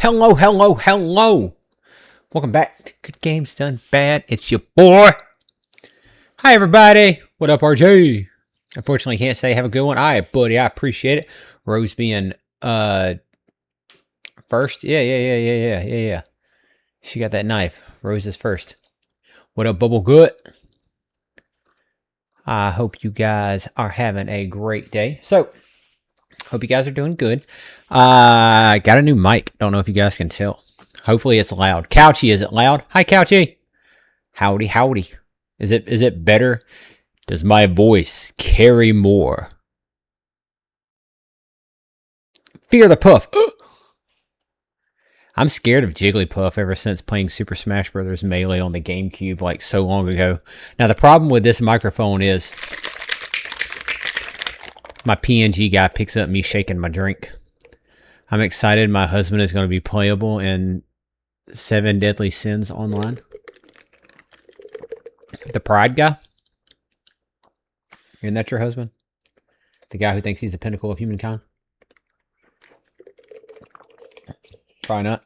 Hello, hello, hello. Welcome back to Good Games Done Bad. It's your boy. Hi, everybody. What up, RJ? Unfortunately, can't say have a good one. All right, buddy. I appreciate it. Rose being first. Yeah. She got that knife. Rose is first. What up, Bubble Good? I hope you guys are having a great day. So, hope you guys are doing good. I got a new mic. Don't know if you guys can tell. Hopefully it's loud. Couchy, is it loud? Hi, Couchy. Howdy, howdy. Is it better? Does my voice carry more? Fear the Puff. I'm scared of Jigglypuff ever since playing Super Smash Bros. Melee on the GameCube like so long ago. Now the problem with this microphone is my PNG guy picks up me shaking my drink. I'm excited my husband is going to be playable in 7 Deadly Sins online. The Pride guy? Isn't that your husband? The guy who thinks he's the pinnacle of humankind? Probably not.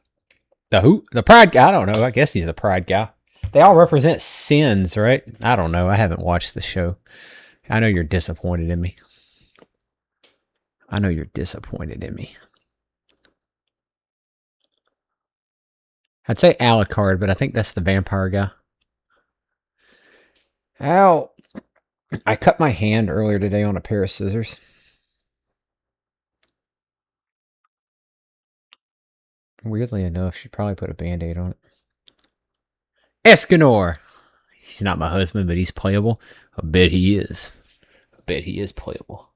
The who? The Pride guy? I don't know. I guess he's the Pride guy. They all represent sins, right? I don't know. I haven't watched the show. I know you're disappointed in me. I'd say Alucard, but I think that's the vampire guy. Ow. I cut my hand earlier today on a pair of scissors. Weirdly enough, she probably put a band-aid on it. Escanor! He's not my husband, but he's playable. I bet he is. I bet he is playable.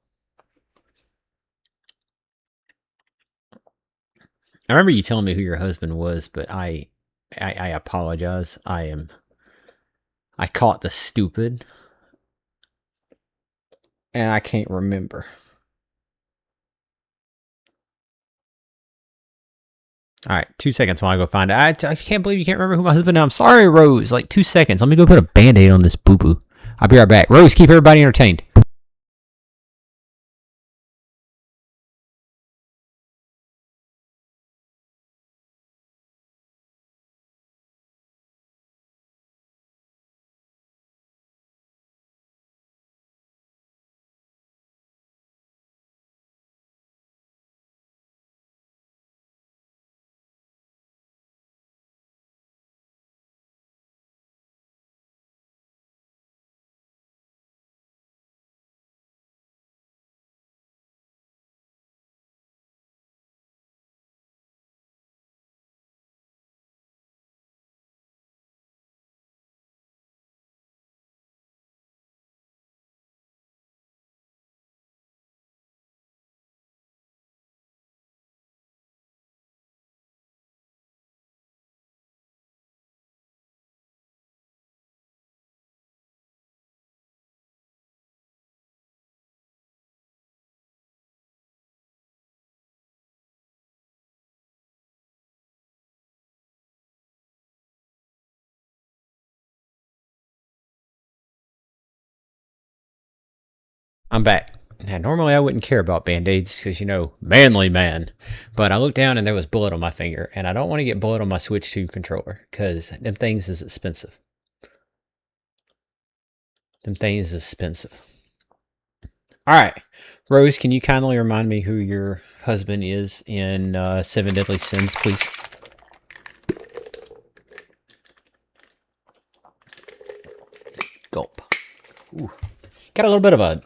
I remember you telling me who your husband was, but I apologize. I caught the stupid. And I can't remember. Alright, 2 seconds while I go find it. I can't believe you can't remember who my husband is. I'm sorry, Rose. Like 2 seconds. Let me go put a band-aid on this boo-boo. I'll be right back. Rose, keep everybody entertained. I'm back. Now, normally I wouldn't care about band-aids because, you know, manly man. But I looked down and there was blood on my finger. And I don't want to get blood on my Switch 2 controller because them things is expensive. Alright. Rose, can you kindly remind me who your husband is in 7 Deadly Sins, please? Gulp. Ooh. Got a little bit of a...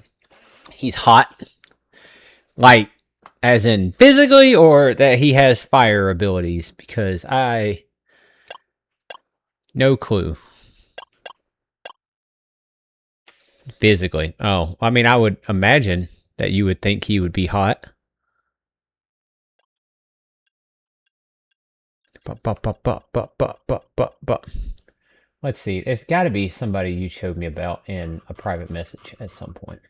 He's hot. Like, as in physically, or that he has fire abilities? Because I... No clue. Physically. Oh, I mean, I would imagine that you would think he would be hot. Let's see. It's got to be somebody you showed me about in a private message at some point.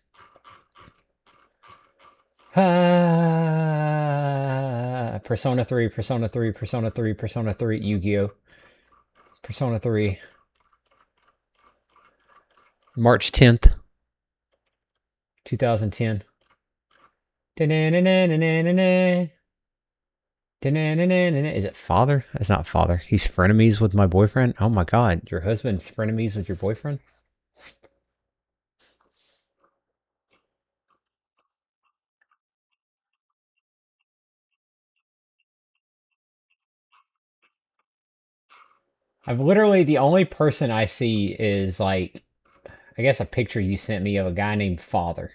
Persona 3, Yu-Gi-Oh! Persona 3. March 10th, 2010. Is it father? It's not father. He's frenemies with my boyfriend. Oh my god, your husband's frenemies with your boyfriend? I've literally, the only person I see is like, I guess a picture you sent me of a guy named Father.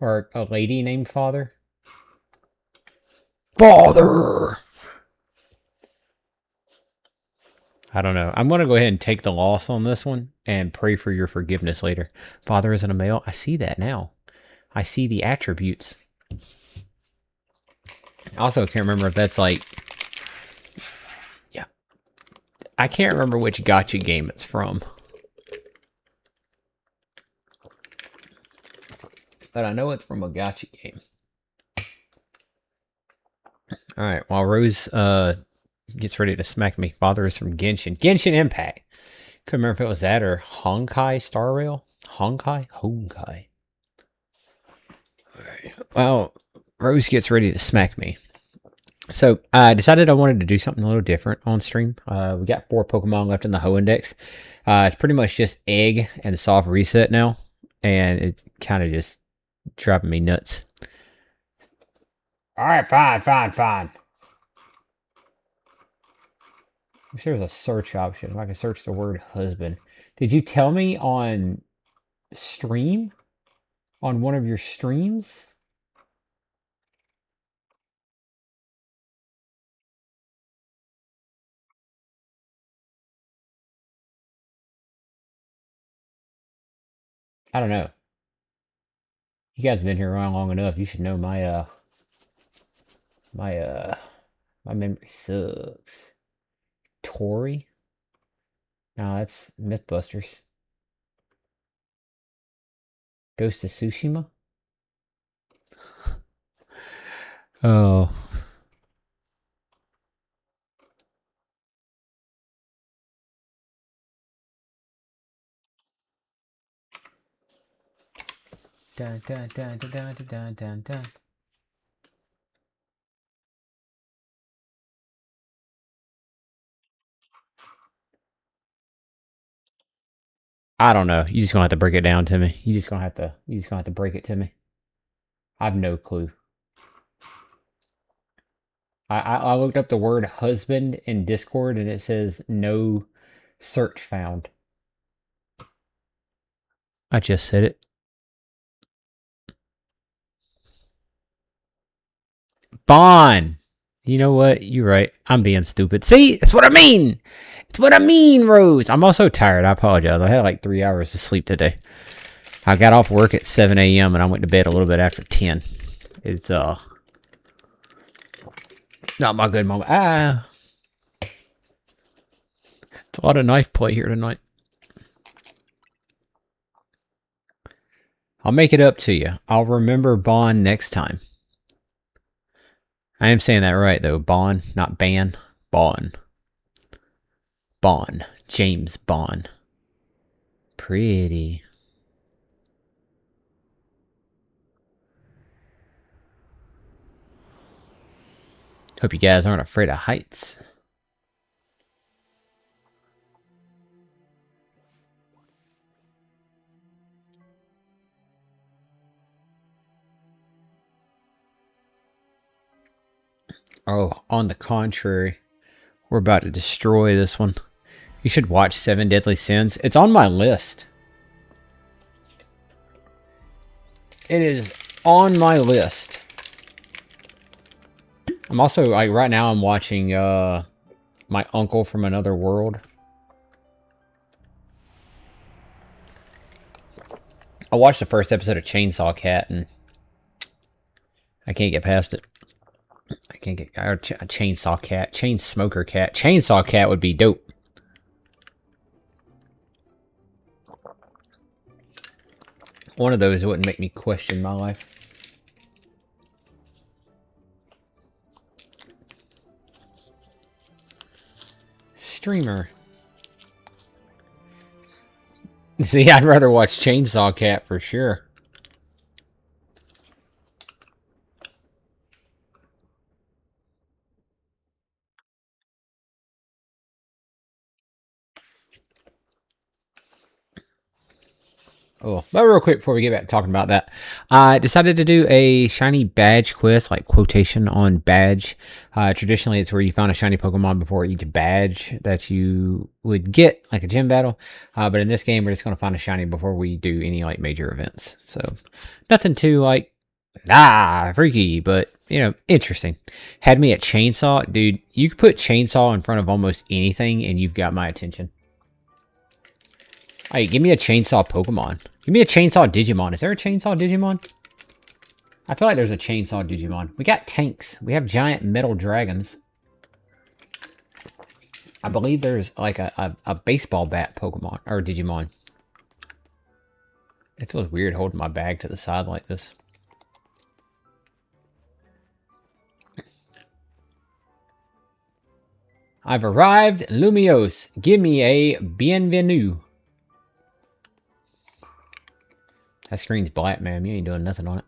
Or a lady named Father. Father! I don't know. I'm going to go ahead and take the loss on this one and pray for your forgiveness later. Father isn't a male. I see that now. I see the attributes. I also can't remember if that's like... Yeah. I can't remember which gacha game it's from. But I know it's from a gacha game. Alright, while Rose gets ready to smack me. Father is from Genshin. Genshin Impact. Couldn't remember if it was that or Honkai Star Rail. Honkai? Honkai. Alright. Well, Rose gets ready to smack me. So I decided I wanted to do something a little different on stream. We got 4 Pokemon left in the Ho Index. It's pretty much just Egg and Soft Reset now. And it's kind of just driving me nuts. Alright, fine. I wish there was a search option. If I could search the word husband. Did you tell me on stream? On one of your streams? I don't know. You guys have been here around long enough. You should know my memory sucks. Tori? No, that's Mythbusters. Ghost of Tsushima? Oh. Dun, dun, dun, dun, dun, dun, dun, dun. I don't know. You just gonna have to break it down to me. You just gonna have to break it to me. I have no clue. I looked up the word husband in Discord and it says no search found. I just said it. Bond. You know what? You're right. I'm being stupid. See? That's what I mean. It's what I mean, Rose. I'm also tired. I apologize. I had like 3 hours of sleep today. I got off work at 7 a.m. and I went to bed a little bit after 10. It's not my good moment. It's a lot of knife play here tonight. I'll make it up to you. I'll remember Bond next time. I am saying that right, though. Bond, not Ban. Bond. Bond. James Bond. Pretty. Hope you guys aren't afraid of heights. Oh, on the contrary. We're about to destroy this one. You should watch 7 Deadly Sins. It's on my list. It is on my list. I'm also, like, right now I'm watching, My Uncle from Another World. I watched the first episode of Chainsaw Cat, and I can't get past it. I can't get, Chainsaw Cat, Chain Smoker Cat. Chainsaw Cat would be dope. One of those wouldn't make me question my life. Streamer. See, I'd rather watch Chainsaw Cat for sure. Oh, but real quick before we get back to talking about that, I decided to do a shiny badge quest, like quotation on badge. Traditionally, it's where you find a shiny Pokemon before each badge that you would get, like a gym battle. But in this game, we're just going to find a shiny before we do any like major events. So nothing too like, freaky, but you know, interesting. Had me a chainsaw. Dude, you could put chainsaw in front of almost anything and you've got my attention. Hey, give me a chainsaw Pokemon. Give me a chainsaw Digimon. Is there a chainsaw Digimon? I feel like there's a chainsaw Digimon. We got tanks. We have giant metal dragons. I believe there's like a baseball bat Pokemon or Digimon. It feels weird holding my bag to the side like this. I've arrived, Lumiose. Give me a bienvenue. That screen's black, man. You ain't doing nothing on it.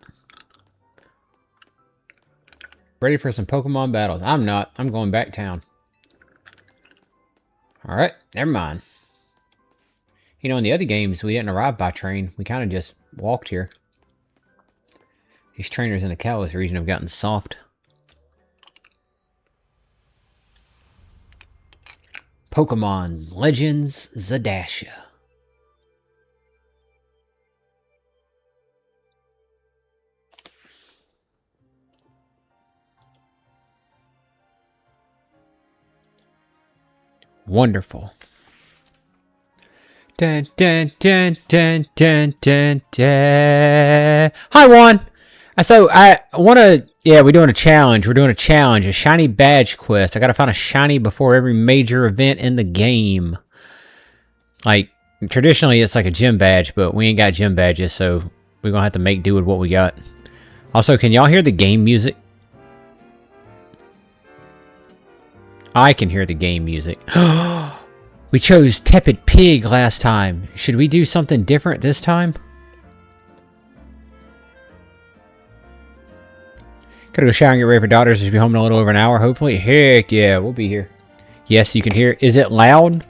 Ready for some Pokemon battles. I'm not. I'm going back town. Alright, never mind. You know, in the other games, we didn't arrive by train. We kind of just walked here. These trainers in the Kalos region have gotten soft. Pokémon Legends Z-A. Wonderful. Dun, dun, dun, dun, dun, dun, dun. Hi, Juan. So, I want to... Yeah, we're doing a challenge. We're doing a challenge. A shiny badge quest. I got to find a shiny before every major event in the game. Like, traditionally, it's like a gym badge, but we ain't got gym badges, so we're going to have to make do with what we got. Also, can y'all hear the game music? I can hear the game music. We chose Tepid Pig last time. Should we do something different this time? Gotta go shower and get ready for daughters. Should be home in a little over an hour, hopefully. Heck yeah, we'll be here. Yes, you can hear. Is it loud?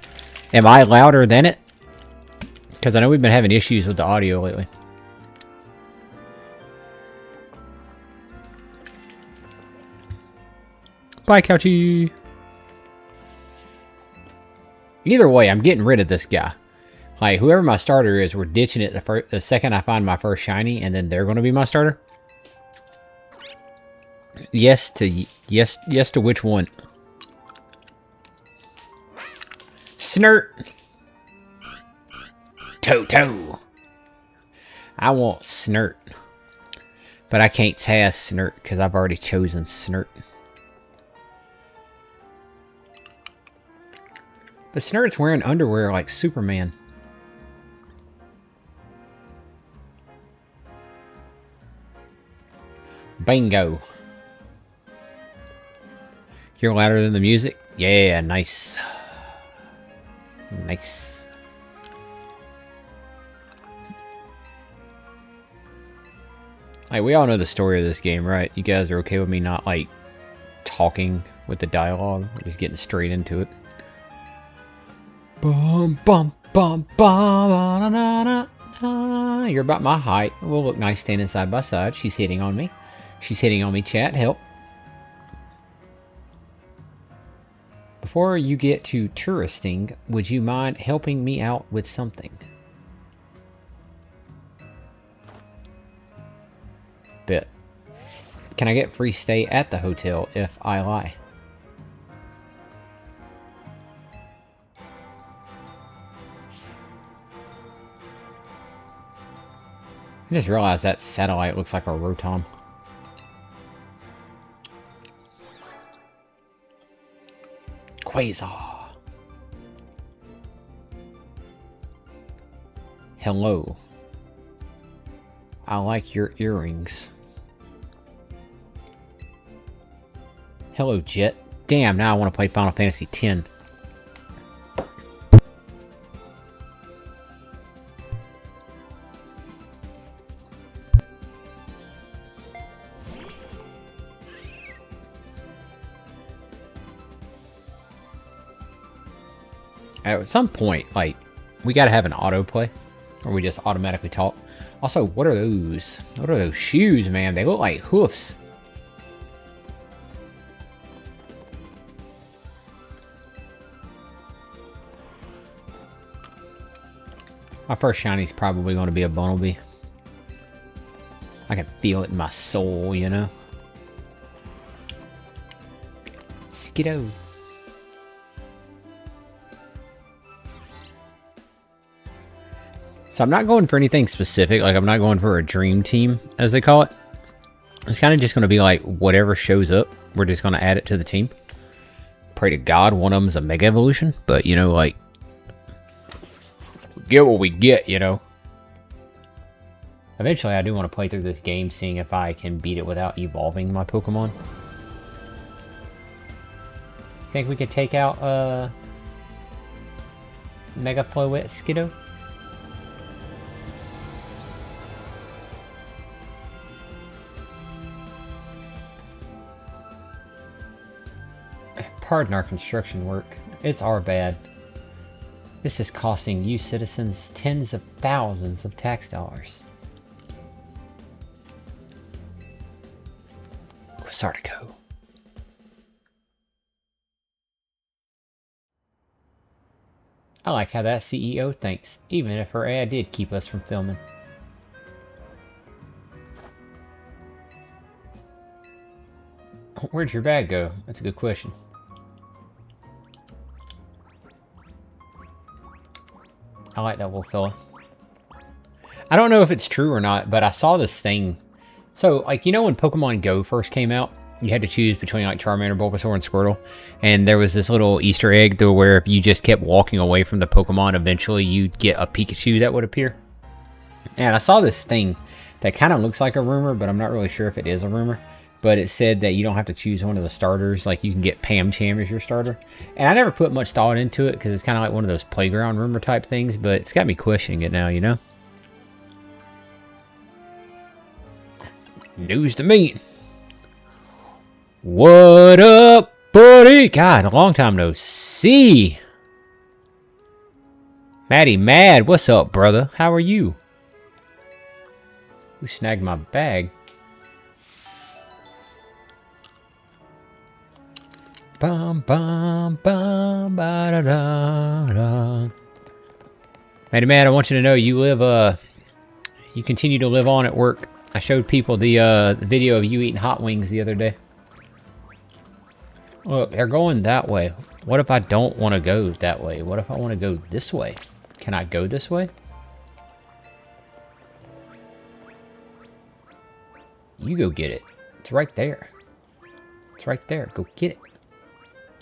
Am I louder than it? Because I know we've been having issues with the audio lately. Bye, Couchy. Either way, I'm getting rid of this guy. Like, whoever my starter is, we're ditching it the second I find my first shiny, and then they're going to be my starter. Yes to which one? Snert. Toto. I want Snert. But I can't task Snert because I've already chosen Snert. But Snert's wearing underwear like Superman. Bingo. You're louder than the music? Yeah, nice. Nice. Like, we all know the story of this game, right? You guys are okay with me not, like, talking with the dialogue? We're just getting straight into it. Bum, bum, bum, bum, na, na, na, na. You're about my height. We'll look nice standing side by side. She's hitting on me. She's hitting on me, chat. Help. Before you get to touristing, would you mind helping me out with something? Bet. Can I get free stay at the hotel if I lie? I just realized that satellite looks like a Rotom. Quasar. Hello. I like your earrings. Hello, Jet. Damn, now I want to play Final Fantasy X. At some point, like, we gotta have an autoplay. Or we just automatically talk. Also, what are those? What are those shoes, man? They look like hoofs. My first shiny's probably going to be a Bumblebee. I can feel it in my soul, you know? Skiddo. So I'm not going for anything specific. Like, I'm not going for a dream team, as they call it. It's kind of just going to be like whatever shows up. We're just going to add it to the team. Pray to God one of them's a Mega Evolution. But, you know, like, we get what we get, you know? Eventually, I do want to play through this game, seeing if I can beat it without evolving my Pokemon. Think we could take out Mega Floette Skiddo? Pardon our construction work. It's our bad. This is costing you citizens tens of thousands of tax dollars. Sartico. I like how that CEO thinks, even if her ad did keep us from filming. Where'd your bag go? That's a good question. I like that little fella. I don't know if it's true or not, but I saw this thing. So, like, you know when Pokemon Go first came out? You had to choose between, like, Charmander, Bulbasaur, and Squirtle. And there was this little Easter egg to where if you just kept walking away from the Pokemon, eventually you'd get a Pikachu that would appear. And I saw this thing that kind of looks like a rumor, but I'm not really sure if it is a rumor. But it said that you don't have to choose one of the starters. Like, you can get Pam-Cham as your starter. And I never put much thought into it because it's kind of like one of those playground rumor type things. But it's got me questioning it now, you know? News to me. What up, buddy? God, a long time no see. Maddie Mad, what's up, brother? How are you? Who snagged my bag? Bum bum bum ba da da da. Maddie Mad, I want you to know you live you continue to live on at work. I showed people the video of you eating hot wings the other day. Look, they're going that way. What if I don't want to go that way? What if I want to go this way? Can I go this way? You go get it. It's right there. It's right there. Go get it.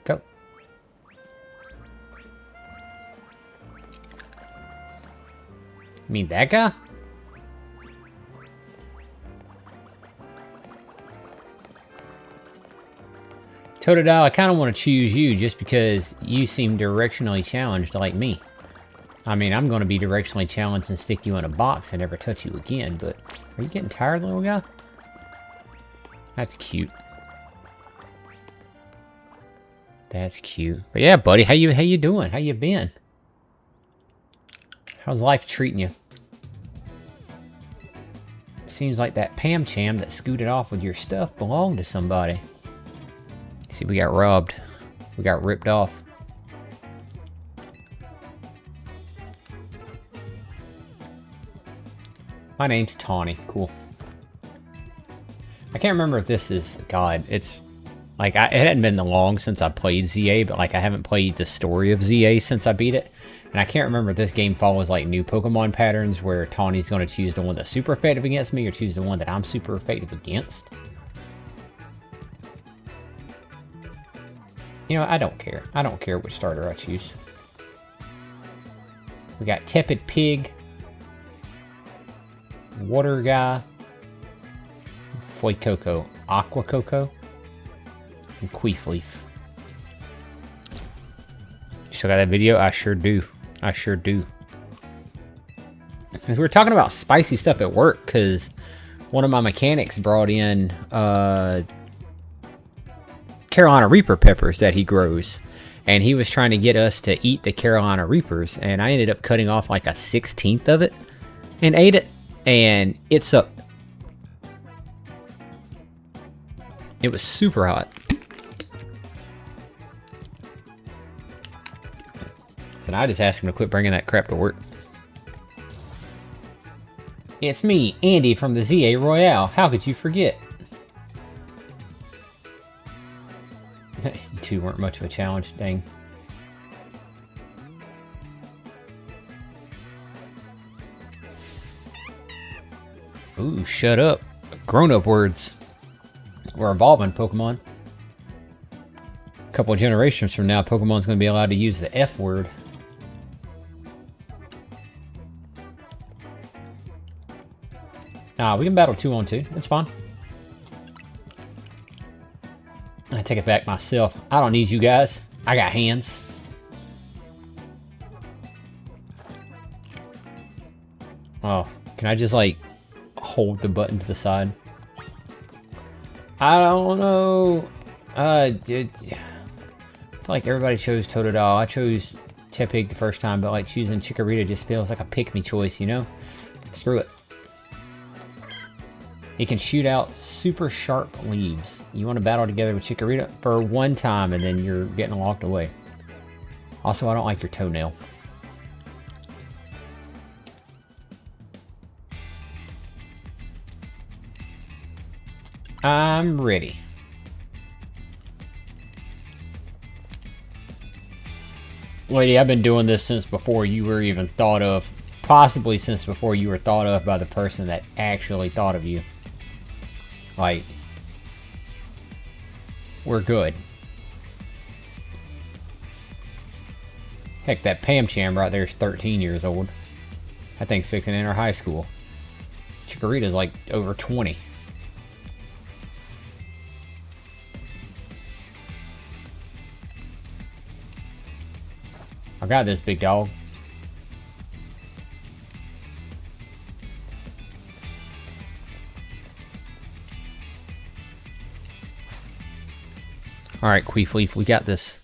Go. You mean that guy? Totodile, I kind of want to choose you just because you seem directionally challenged like me. I mean, I'm going to be directionally challenged and stick you in a box and never touch you again, but are you getting tired, little guy? That's cute. That's cute. But yeah, buddy, how you doing? How you been? How's life treating you? Seems like that Pam-Cham that scooted off with your stuff belonged to somebody. See, we got robbed. We got ripped off. My name's Tawny. Cool. I can't remember if this is... God, it's... Like, it hadn't been long since I played Z-A, but, like, I haven't played the story of Z-A since I beat it. And I can't remember if this game follows, like, new Pokemon patterns where Tawny's going to choose the one that's super effective against me or choose the one that I'm super effective against. You know, I don't care. I don't care which starter I choose. We got Tepid Pig, Water Guy, Fuecoco, Aqua Coco, and Queefleaf. You still got that video? I sure do. I sure do. We were talking about spicy stuff at work because one of my mechanics brought in Carolina Reaper peppers that he grows. and he was trying to get us to eat the Carolina Reapers, and I ended up cutting off like a 1/16 of it and ate it, and it sucked. It was super hot. So now I just asked him to quit bringing that crap to work. It's me, Andy from the Z-A Royale. How could you forget? You two weren't much of a challenge, dang. Ooh, shut up. Grown-up words. We're evolving, Pokemon. A couple of generations from now, Pokemon's going to be allowed to use the F word. Nah, we can battle 2-on-2. It's fine. I take it back myself. I don't need you guys. I got hands. Oh, can I just like hold the button to the side? I don't know. Dude, I feel like everybody chose Totodile. I chose Tepig the first time, but like choosing Chikorita just feels like a pick-me choice, you know? Screw it. It can shoot out super sharp leaves. You want to battle together with Chikorita for one time and then you're getting locked away. Also, I don't like your toenail. I'm ready. Lady, I've been doing this since before you were even thought of. Possibly since before you were thought of by the person that actually thought of you. Like, we're good. Heck, that Pam-Cham right there is 13 years old. I think 6 and enter high school. Chikorita's like over 20. I got this, big dog. Alright, Queefleaf, we got this.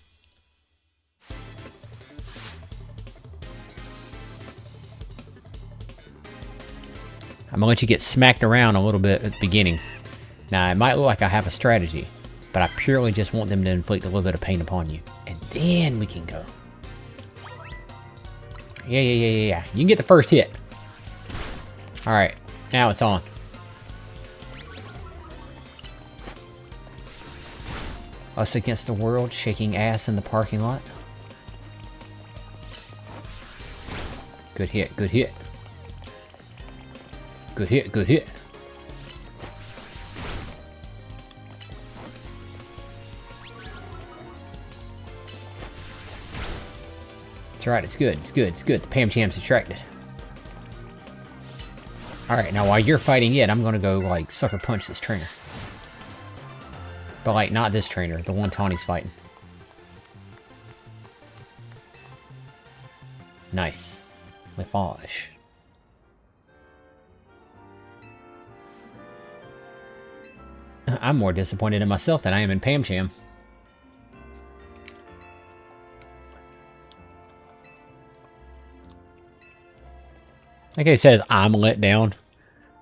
I'm gonna let you get smacked around a little bit at the beginning. Now, it might look like I have a strategy, but I purely just want them to inflict a little bit of pain upon you. And then we can go. Yeah. You can get the first hit. Alright, now it's on. Us against the world, shaking ass in the parking lot. Good hit, good hit. Good hit, good hit. That's right, it's good, it's good, it's good. The Pam-Cham's attracted. Alright, now while you're fighting it, I'm gonna go, like, sucker punch this trainer. But, like, not this trainer, the one Tawny's fighting. Nice. Lefage. I'm more disappointed in myself than I am in Pam-Cham. Like it says, I'm let down.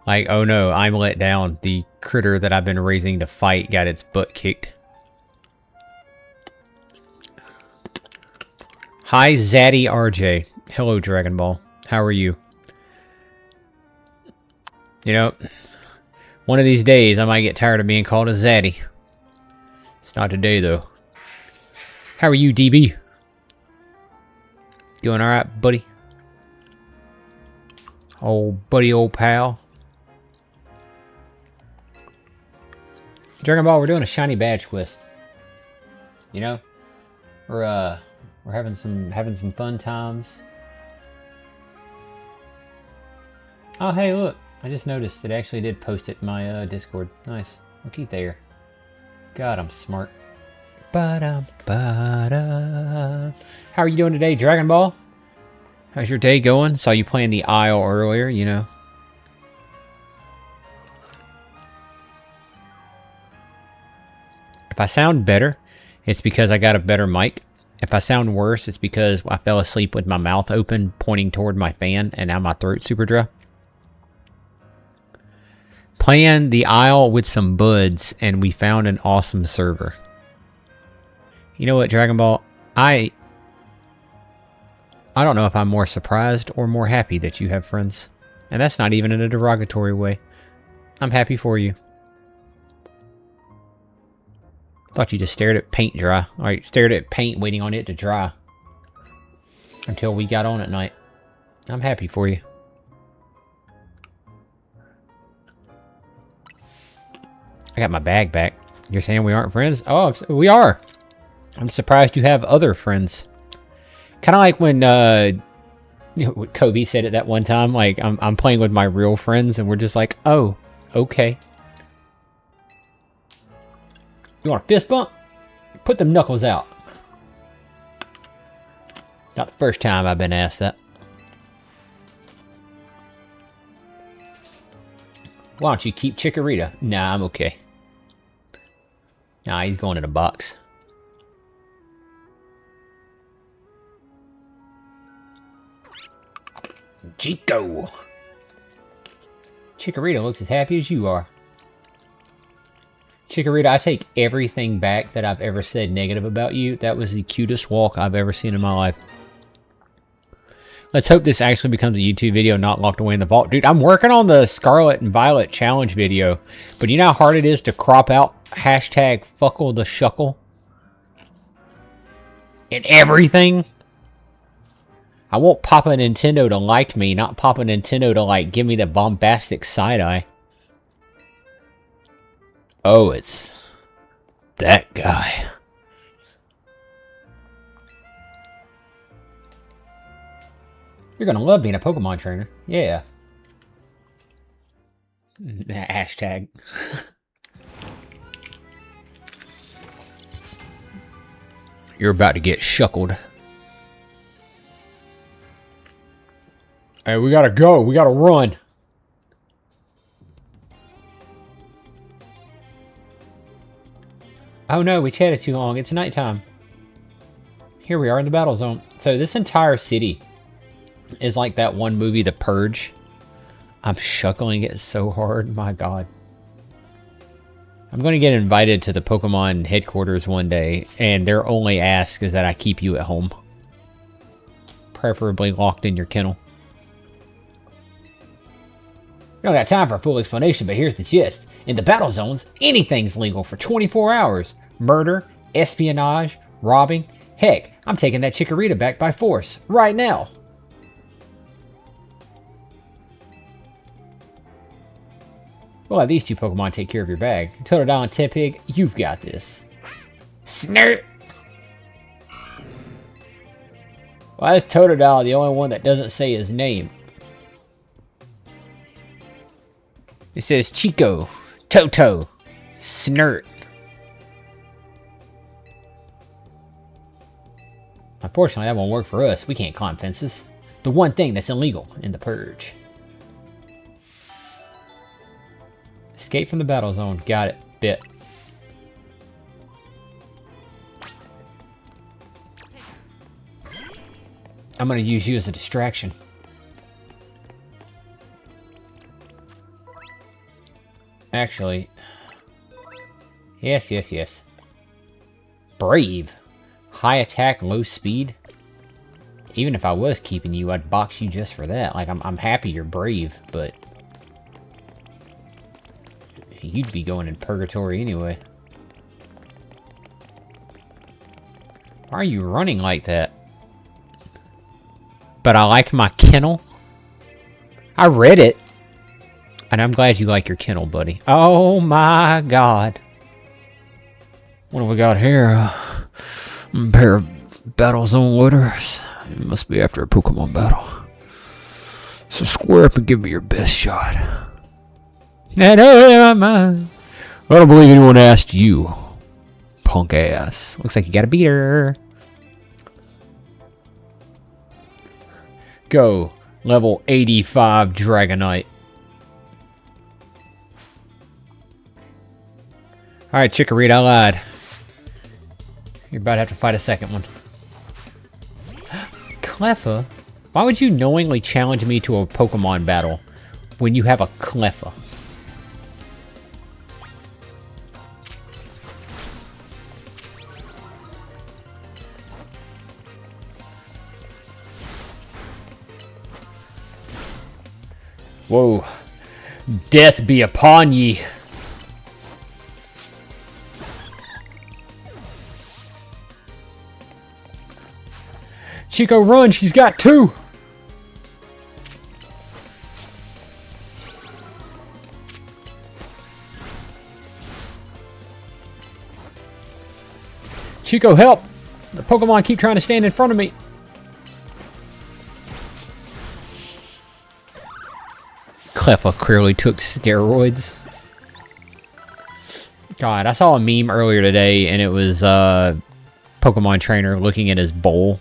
Like, oh no, I'm let down. The critter that I've been raising to fight got its butt kicked. Hi, Zaddy RJ. Hello, Dragon Ball. How are you? You know, one of these days I might get tired of being called a Zaddy. It's not today, though. How are you, DB? Doing alright, buddy? Old buddy, old pal. Dragon Ball, we're doing a shiny badge quest. You know, we're having some fun times. Oh, hey, look! I just noticed it actually did post it in my Discord. Nice, looky there. God, I'm smart. Ba-dum, ba-dum. How are you doing today, Dragon Ball? How's your day going? Saw you playing the Isle earlier, you know. If I sound better, it's because I got a better mic. If I sound worse, it's because I fell asleep with my mouth open, pointing toward my fan, and now my throat's super dry. Playing the Isle with some buds, and we found an awesome server. You know what, Dragon Ball? I don't know if I'm more surprised or more happy that you have friends. And that's not even in a derogatory way. I'm happy for you. Thought you just stared at paint dry. Alright, stared at paint waiting on it to dry. Until we got on at night. I'm happy for you. I got my bag back. You're saying we aren't friends? Oh, we are. I'm surprised you have other friends. Kind of like when Kobe said it that one time. Like, I'm playing with my real friends, and we're just like, oh, okay. You want a fist bump? Put them knuckles out. Not the first time I've been asked that. Why don't you keep Chikorita? Nah, I'm okay. Nah, he's going in a box. Chico! Chikorita looks as happy as you are. Chikorita, I take everything back that I've ever said negative about you. That was the cutest walk I've ever seen in my life. Let's hope this actually becomes a YouTube video, not locked away in the vault. Dude, I'm working on the Scarlet and Violet challenge video. But you know how hard it is to crop out hashtag fuckle the shuckle? And everything? I want Papa Nintendo to like me, not Papa Nintendo to, like, give me the bombastic side-eye. Oh, it's that guy. You're gonna love being a Pokemon trainer. Yeah. Hashtag. You're about to get shuckled. Hey, we gotta go. We gotta run. Oh no, we chatted too long. It's nighttime. Here we are in the battle zone. So this entire city is like that one movie, The Purge. I'm shuckling it so hard. My God. I'm going to get invited to the Pokemon headquarters one day, and their only ask is that I keep you at home. Preferably locked in your kennel. We don't got time for a full explanation, but here's the gist. In the battle zones, anything's legal for 24 hours. Murder, espionage, robbing. Heck, I'm taking that Chikorita back by force, right now. We'll have these two Pokemon take care of your bag. Totodile and Tepig, you've got this. Snurt! Why is Totodile the only one that doesn't say his name? It says Chico, Toto, Snurt. Unfortunately, that won't work for us. We can't climb fences. The one thing that's illegal in the Purge. Escape from the battle zone. Got it. Bit. I'm going to use you as a distraction. Actually. Yes, yes, yes. Brave. High attack, low speed. Even if I was keeping you, I'd box you just for that. Like, I'm happy you're brave, but you'd be going in purgatory anyway. Why are you running like that? But I like my kennel. I read it. And I'm glad you like your kennel, buddy. Oh my God. What have we got here? A pair of battle zone loaders. It must be after a Pokemon battle. So square up and give me your best shot. I don't believe anyone asked you, punk ass. Looks like you got a beater. Go. Level 85 Dragonite. Alright, Chikorita, I lied. You're about to have to fight a second one. Cleffa? Why would you knowingly challenge me to a Pokemon battle when you have a Cleffa? Whoa. Death be upon ye. Chico, run! She's got 2! Chico, help! The Pokemon keep trying to stand in front of me. Cleffa clearly took steroids. God, I saw a meme earlier today, and it was a Pokemon trainer looking at his bowl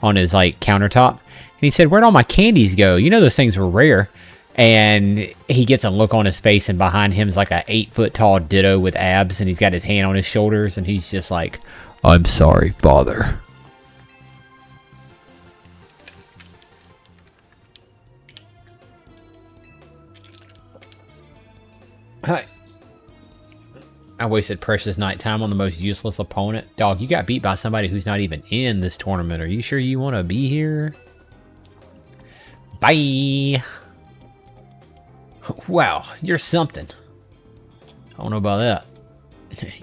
on his, like, countertop. And he said, where'd all my candies go? You know those things were rare. And he gets a look on his face, and behind him is like a 8-foot-tall Ditto with abs, and he's got his hand on his shoulders, and he's just like, I'm sorry, father. Hi. I wasted precious nighttime on the most useless opponent. Dog, you got beat by somebody who's not even in this tournament. Are you sure you want to be here? Bye. Wow, you're something. I don't know about that.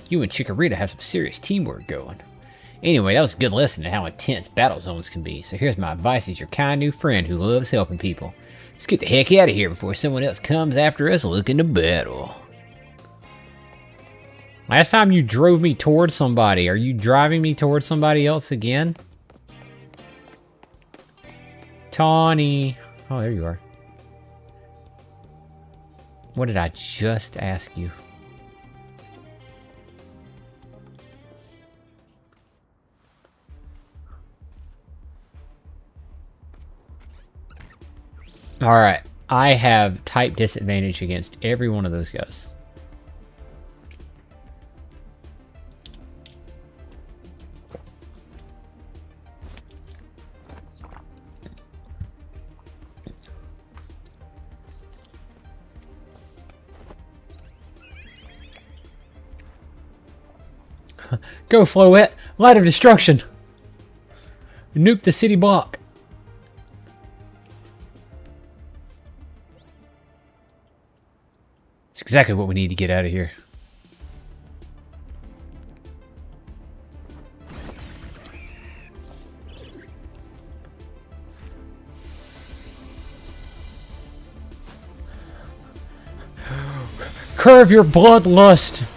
You and Chikorita have some serious teamwork going. Anyway, that was a good lesson in how intense battle zones can be. So here's my advice as your kind new friend who loves helping people. Let's get the heck out of here before someone else comes after us looking to battle. Last time you drove me towards somebody. Are you driving me towards somebody else again? Tawny. Oh, there you are. What did I just ask you? Alright. I have type disadvantage against every one of those guys. Go, Floette! Light of destruction! Nuke the city block! It's exactly what we need to get out of here. Curb your bloodlust!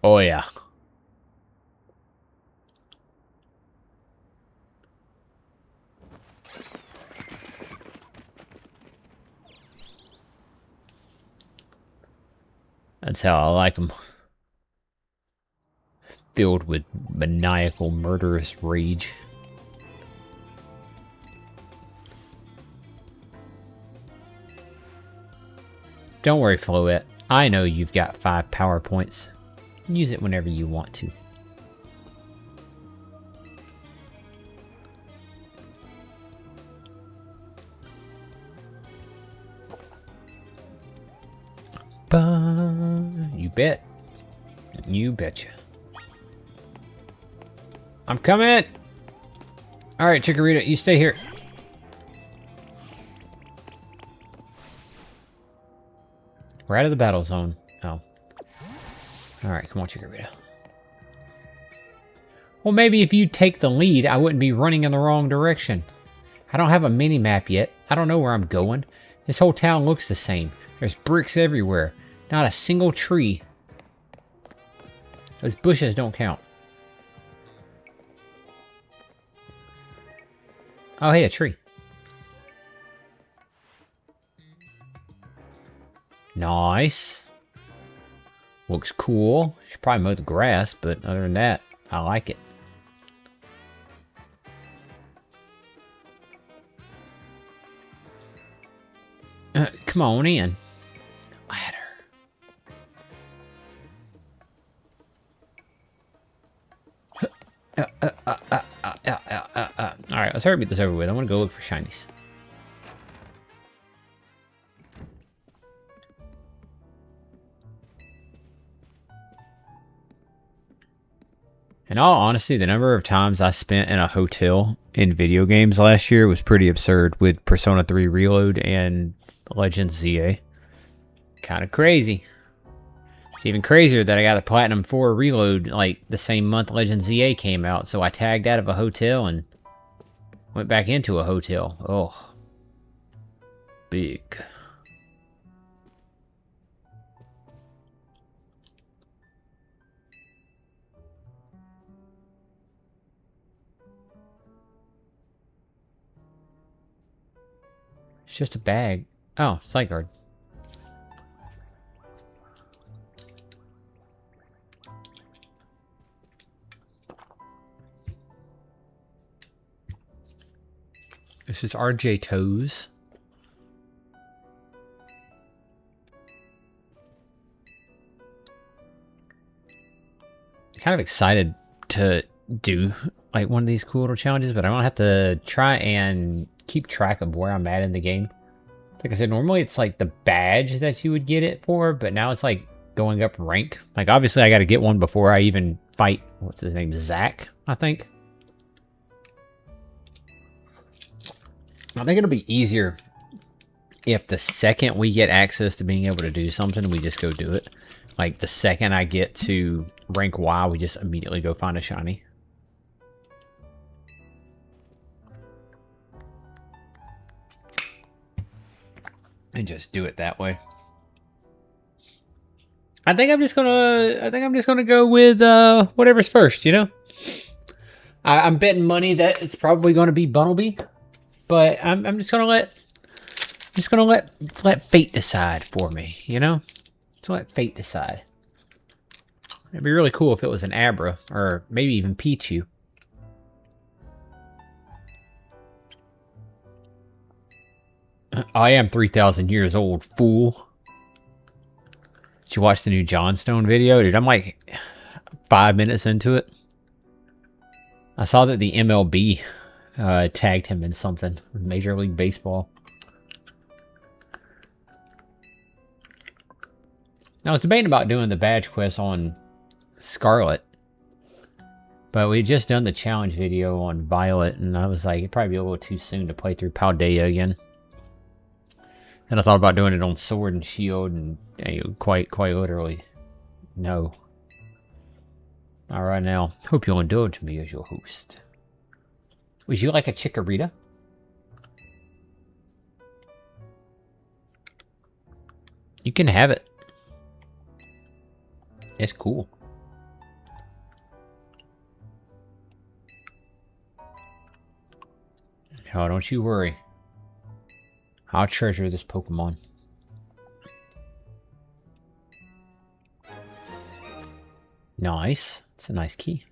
Oh yeah. That's how I like them. Filled with maniacal, murderous rage. Don't worry, Floette. I know you've got 5 power points. Use it whenever you want to. You bet. You betcha. I'm coming! Alright, Chikorita, you stay here. We're out of the battle zone. Oh. Alright, come on, Chikorita. Well, maybe if you take the lead, I wouldn't be running in the wrong direction. I don't have a mini-map yet. I don't know where I'm going. This whole town looks the same. There's bricks everywhere. Not a single tree. Those bushes don't count. Oh, hey, a tree. Nice. Looks cool. Should probably mow the grass, but other than that, I like it. Come on in. Ladder. Alright, let's hurry up and get this over with. I want to go look for shinies. In all honesty, the number of times I spent in a hotel in video games last year was pretty absurd with Persona 3 Reload and Legends Z-A. Kind of crazy. It's even crazier that I got a Platinum 4 Reload like the same month Legends Z-A came out, so I tagged out of a hotel and went back into a hotel. Oh. Big. It's just a bag. Oh, sight guard. This is RJ Toes. Kind of excited to do like one of these cool little challenges, but I don't have to try and keep track of where I'm at in the game. Like I said, normally it's like the badge that you would get it for, but now it's like going up rank. Like obviously I got to get one before I even fight, what's his name, Zach, I think. I think it'll be easier if the second we get access to being able to do something, we just go do it. Like the second I get to rank Y, we just immediately go find a shiny. And just do it that way. I think I'm just gonna go with whatever's first, you know? I'm betting money that it's probably gonna be Bunnelby. But I'm just gonna let fate decide for me, you know? Just let fate decide. It'd be really cool if it was an Abra, or maybe even Pichu. I am 3,000 years old, fool. Did you watch the new Johnstone video? Dude, I'm like 5 minutes into it. I saw that the MLB tagged him in something. Major League Baseball. I was debating about doing the badge quest on Scarlet. But we had just done the challenge video on Violet, and I was like, it'd probably be a little too soon to play through Paldea again. And I thought about doing it on Sword and Shield, and quite literally, no. Alright now, hope you'll indulge me as your host. Would you like a chikorita? You can have it. It's cool. Oh, don't you worry. I'll treasure this Pokemon. Nice. It's a nice key.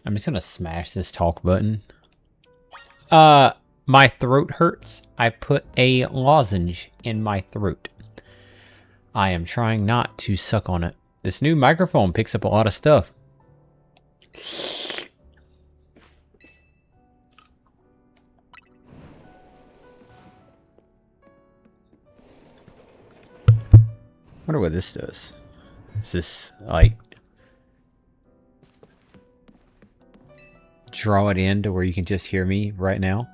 I'm just gonna smash this talk button. My throat hurts. I put a lozenge in my throat. I am trying not to suck on it. This new microphone picks up a lot of stuff. I wonder what this does. Is this like draw it in to where you can just hear me right now?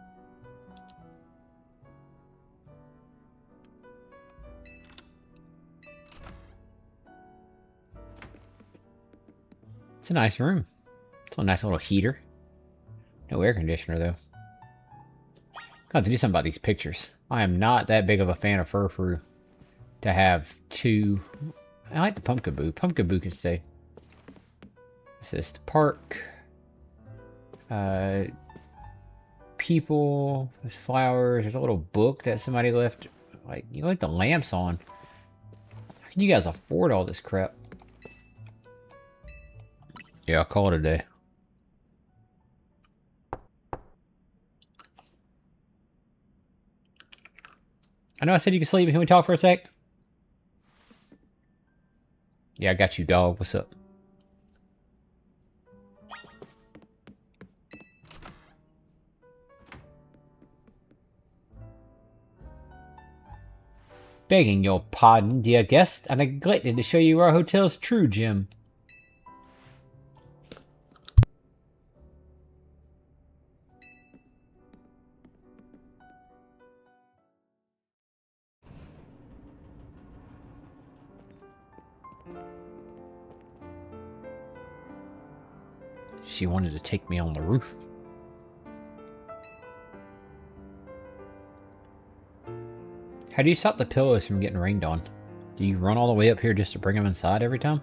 It's a nice room. It's a nice little heater. No air conditioner though. Got to do something about these pictures. I am not that big of a fan of Furfrou to have two. I like the Pumpkaboo. Pumpkaboo can stay. This is the park. People. There's flowers. There's a little book that somebody left. Like, you like the lamps on. How can you guys afford all this crap? Yeah, I'll call it a day. I know I said you could sleep, but can we talk for a sec? Yeah, I got you, dog. What's up? Begging your pardon, dear guest, I neglected to show you our hotel's true gem. She wanted to take me on the roof. How do you stop the pillows from getting rained on? Do you run all the way up here just to bring them inside every time?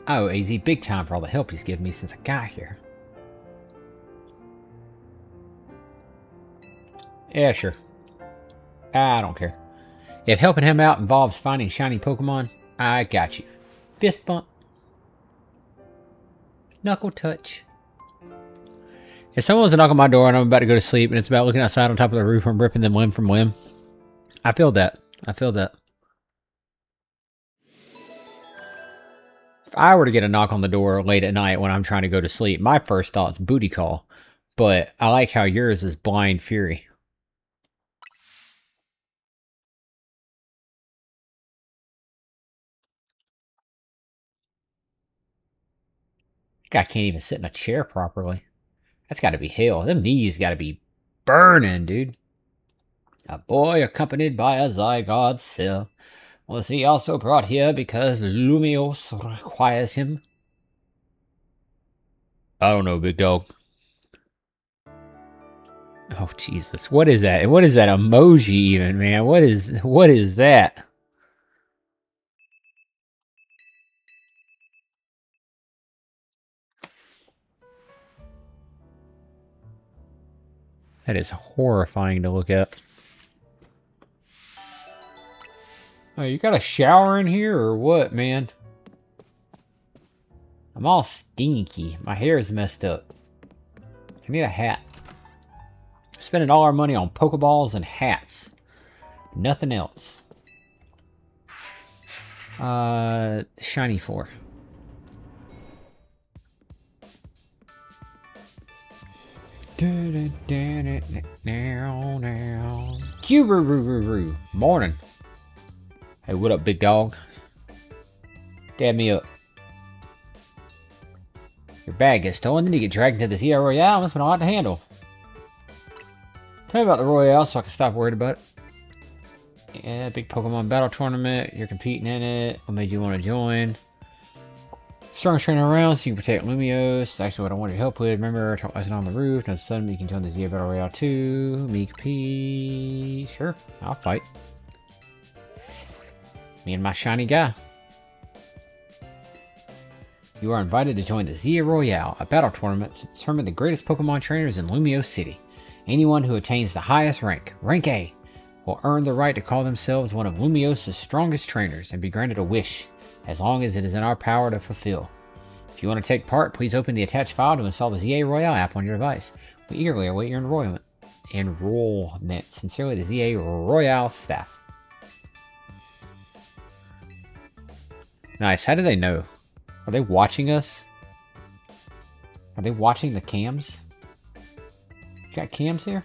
Oh, AZ, big time for all the help he's given me since I got here. Yeah, sure. I don't care. If helping him out involves finding shiny Pokemon, I got you. Fist bump. Knuckle touch. If someone was to knock on my door and I'm about to go to sleep and it's about looking outside on top of the roof and ripping them limb from limb, I feel that. I feel that. If I were to get a knock on the door late at night when I'm trying to go to sleep, my first thought's booty call. But I like how yours is blind fury. Guy can't even sit in a chair properly. That's gotta be hell. Them knees gotta be burning, dude. A boy accompanied by a Zygarde cell. Was he also brought here because Lumiose requires him? I don't know, big dog. Oh, Jesus. What is that? What is that emoji even, man? What is that? That is horrifying to look at. Oh, you got a shower in here or what, man? I'm all stinky. My hair is messed up. I need a hat. Spending all our money on Pokeballs and hats. Nothing else. Shiny 4. Cuberoo. Morning. Hey, what up, big dog? Dab me up. Your bag gets stolen, then you get dragged into the Z-A Royale. Must have been a lot to handle. Tell me about the Royale so I can stop worried about it. Yeah, big Pokemon battle tournament. You're competing in it. What made you want to join? Strongest trainer around so you can protect Lumiose. Actually what I wanted your help with. Remember, I was on the roof. Now suddenly you can join the Z-A Battle Royale too. Meek P. Sure, I'll fight. Me and my shiny guy. You are invited to join the Z-A Royale, a battle tournament to determine the greatest Pokemon trainers in Lumiose City. Anyone who attains the highest rank, rank A, will earn the right to call themselves one of Lumiose's strongest trainers and be granted a wish, as long as it is in our power to fulfill. If you want to take part, please open the attached file to install the Z-A Royale app on your device. We eagerly await your enrollment. Sincerely, the Z-A Royale staff. Nice. How do they know? Are they watching us? Are they watching the cams? You got cams here?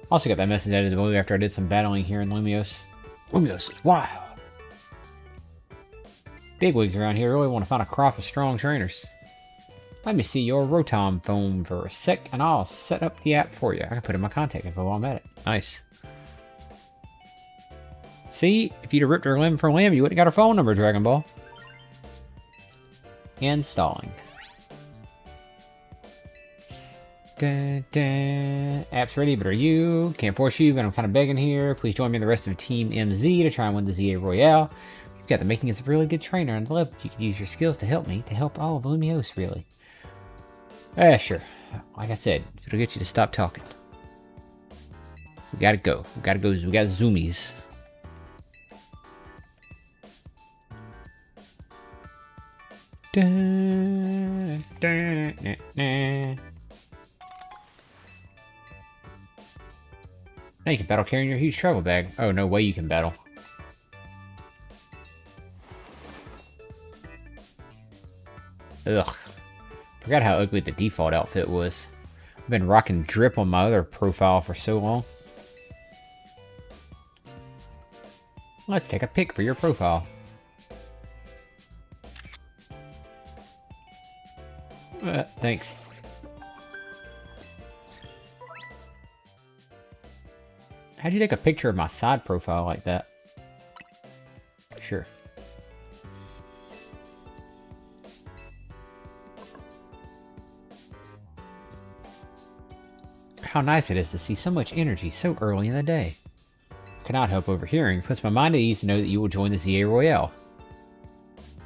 Also got that message out of the blue after I did some battling here in Lumiose. Lumiose is wild. Bigwigs around here really want to find a crop of strong trainers. Let me see your Rotom phone for a sec and I'll set up the app for you. I can put in my contact info while I'm at it. Nice. See, if you'd have ripped her limb from limb, you wouldn't have got her phone number, Dragon Ball. Installing. Dun, dun. App's ready, but are you? Can't force you, but I'm kind of begging here. Please join me and the rest of Team MZ to try and win the Z-A Royale. You've got the makings of a really good trainer, and you can use your skills to help me, to help all of Lumiose, really. Sure. Like I said, if it'll get you to stop talking. We gotta go. We got zoomies. Dun. Now you can battle carrying your huge travel bag. Oh, no way you can battle. Ugh. Forgot how ugly the default outfit was. I've been rocking drip on my other profile for so long. Let's take a pic for your profile. Thanks. How'd you take a picture of my side profile like that? Sure. How nice it is to see so much energy so early in the day. Cannot help overhearing. Puts my mind at ease to know that you will join the Z-A Royale.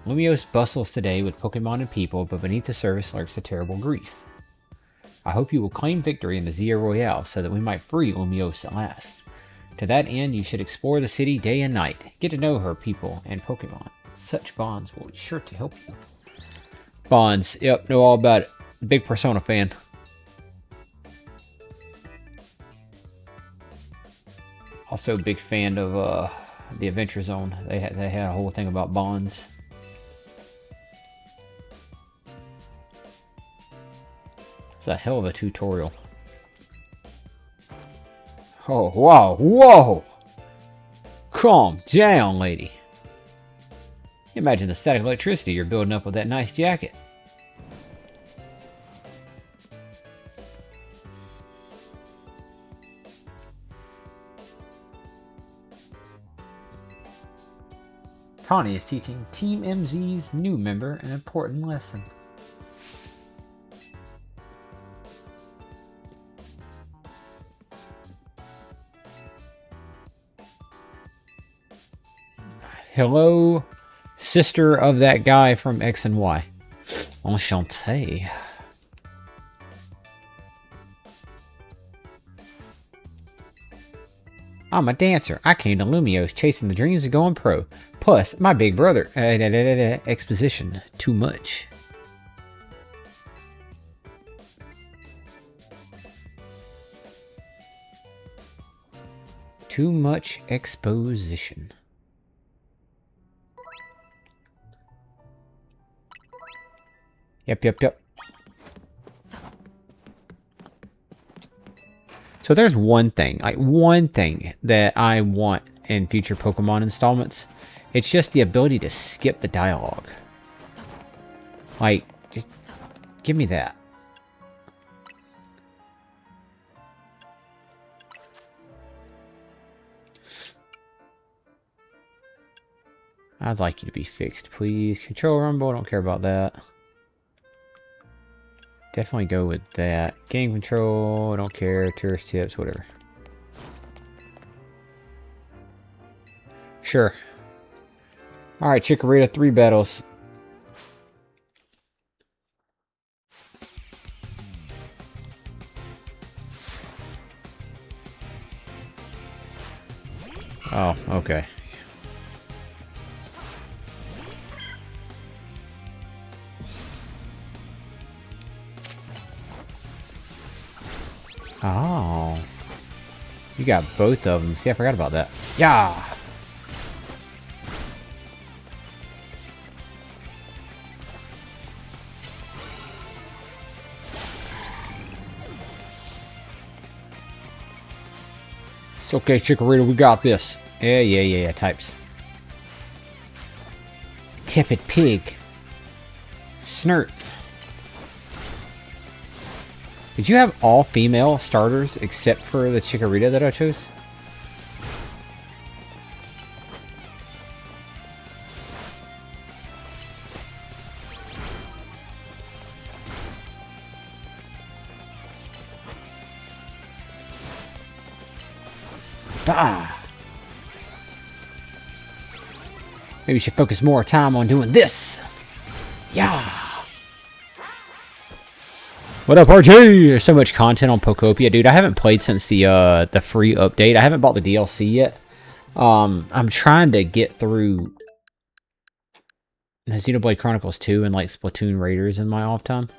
Lumiose bustles today with Pokemon and people, but beneath the surface lurks a terrible grief. I hope you will claim victory in the Z-A Royale so that we might free Lumiose at last. To that end, you should explore the city day and night. Get to know her people and Pokemon. Such bonds will be sure to help you. Bonds. Yep, know all about it. Big Persona fan. Also, big fan of the Adventure Zone. They had a whole thing about bonds. It's a hell of a tutorial. Oh, wow, whoa! Calm down, lady. Imagine the static electricity you're building up with that nice jacket. Connie is teaching Team MZ's new member an important lesson. Hello, sister of that guy from X and Y. Enchanté. I'm a dancer. I came to Lumiose chasing the dreams of going pro. Plus, my big brother. Exposition. Too much. Too much exposition. Yep. So there's one thing that I want in future Pokemon installments. It's just the ability to skip the dialogue. Like, just give me that. I'd like you to be fixed, please. Control Rumble, I don't care about that. Definitely go with that. Game control, I don't care. Tourist tips, whatever. Sure. Alright, Chikorita, 3 battles. Oh, okay. Oh. You got both of them. See, I forgot about that. Yeah! It's okay, Chikorita, we got this. Yeah, types. Tepid pig. Snert. Did you have all female starters except for the Chikorita that I chose? Ah! Maybe we should focus more time on doing this. Yeah! What up, RJ? There's so much content on Pokopia, dude. I haven't played since the free update. I haven't bought the DLC yet. I'm trying to get through Xenoblade Chronicles 2 and like Splatoon Raiders in my off time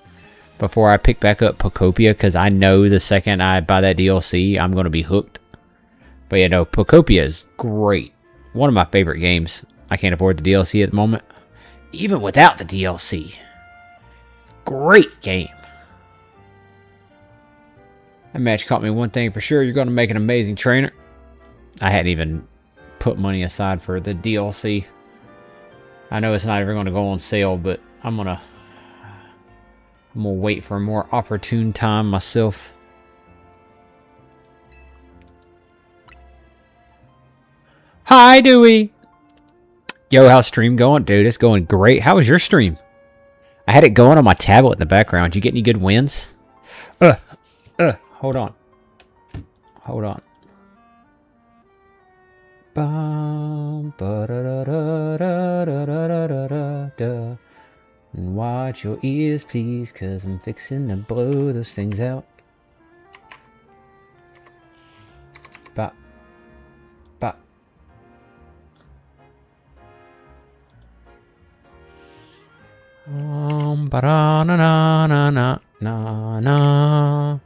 before I pick back up Pokopia, because I know the second I buy that DLC, I'm going to be hooked. But yeah, no, Pokopia is great. One of my favorite games. I can't afford the DLC at the moment. Even without the DLC. Great game. That match taught me one thing for sure. You're going to make an amazing trainer. I hadn't even put money aside for the DLC. I know it's not ever going to go on sale, but I'm gonna wait for a more opportune time myself. Hi, Dewey. Yo, how's stream going? Dude, it's going great. How was your stream? I had it going on my tablet in the background. Did you get any good wins? Hold on. Hold on. And watch your ears, please, cause I'm fixing to blow those things out. Bop. Bop. Ba-da-na-na-na-na-na.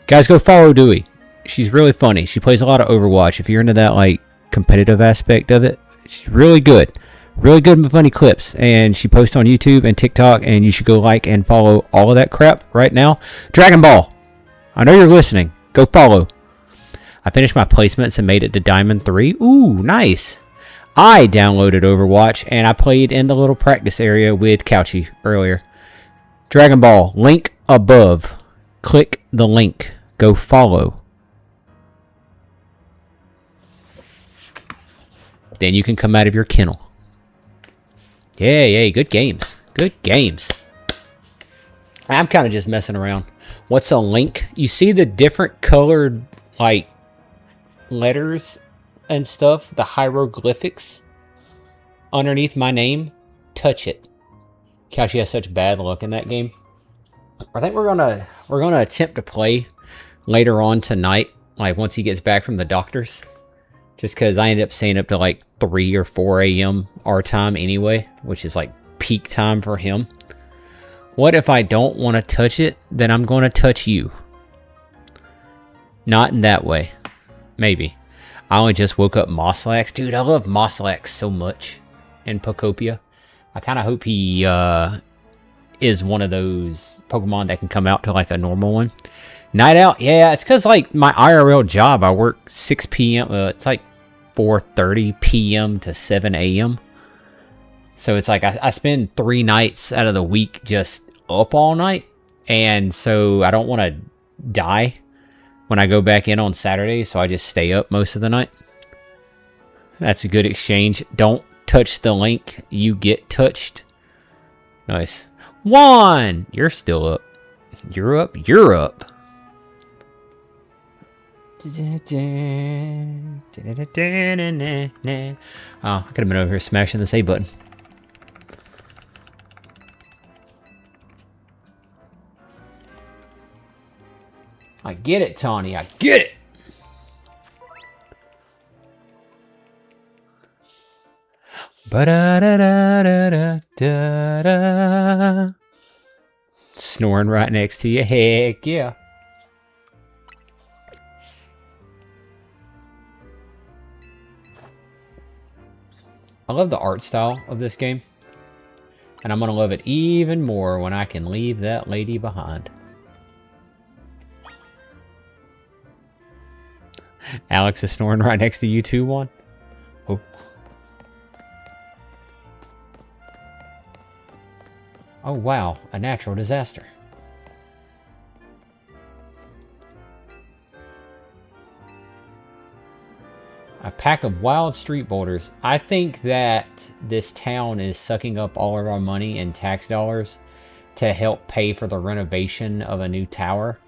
Guys, go follow Dewey. She's really funny. She plays a lot of Overwatch. If you're into that, like, competitive aspect of it, she's really good. Really good and funny clips. And she posts on YouTube and TikTok, and you should go like and follow all of that crap right now. Dragon Ball. I know you're listening. Go follow. I finished my placements and made it to Diamond 3. Ooh, nice. I downloaded Overwatch, and I played in the little practice area with Couchy earlier. Dragon Ball. Link above. Click the link. Go follow. Then you can come out of your kennel. Yeah, good games. Good games. I'm kind of just messing around. What's a link? You see the different colored, like, letters and stuff? The hieroglyphics underneath my name? Touch it. Couchy has such bad luck in that game. I think we're gonna attempt to play later on tonight, like once he gets back from the doctors. Just because I ended up staying up to like 3 or 4 a.m. our time anyway, which is like peak time for him. What if I don't want to touch it? Then I'm going to touch you. Not in that way. Maybe. I only just woke up Mosslax. Dude, I love Mosslax so much in Pokopia. I kind of hope he is one of those Pokemon that can come out to like a normal one. Night out? Yeah, it's because like my IRL job, I work 6 p.m. It's like 4:30 p.m. to 7 a.m. So it's like I spend 3 nights out of the week just up all night. And so I don't want to die when I go back in on Saturday. So I just stay up most of the night. That's a good exchange. Don't touch the link. You get touched. Nice. 1! You're still up. You're up. You're up. Oh, I could have been over here smashing the save button. I get it, Tawny. I get it. Ba-da-da-da-da-da-da. Snoring right next to you. Heck yeah. I love the art style of this game. And I'm going to love it even more when I can leave that lady behind. Alex is snoring right next to you too, Juan. Oh. Oh, wow. A natural disaster. A pack of wild street boulders. I think that this town is sucking up all of our money in tax dollars to help pay for the renovation of a new tower.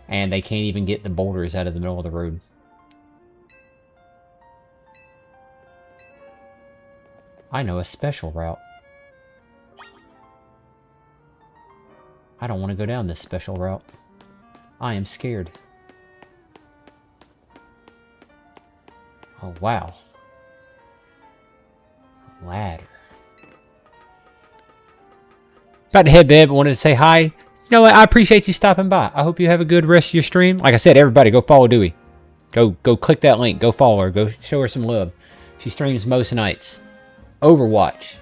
And they can't even get the boulders out of the middle of the road. I know a special route. I don't want to go down this special route. I am scared. Oh, wow. Ladder. About to head bed, but wanted to say hi. You know what? I appreciate you stopping by. I hope you have a good rest of your stream. Like I said, everybody go follow Dewey. Go click that link. Go follow her. Go show her some love. She streams most nights. Overwatch.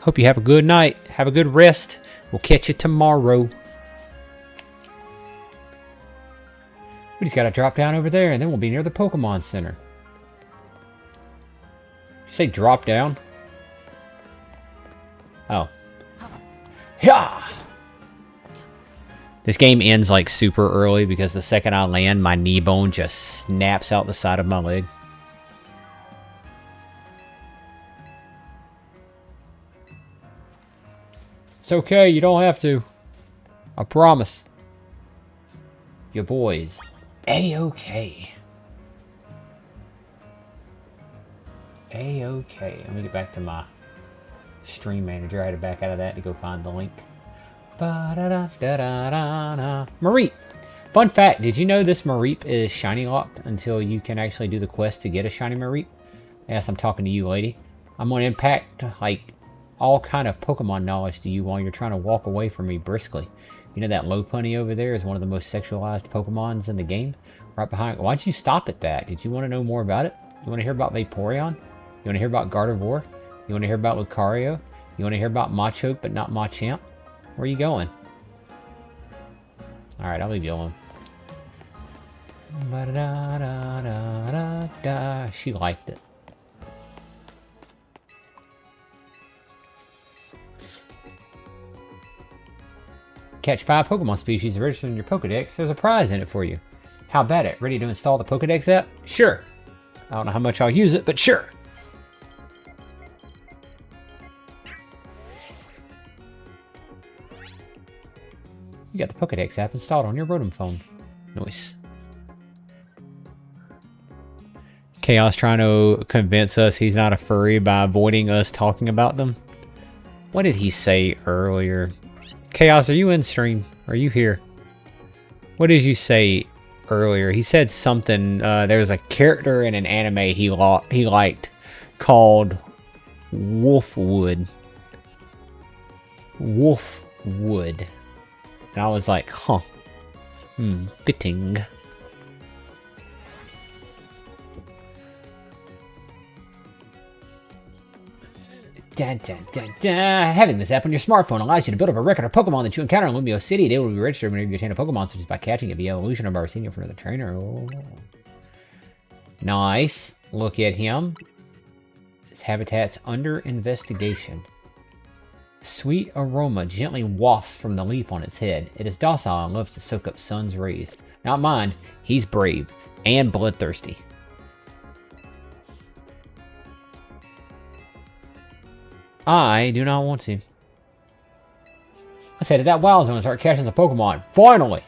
Hope you have a good night. Have a good rest. We'll catch you tomorrow. We just gotta drop down over there and then we'll be near the Pokemon Center. Did you say drop down? Oh. Yeah. This game ends like super early because the second I land, my knee bone just snaps out the side of my leg. It's okay, you don't have to. I promise. Your boys. A-okay. A-okay. Let me get back to my stream manager. I had to back out of that to go find the link. Mareep. Fun fact, did you know this Mareep is shiny locked until you can actually do the quest to get a shiny Mareep? Yes, I'm talking to you, lady. I'm going to impact, like, all kind of Pokemon knowledge to you while you're trying to walk away from me briskly. You know that Lopunny over there is one of the most sexualized Pokemons in the game? Right behind. Why'd you stop at that? Did you want to know more about it? You want to hear about Vaporeon? You want to hear about Gardevoir? You want to hear about Lucario? You want to hear about Machoke but not Machamp? Where are you going? Alright, I'll leave you alone. She liked it. Catch 5 Pokemon species registered in your Pokedex. There's a prize in it for you. How about it? Ready to install the Pokedex app? Sure. I don't know how much I'll use it, but sure. You got the Pokedex app installed on your Rotom phone. Nice. Chaos trying to convince us he's not a furry by avoiding us talking about them. What did he say earlier? Chaos, are you in stream? Are you here? What did you say earlier? He said something. There was a character in an anime he liked called Wolfwood. Wolfwood. And I was like, huh. Fitting. Dun, dun, dun, dun. Having this app on your smartphone allows you to build up a record of Pokemon that you encounter in Lumio City. They will be registered whenever you attain a Pokemon, such as by catching it via evolution or by receiving it from another trainer. Oh. Nice. Look at him. His habitat's under investigation. Sweet aroma gently wafts from the leaf on its head. It is docile and loves to soak up sun's rays. Not mine. He's brave and bloodthirsty. I do not want to. Let's head to that wild zone and start catching the Pokemon. Finally!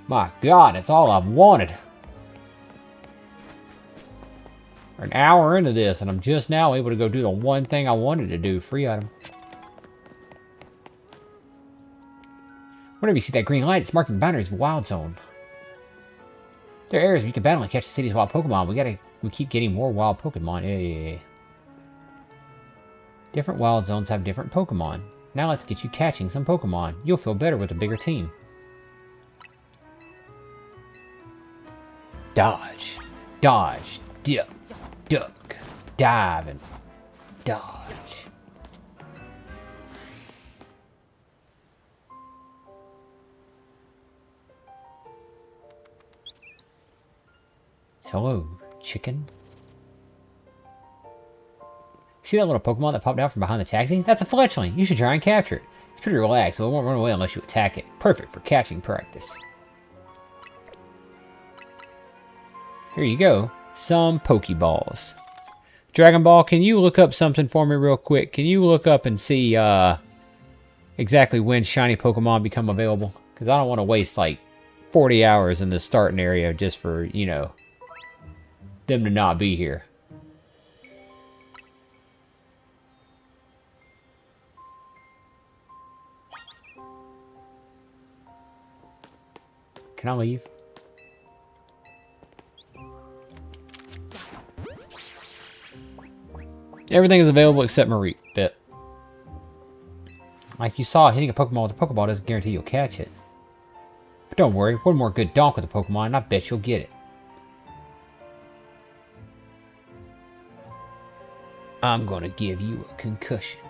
My God, it's all I've wanted. We're an hour into this, and I'm just now able to go do the one thing I wanted to do. Free item. Whenever you see that green light, it's marking the boundaries of the wild zone. There are areas where you can battle and catch the city's wild Pokemon. We keep getting more wild Pokemon. Yeah. Different wild zones have different Pokemon. Now let's get you catching some Pokemon. You'll feel better with a bigger team. Dodge. Dodge. Duck. Duck. Dive and dodge. Hello, chicken. See that little Pokemon that popped out from behind the taxi? That's a fletchling. You should try and capture it. It's pretty relaxed, so it won't run away unless you attack it. Perfect for catching practice. Here you go. Some Pokeballs. Dragon Ball, can you look up something for me real quick? Can you look up and see exactly when shiny Pokemon become available? Because I don't want to waste like 40 hours in the starting area just for, you know, them to not be here. Can I leave? Everything is available except Marie. Bit. Like you saw, hitting a Pokemon with a Pokeball doesn't guarantee you'll catch it. But don't worry, one more good donk with a Pokemon and I bet you'll get it. I'm gonna give you a concussion.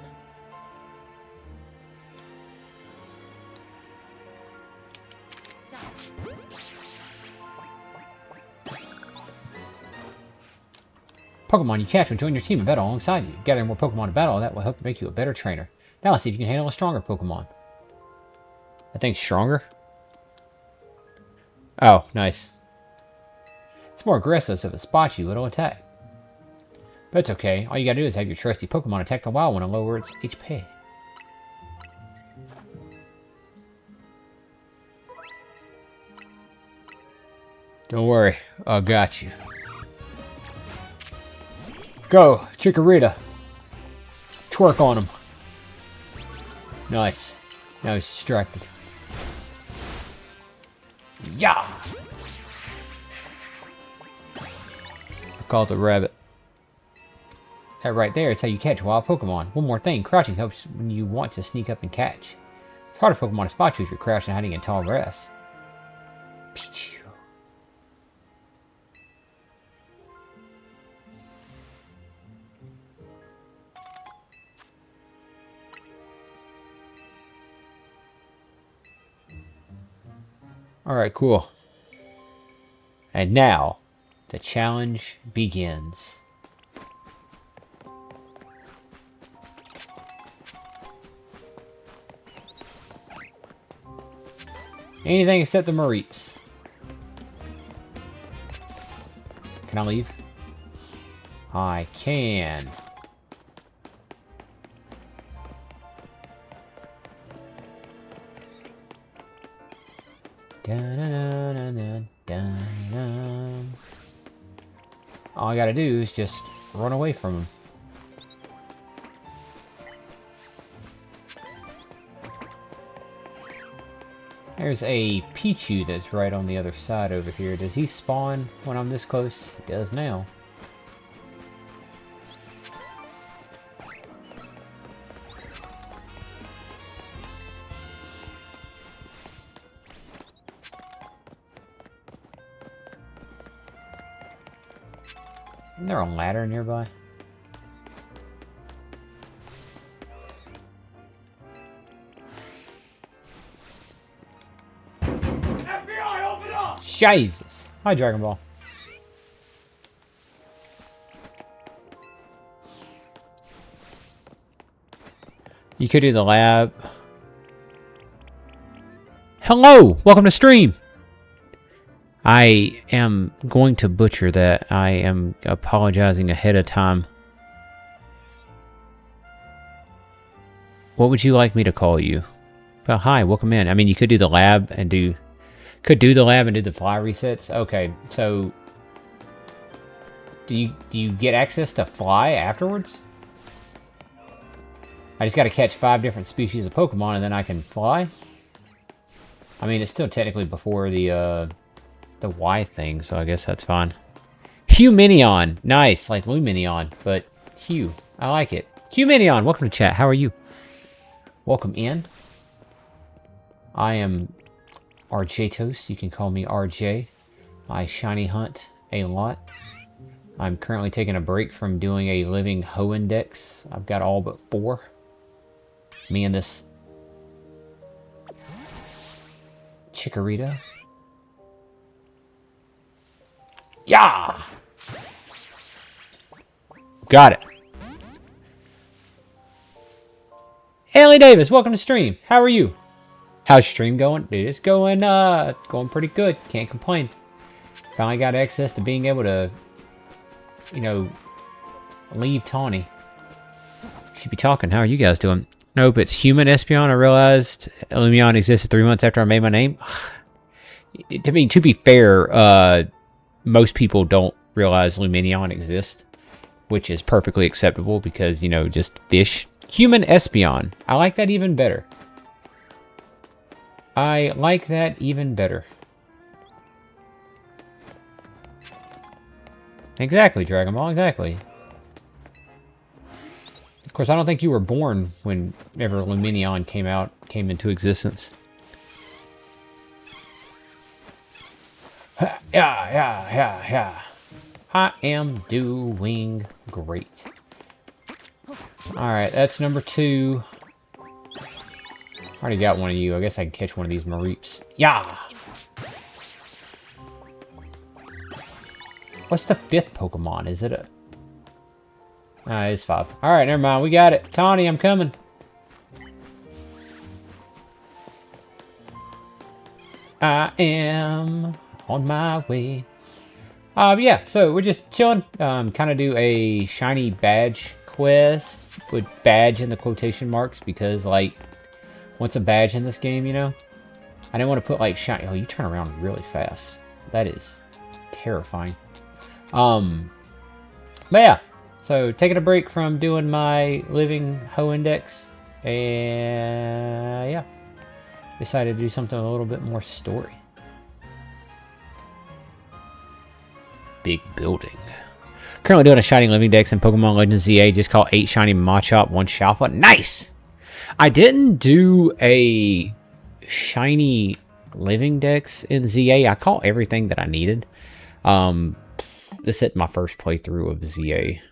Pokemon you catch will join your team in battle alongside you. Gathering more Pokemon in battle, that will help make you a better trainer. Now let's see if you can handle a stronger Pokemon. I think stronger? Oh, nice. It's more aggressive, so if it spots you, it'll attack. But it's okay. All you gotta do is have your trusty Pokemon attack the wild one and lower its HP. Don't worry, I got you. Go, Chikorita. Twerk on him. Nice. Now he's distracted. Yeah! I call it the rabbit. That right there is how you catch wild Pokemon. One more thing, crouching helps when you want to sneak up and catch. It's harder for Pokemon to spot you if you're crouching and hiding in tall grass. Pichu. Alright, cool. And now, the challenge begins. Anything except the Mareeps. Can I leave? I can. All I gotta do is just run away from him. There's a Pichu that's right on the other side over here. Does he spawn when I'm this close? He does now. Isn't there a ladder nearby? FBI, open up! Jesus! Hi, Dragon Ball. You could do the lab. Hello! Welcome to stream! I am going to butcher that. I am apologizing ahead of time. What would you like me to call you? Well, hi, welcome in. I mean, you could do the lab and do... Could do the lab and do the fly resets. Okay, so... Do you get access to fly afterwards? I just gotta catch 5 different species of Pokemon and then I can fly? I mean, it's still technically before the Y thing, so I guess that's fine. Huminion! Nice, like Luminion, but Hugh. I like it. Huminion, welcome to chat. How are you? Welcome in. I am Arjatos. You can call me RJ. I shiny hunt a lot. I'm currently taking a break from doing a living Hoendex. I've got all but 4. Me and this Chikorita. Yeah! Got it. Haley Davis, welcome to stream. How are you? How's your stream going? Dude, it's going pretty good. Can't complain. Finally got access to being able to, you know, leave Tawny. Should be talking. How are you guys doing? Nope, it's human Espeon. I realized Lumion existed 3 months after I made my name. To be fair, most people don't realize Luminion exists, which is perfectly acceptable because, you know, just fish. Human Espeon. I like that even better. I like that even better. Exactly, Dragon Ball, exactly. course, I don't think you were born whenever Luminion came into existence. Yeah. I am doing great. Alright, that's number 2. Already got one of you. I guess I can catch one of these Mareeps. Yeah! What's the 5th Pokemon? Is it a... it's 5. Alright, never mind. We got it. Tawny, I'm coming. I am on my way. Yeah, so we're just chilling. Kind of do a shiny badge quest. With badge in the quotation marks because, like, what's a badge in this game, you know? I didn't want to put, like, shiny... Oh, you turn around really fast. That is terrifying. But yeah. So, taking a break from doing my living Ho Index. And, yeah. Decided to do something a little bit more story. Big building. Currently doing a shiny living dex in Pokemon Legends Z-A. Just called 8 shiny Machop, 1 Shalfa. Nice! I didn't do a shiny living dex in Z-A. I caught everything that I needed. This is my first playthrough of Z-A.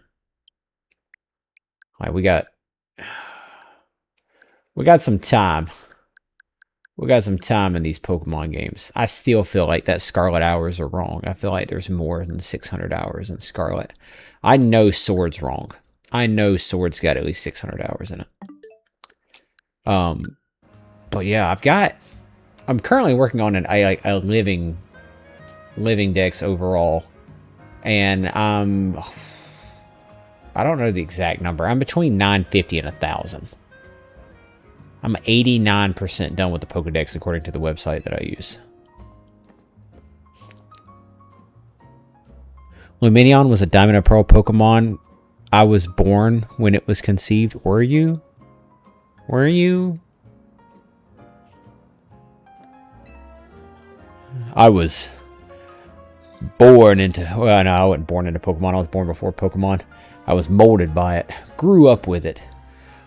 Like, we got some time. We got some time in these Pokemon games. I still feel like that Scarlet hours are wrong. I feel like there's more than 600 hours in Scarlet. I know Sword's wrong. I know Sword's got at least 600 hours in it. But yeah, I'm currently working on a living dex overall. And I don't know the exact number. I'm between 950 and 1,000. I'm 89% done with the Pokedex according to the website that I use. Luminion was a Diamond and Pearl Pokemon. I was born when it was conceived. Were you? Were you? I was born into... Well, no, I wasn't born into Pokemon. I was born before Pokemon. I was molded by it. Grew up with it.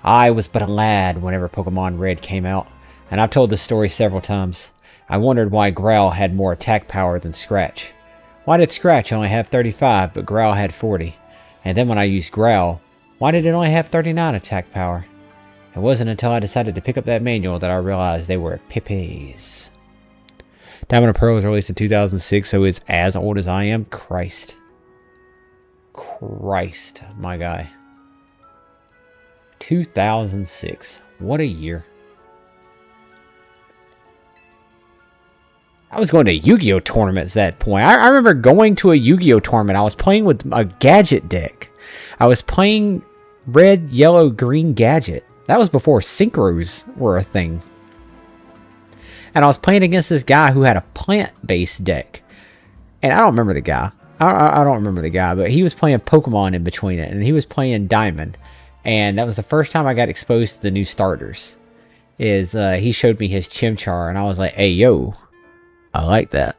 I was but a lad whenever Pokemon Red came out, and I've told this story several times. I wondered why Growl had more attack power than Scratch. Why did Scratch only have 35, but Growl had 40? And then when I used Growl, why did it only have 39 attack power? It wasn't until I decided to pick up that manual that I realized they were Pippies. Diamond and Pearl was released in 2006, so it's as old as I am. Christ, my guy. 2006. What a year. I was going to Yu-Gi-Oh! Tournaments at that point. I remember going to a Yu-Gi-Oh! Tournament. I was playing with a Gadget deck. I was playing red, yellow, green Gadget. That was before Synchros were a thing. And I was playing against this guy who had a plant-based deck. And I don't remember the guy. I don't remember the guy, but he was playing Pokemon in between it. And he was playing Diamond. And that was the first time I got exposed to the new starters. He showed me his Chimchar, and I was like, hey, yo, I like that.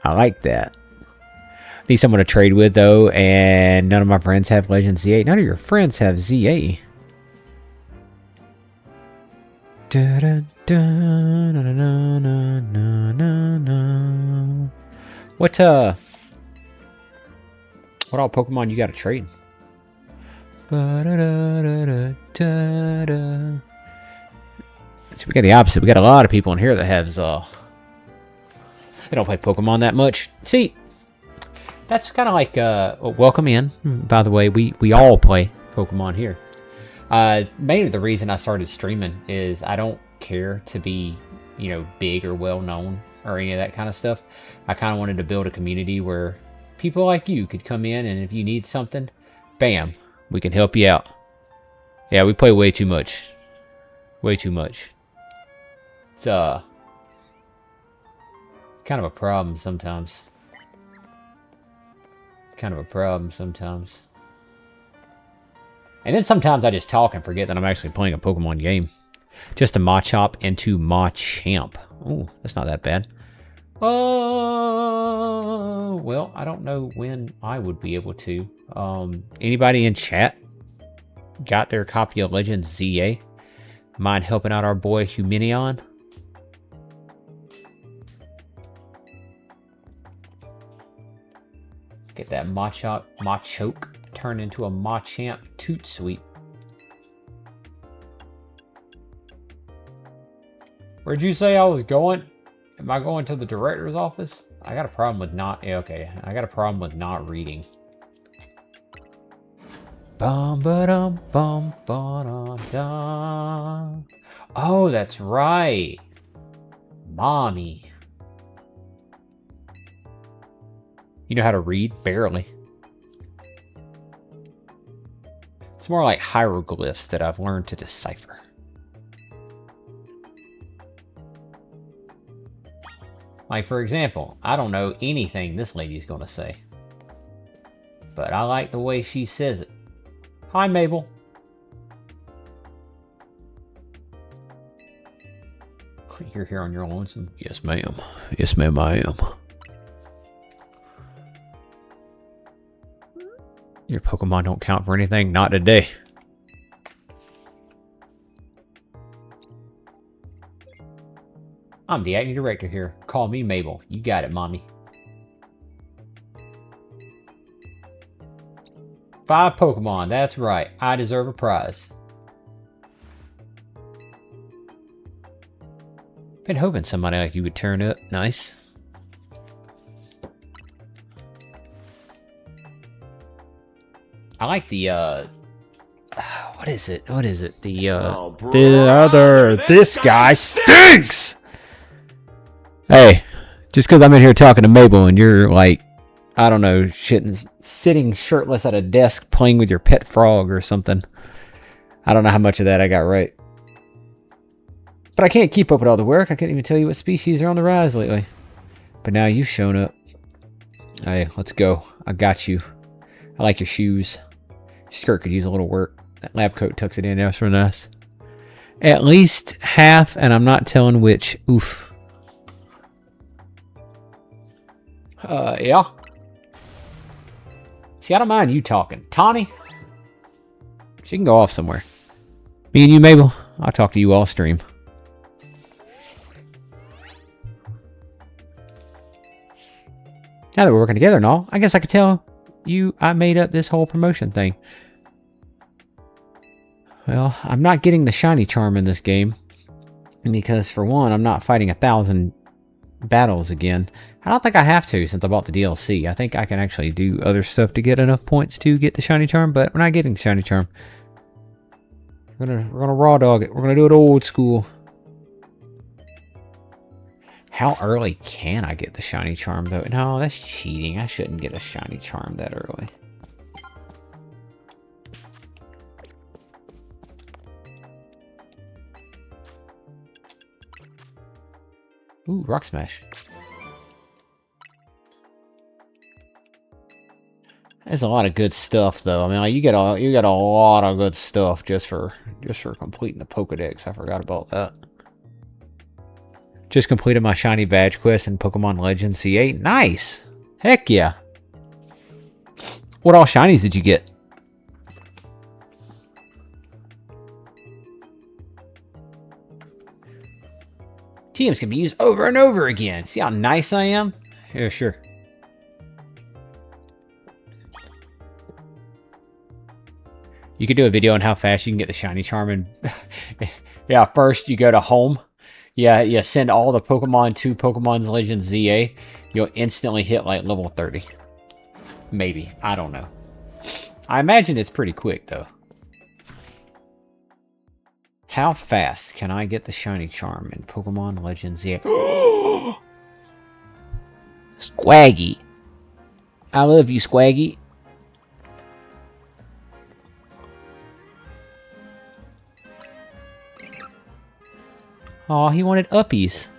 I like that. Need someone to trade with, though, and none of my friends have Legends Z-A. None of your friends have Z-A. What all Pokemon you got to trade? So we got the opposite. We got a lot of people in here that have they don't play Pokemon that much. See, that's kind of like welcome in. By the way, we all play Pokemon here. Mainly the reason I started streaming is I don't care to be, big or well known or any of that kind of stuff. I kind of wanted to build a community where people like you could come in, and if you need something, bam, we can help you out. Yeah, we play way too much. Way too much. It's kind of a problem sometimes. And then sometimes I just talk and forget that I'm actually playing a Pokemon game. Just a Machop into Machamp. Oh, that's not that bad. Well, I don't know when I would be able to. Anybody in chat got their copy of Legends Z-A? Mind helping out our boy Huminion? Get that Machoke turned into a Machamp Toot Sweep. Where'd you say I was going? Am I going to the director's office? I got a problem with not... Yeah, okay, I got a problem with not reading. Bum ba dum bum ba dum. Oh, that's right. Mommy. You know how to read? Barely. It's more like hieroglyphs that I've learned to decipher. Like, for example, I don't know anything this lady's gonna say. But I like the way she says it. Hi, Mabel. You're here on your lonesome? Yes, ma'am. Yes, ma'am, I am. Your Pokemon don't count for anything? Not today. I'm the acting director here. Call me Mabel. You got it, mommy. 5 Pokemon. That's right. I deserve a prize. Been hoping somebody like you would turn up. Nice. I like the, what is it? What is it? This guy stinks! Hey, just because I'm in here talking to Mabel and you're like, I don't know, sitting shirtless at a desk playing with your pet frog or something. I don't know how much of that I got right. But I can't keep up with all the work. I can't even tell you what species are on the rise lately. But now you've shown up. Hey, let's go. I got you. I like your shoes. Your skirt could use a little work. That lab coat tucks it in. That's real nice. At least half, and I'm not telling which. Oof. Yeah. See, I don't mind you talking. Tawny? She can go off somewhere. Me and you, Mabel, I'll talk to you all stream. Now that we're working together and all, I guess I could tell you I made up this whole promotion thing. Well, I'm not getting the shiny charm in this game. Because, for one, I'm not fighting 1,000 battles again. I don't think I have to since I bought the DLC. I think I can actually do other stuff to get enough points to get the shiny charm, but we're not getting the shiny charm. We're gonna raw dog it. We're gonna do it old school. How early can I get the shiny charm though? No, that's cheating. I shouldn't get a shiny charm that early. Ooh, Rock Smash. There's a lot of good stuff, though. I mean, like, you get a lot of good stuff just for completing the Pokedex. I forgot about that. Just completed my shiny badge quest in Pokemon Legends Z-A. Nice. Heck yeah. What all shinies did you get? TMs can be used over and over again. See how nice I am? Yeah, sure. You could do a video on how fast you can get the shiny charm. And yeah, first you go to home. Yeah, you send all the Pokemon to Pokemon Legends Z-A. You'll instantly hit like level 30. Maybe. I don't know. I imagine it's pretty quick though. How fast can I get the shiny charm in Pokemon Legends Z-A? Squaggy. I love you, Squaggy. Aw, he wanted uppies.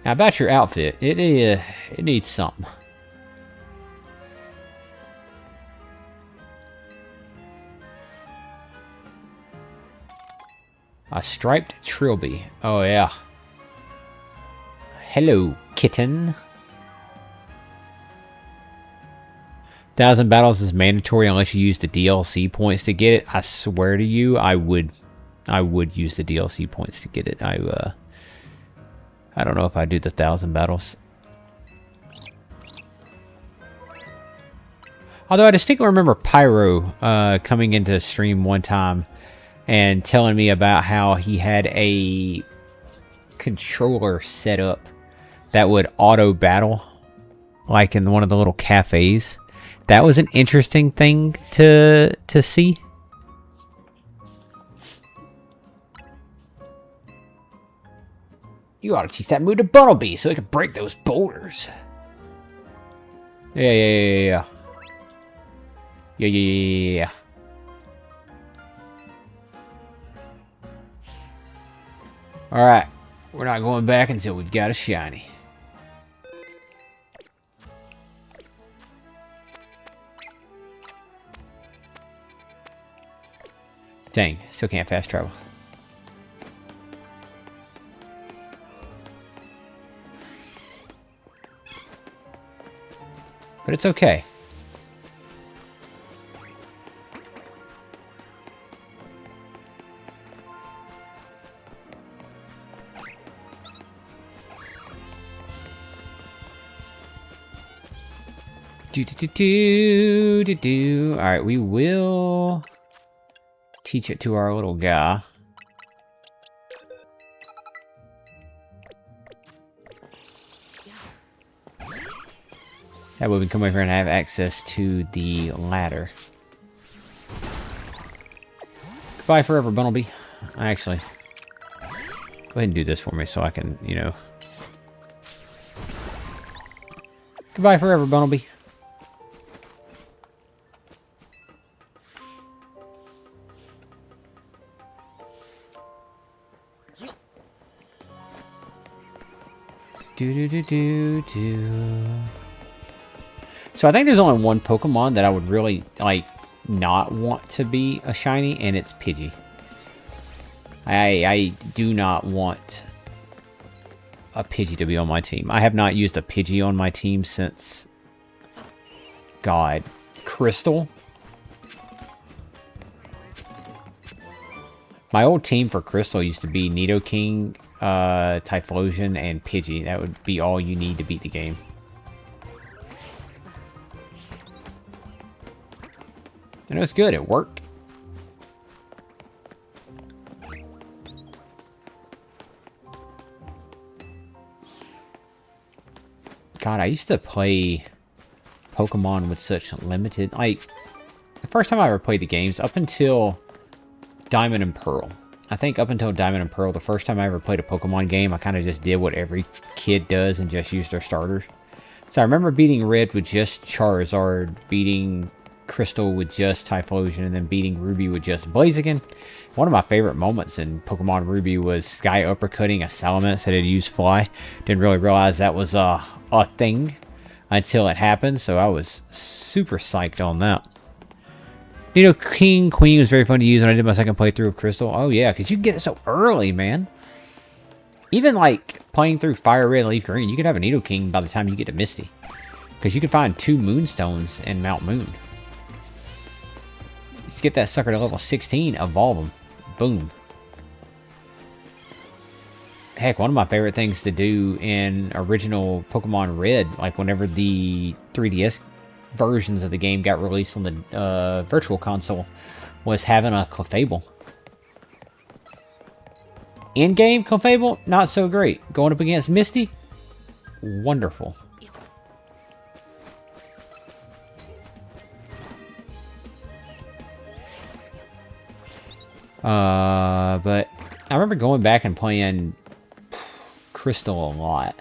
Now about your outfit, it needs something. A striped trilby. Oh, yeah. Hello, kitten. 1,000 battles is mandatory unless you use the DLC points to get it. I swear to you, I would use the DLC points to get it. I don't know if I do the 1,000 battles. Although I distinctly remember Pyro coming into stream one time and telling me about how he had a controller set up that would auto battle, like in one of the little cafes. That was an interesting thing to see. You ought to teach that move to Bumblebee so it can break those boulders. Yeah. Yeah. Alright. We're not going back until we've got a shiny. Dang, still can't fast travel. But it's okay. Alright, we will teach it to our little guy. That way we can come over and have access to the ladder. Goodbye forever, Bumblebee. Actually, go ahead and do this for me so I can, you know. Goodbye forever, Bumblebee. So I think there's only one Pokemon that I would really, like, not want to be a shiny, and it's Pidgey. I do not want a Pidgey to be on my team. I have not used a Pidgey on my team since, God, Crystal. My old team for Crystal used to be Nidoking, Typhlosion, and Pidgey. That would be all you need to beat the game. And it was good. It worked. God, I used to play Pokemon with such limited... Like, the first time I ever played the games, up until Diamond and Pearl. I think up until Diamond and Pearl, the first time I ever played a Pokemon game, I kind of just did what every kid does and just used their starters. So I remember beating Red with just Charizard, beating Crystal with just Typhlosion, and then beating Ruby with just Blaziken. One of my favorite moments in Pokemon Ruby was Sky uppercutting a Salamence that had used Fly. Didn't really realize that was a thing until it happened, so I was super psyched on that. Nidoking Queen was very fun to use when I did my second playthrough of Crystal. Oh yeah, because you can get it so early, man. Even like playing through Fire Red and Leaf Green, you could have a Nidoking by the time you get to Misty. Because you can find 2 Moonstones in Mount Moon. Just get that sucker to level 16, evolve them. Boom. Heck, one of my favorite things to do in original Pokemon Red, like whenever the 3DS versions of the game got released on the Virtual Console, was having a Clefable. In-game Clefable, not so great. Going up against Misty, wonderful. But I remember going back and playing Crystal a lot.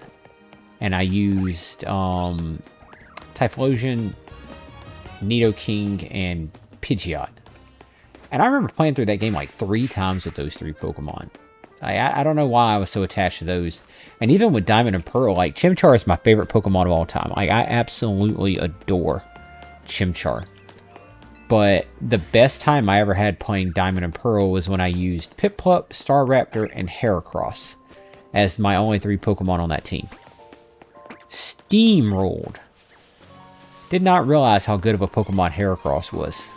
And I used Typhlosion, Nidoking, and Pidgeot. And I remember playing through that game like 3 times with those 3 Pokemon. I don't know why I was so attached to those. And even with Diamond and Pearl, like, Chimchar is my favorite Pokemon of all time. Like, I absolutely adore Chimchar. But the best time I ever had playing Diamond and Pearl was when I used Piplup, Staraptor, and Heracross as my only 3 Pokemon on that team. Steamrolled. Did not realize how good of a Pokemon Heracross was.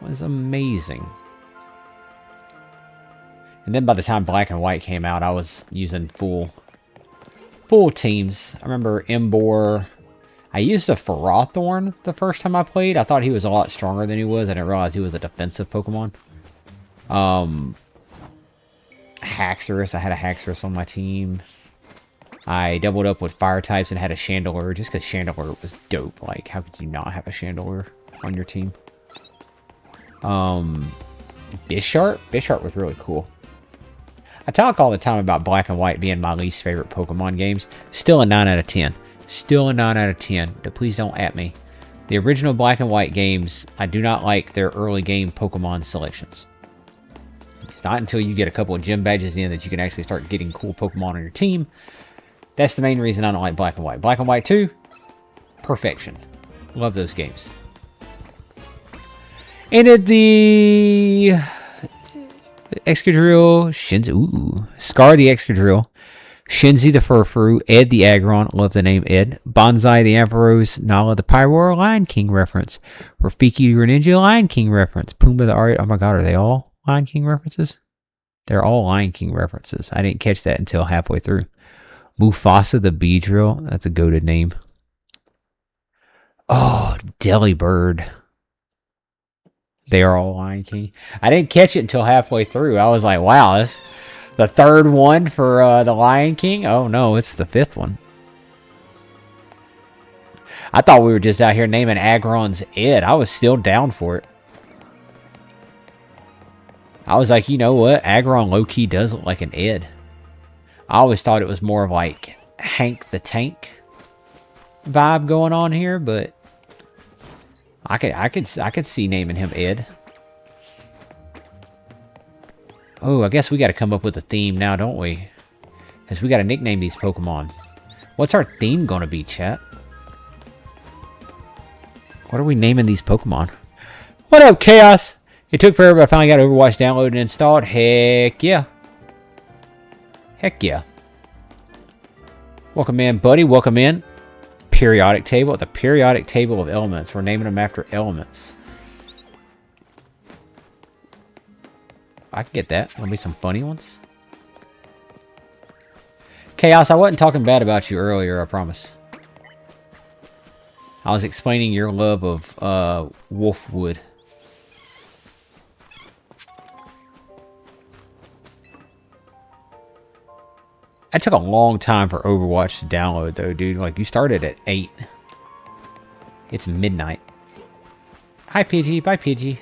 Was amazing. And then by the time Black and White came out, I was using full teams. I remember Emboar. I used a Ferrothorn the first time I played. I thought he was a lot stronger than he was. I didn't realize he was a defensive Pokemon. Haxorus. I had a Haxorus on my team. I doubled up with fire types and had a Chandelure just because Chandelure was dope. Like, how could you not have a Chandelure on your team? Bisharp? Bisharp was really cool. I talk all the time about Black and White being my least favorite Pokemon games. Still a 9 out of 10. Still a 9 out of 10. Please don't at me. The original Black and White games, I do not like their early game Pokemon selections. It's not until you get a couple of gym badges in that you can actually start getting cool Pokemon on your team. That's the main reason I don't like Black and White. Black and White 2, perfection. Love those games. Ended the Excadrill, Shinzi, ooh, Scar the Excadrill, Shinzi the Furfru, Ed the Aggron, love the name Ed, Bonsai the Ampharos, Nala the Pyroar, Lion King reference, Rafiki the Greninja, Lion King reference, Pumbaa the Ari, oh my god, are they all Lion King references? They're all Lion King references. I didn't catch that until halfway through. Mufasa the Beedrill, that's a goated name. Oh, Delibird. They are all Lion King. I didn't catch it until halfway through. I was like, wow, that's the 3rd one for the Lion King? Oh no, it's the 5th one. I thought we were just out here naming Aggron's Ed. I was still down for it. I was like, you know what? Aggron low-key does look like an Ed. I always thought it was more of like Hank the Tank vibe going on here, but I could see naming him Ed. Oh, I guess we got to come up with a theme now, don't we? Because we got to nickname these Pokemon. What's our theme going to be, chat? What are we naming these Pokemon? What up, Chaos? It took forever, but I finally got Overwatch downloaded and installed. Heck yeah. Heck yeah. Welcome in, buddy. Welcome in. Periodic table. The periodic table of elements. We're naming them after elements. I can get that. There'll be some funny ones. Chaos, I wasn't talking bad about you earlier, I promise. I was explaining your love of Wolfwood. It took a long time for Overwatch to download, though, dude. Like, you started at 8. It's midnight. Hi, Pidgey. Bye, Pidgey.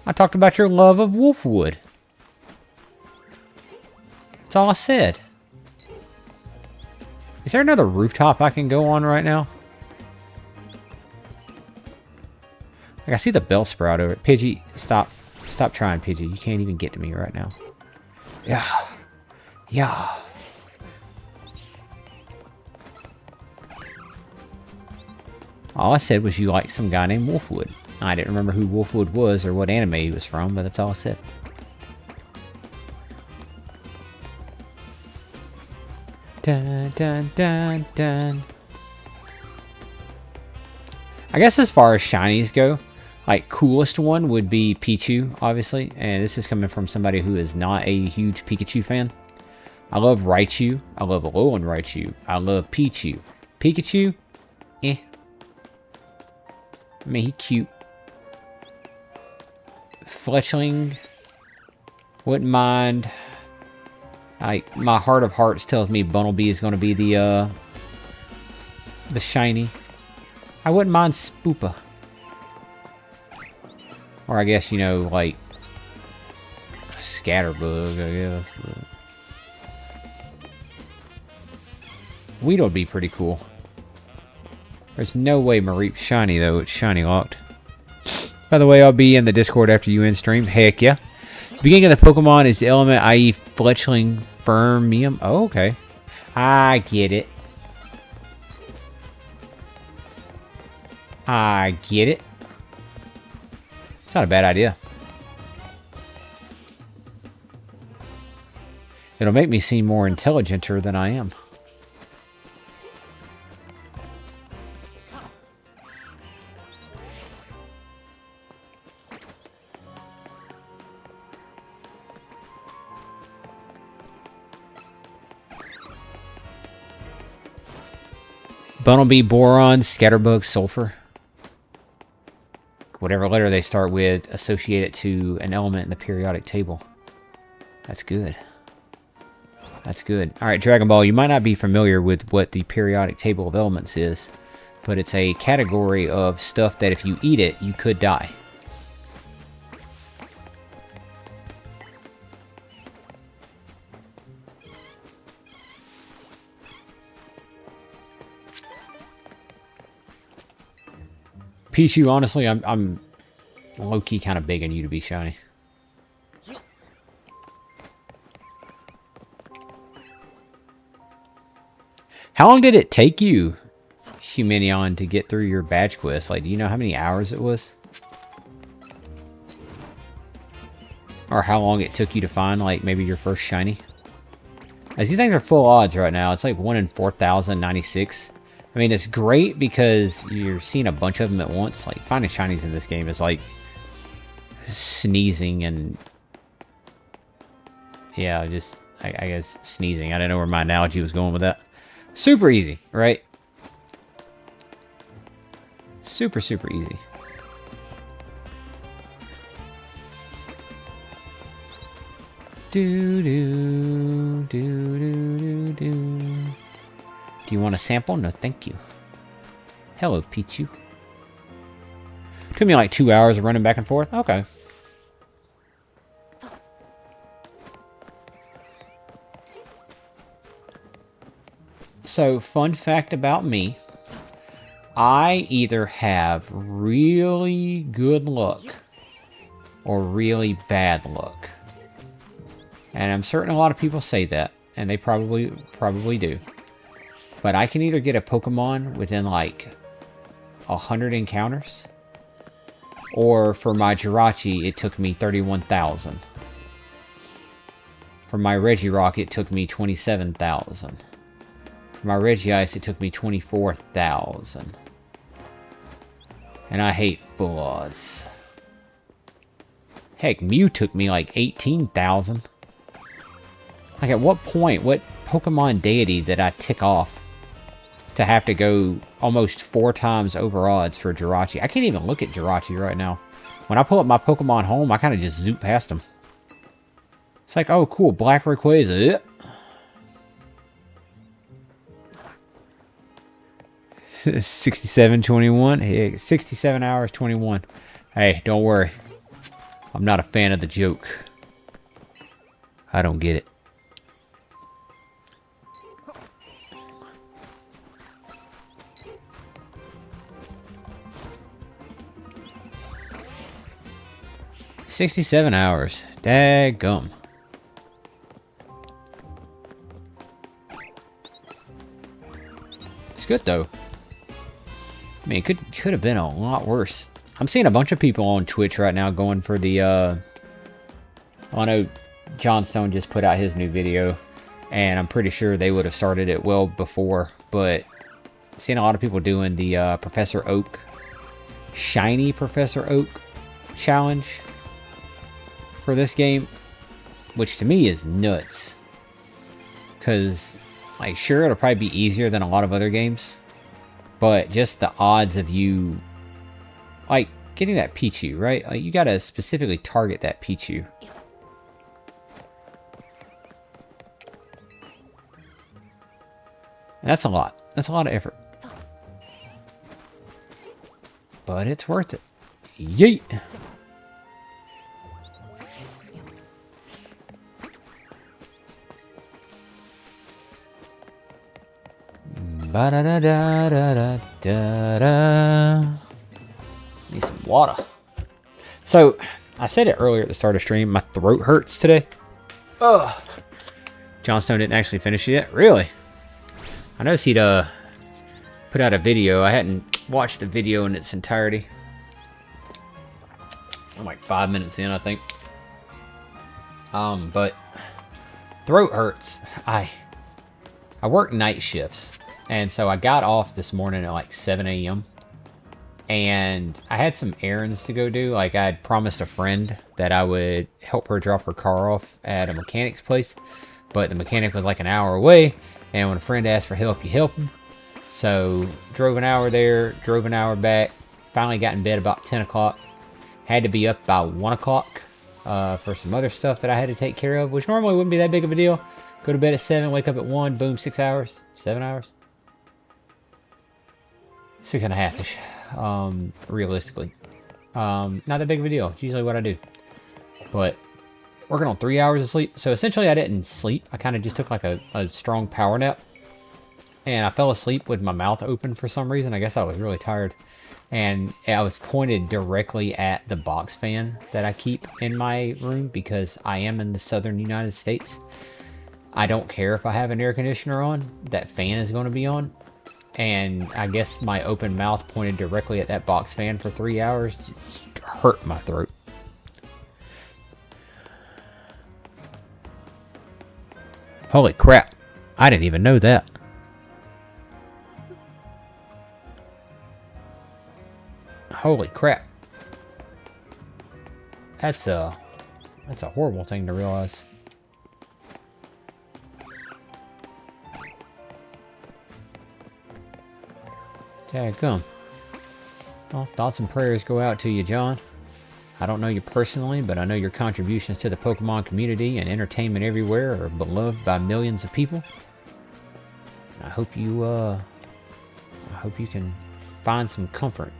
I talked about your love of Wolfwood. That's all I said. Is there another rooftop I can go on right now? Like, I see the Bellsprout over it. Pidgey, stop. Stop trying, Pidgey. You can't even get to me right now. Yeah. Yeah. All I said was you like some guy named Wolfwood. I didn't remember who Wolfwood was or what anime he was from, but that's all I said. Dun, dun, dun, dun. I guess as far as shinies go, like, coolest one would be Pichu, obviously. And this is coming from somebody who is not a huge Pikachu fan. I love Raichu. I love Alolan Raichu. I love Pichu. Pikachu? Eh. I mean, he cute. Fletchling. Wouldn't mind. Like, my heart of hearts tells me Bunnelby is going to be the shiny. I wouldn't mind Spoopa. Or I guess, you know, like, Scatterbug, I guess. But Weedle would be pretty cool. There's no way Mareep's shiny, though. It's shiny locked. By the way, I'll be in the Discord after you end stream. Heck yeah. The beginning of the Pokemon is the element, i.e. Fletchling Fermium. Oh, okay. I get it. I get it. It's not a bad idea. It'll make me seem more intelligenter than I am. Bumblebee, boron, scatterbug, sulfur. Whatever letter they start with, associate it to an element in the periodic table. That's good. That's good. Alright, Dragon Ball, you might not be familiar with what the periodic table of elements is, but it's a category of stuff that if you eat it, you could die. Pichu, honestly, I'm low-key kind of begging you to be shiny. How long did it take you, Humanion, to get through your badge quest? Like, do you know how many hours it was? Or how long it took you to find, like, maybe your first shiny? As these things are full odds right now. It's like 1 in 4,096. I mean, it's great because you're seeing a bunch of them at once. Like, finding shinies in this game is like sneezing and... yeah, just, I guess, sneezing. I don't know where my analogy was going with that. Super easy, right? Super, super easy. Do. Do you want a sample? No, thank you. Hello, Pichu. Took me like 2 hours of running back and forth. Okay. So, fun fact about me. I either have really good luck or really bad luck. And I'm certain a lot of people say that, and they probably do. But I can either get a Pokemon within like 100 encounters, or for my Jirachi, it took me 31,000. For my Regirock, it took me 27,000. For my Regice, it took me 24,000. And I hate full odds. Heck, Mew took me like 18,000. Like, at what point, what Pokemon deity did I tick off to have to go almost 4 times over odds for Jirachi? I can't even look at Jirachi right now. When I pull up my Pokemon home, I kind of just zoop past him. It's like, oh, cool, Black Rayquaza. 67:21. Hey, 67 hours 21. Hey, don't worry. I'm not a fan of the joke. I don't get it. $67 hours. Daggum. It's good though. I mean, it could have been a lot worse. I'm seeing a bunch of people on Twitch right now going for the, I know John Stone just put out his new video, and I'm pretty sure they would have started it well before, but I'm seeing a lot of people doing the Professor Oak, Shiny Professor Oak challenge for this game, which to me is nuts. Because, like, sure, it'll probably be easier than a lot of other games, but just the odds of you, like, getting that Pichu, right? Like, you gotta specifically target that Pichu. That's a lot. That's a lot of effort. But it's worth it. Yeet! Ba-da-da-da-da-da-da. Need some water. So, I said it earlier at the start of stream, my throat hurts today. Ugh. Johnstone didn't actually finish it yet? Really? I noticed he'd put out a video. I hadn't watched the video in its entirety. I'm like 5 minutes in, I think. But throat hurts. I work night shifts, and so I got off this morning at like 7 a.m. and I had some errands to go do. Like, I had promised a friend that I would help her drop her car off at a mechanic's place, but the mechanic was like an hour away, and when a friend asks for help, you help him. So drove an hour there, drove an hour back, finally got in bed about 10 o'clock. Had to be up by 1 o'clock for some other stuff that I had to take care of, which normally wouldn't be that big of a deal. Go to bed at 7, wake up at 1, boom, 6 hours, 7 hours. 6.5-ish, realistically. Not that big of a deal. It's usually what I do. But working on 3 hours of sleep. So essentially I didn't sleep. I kind of just took like a strong power nap. And I fell asleep with my mouth open for some reason. I guess I was really tired. And I was pointed directly at the box fan that I keep in my room because I am in the southern United States. I don't care if I have an air conditioner on. That fan is going to be on. And I guess my open mouth pointed directly at that box fan for 3 hours just hurt my throat. Holy crap. I didn't even know that. Holy crap. That's a horrible thing to realize. Dadgum. Well, thoughts and prayers go out to you, John. I don't know you personally, but I know your contributions to the Pokemon community and entertainment everywhere are beloved by millions of people. And I hope you can find some comfort.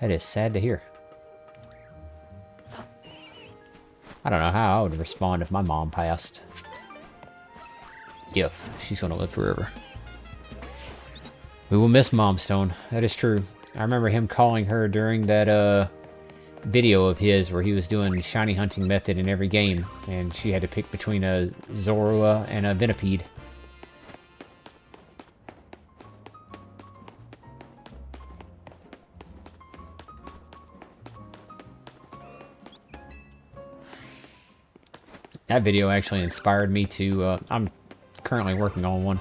That is sad to hear. I don't know how I would respond if my mom passed. If she's gonna live forever. We will miss Mom Stone. That is true. I remember him calling her during that video of his where he was doing the shiny hunting method in every game, and she had to pick between a Zorua and a Venipede. That video actually inspired me to, I'm currently working on one.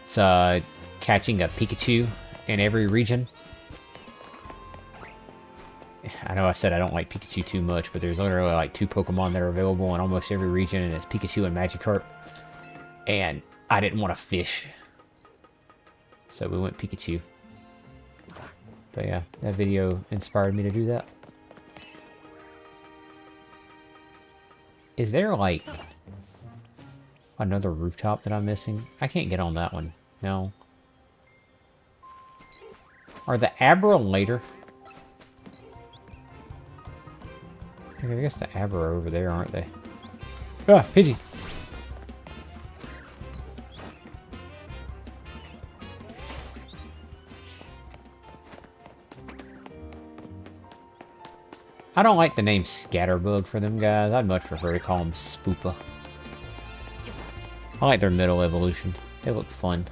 It's catching a Pikachu in every region. I know I said I don't like Pikachu too much, but there's literally like 2 Pokemon that are available in almost every region, and it's Pikachu and Magikarp. And I didn't want to fish, so we went Pikachu. But yeah, that video inspired me to do that. Is there, like, another rooftop that I'm missing? I can't get on that one. No. Are the Abra later? I guess the Abra are over there, aren't they? Ah, Pidgey! I don't like the name Scatterbug for them guys. I'd much prefer to call them Spoopa. I like their middle evolution. They look fun.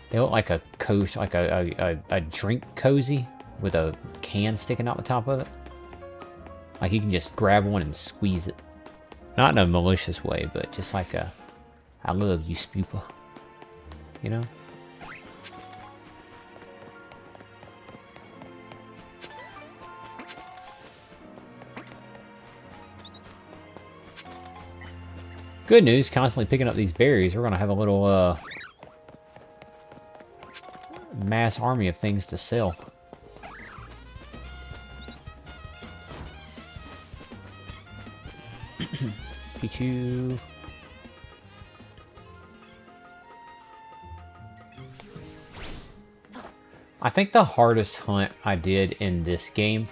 They look like a cozy, like a drink cozy with a can sticking out the top of it. Like you can just grab one and squeeze it. Not in a malicious way, but just like a, I love you, Spoopa. You know? Good news, constantly picking up these berries, we're gonna have a little mass army of things to sell. Pichu. I think the hardest hunt I did in this game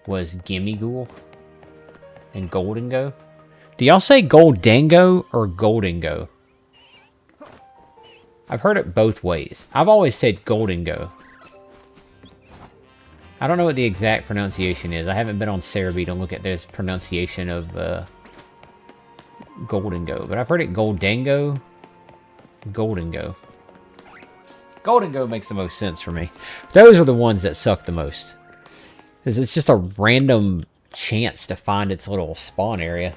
was Gimmighoul and Goldengo. Do y'all say Goldango or Goldengo? I've heard it both ways. I've always said Goldengo. I don't know what the exact pronunciation is. I haven't been on Cerebi to look at this pronunciation of Goldengo, but I've heard it Goldango. Goldengo. Goldengo makes the most sense for me. Those are the ones that suck the most. Because it's just a random chance to find its little spawn area.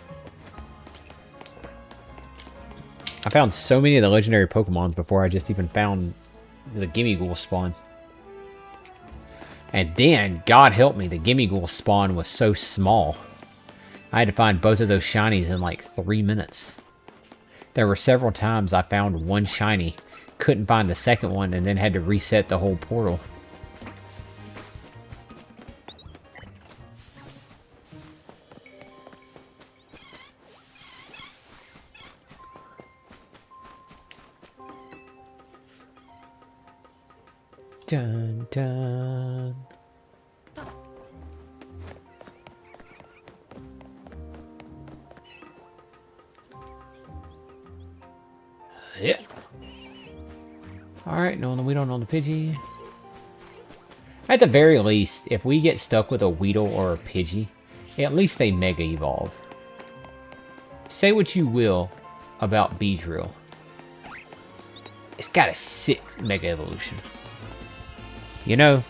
I found so many of the legendary Pokemons before I just even found the Gimmighoul spawn. And then, God help me, the Gimmighoul spawn was so small. I had to find both of those shinies in like 3 minutes. There were several times I found one shiny, couldn't find the second one, and then had to reset the whole portal. Dun dun. Yeah. Alright, no, we don't know the Pidgey. At the very least, if we get stuck with a Weedle or a Pidgey, at least they Mega Evolve. Say what you will about Beedrill. It's got a sick Mega Evolution. You know,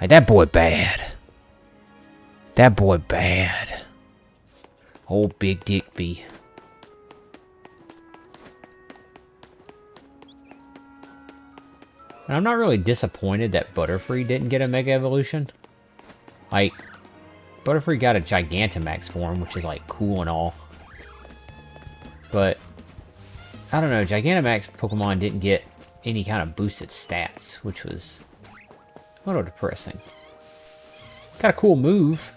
like that boy bad. That boy bad. Old Big Dick B. And I'm not really disappointed that Butterfree didn't get a Mega Evolution. Like, Butterfree got a Gigantamax form, which is like cool and all. But, I don't know, Gigantamax Pokemon didn't get any kind of boosted stats, which was a little depressing. Got a cool move.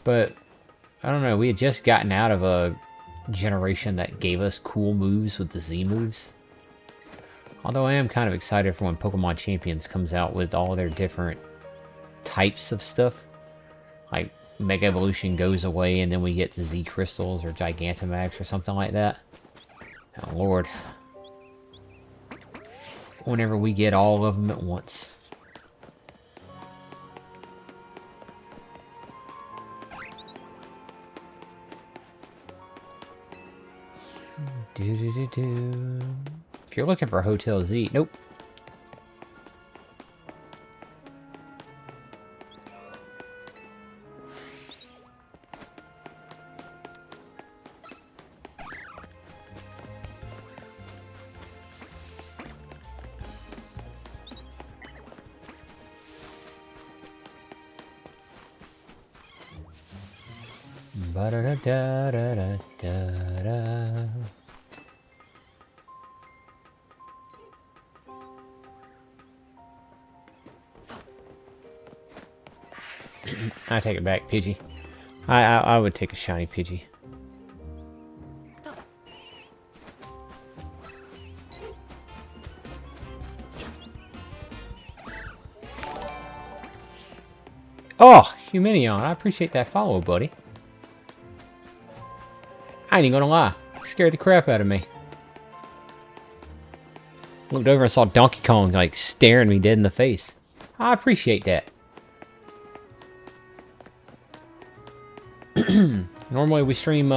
But, I don't know, we had just gotten out of a generation that gave us cool moves with the Z moves. Although I am kind of excited for when Pokemon Champions comes out with all their different types of stuff. Like, Mega Evolution goes away and then we get Z Crystals or Gigantamax or something like that. Oh, Lord. Whenever we get all of them at once. Do-do-do-do. If you're looking for Hotel Z, nope. Ba-da-da-da-da-da-da. I take it back, Pidgey. I would take a shiny Pidgey. Oh, Huminion, I appreciate that follow, buddy. I ain't even gonna lie. Scared the crap out of me. Looked over and saw Donkey Kong, like, staring me dead in the face. I appreciate that. Normally we stream,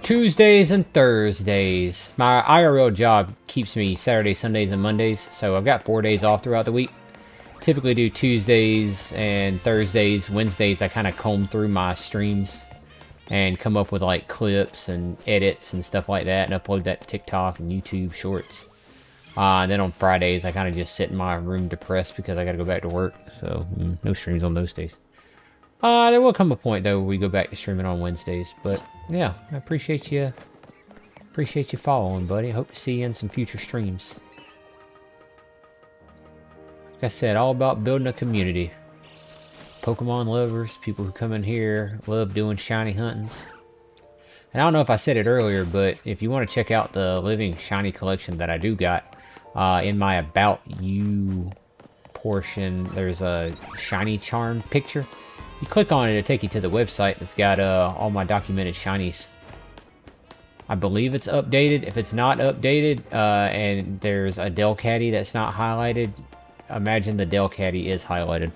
Tuesdays and Thursdays. My IRL job keeps me Saturdays, Sundays, and Mondays, so I've got 4 days off throughout the week. Typically do Tuesdays and Thursdays. Wednesdays I kind of comb through my streams and come up with like clips and edits and stuff like that and upload that to TikTok and YouTube Shorts. And then on Fridays I kind of just sit in my room depressed because I got to go back to work. So no streams on those days. There will come a point though where we go back to streaming on Wednesdays. But yeah, I appreciate you following, buddy. Hope to see you in some future streams. Like I said, all about building a community. Pokemon lovers, people who come in here, love doing shiny huntings. And I don't know if I said it earlier, but if you want to check out the living shiny collection that I do got, in my About You portion, there's a shiny charm picture. You click on it, it'll take you to the website that's got all my documented shinies. I believe it's updated. If it's not updated, and there's a Delcatty that's not highlighted, imagine the Delcatty is highlighted.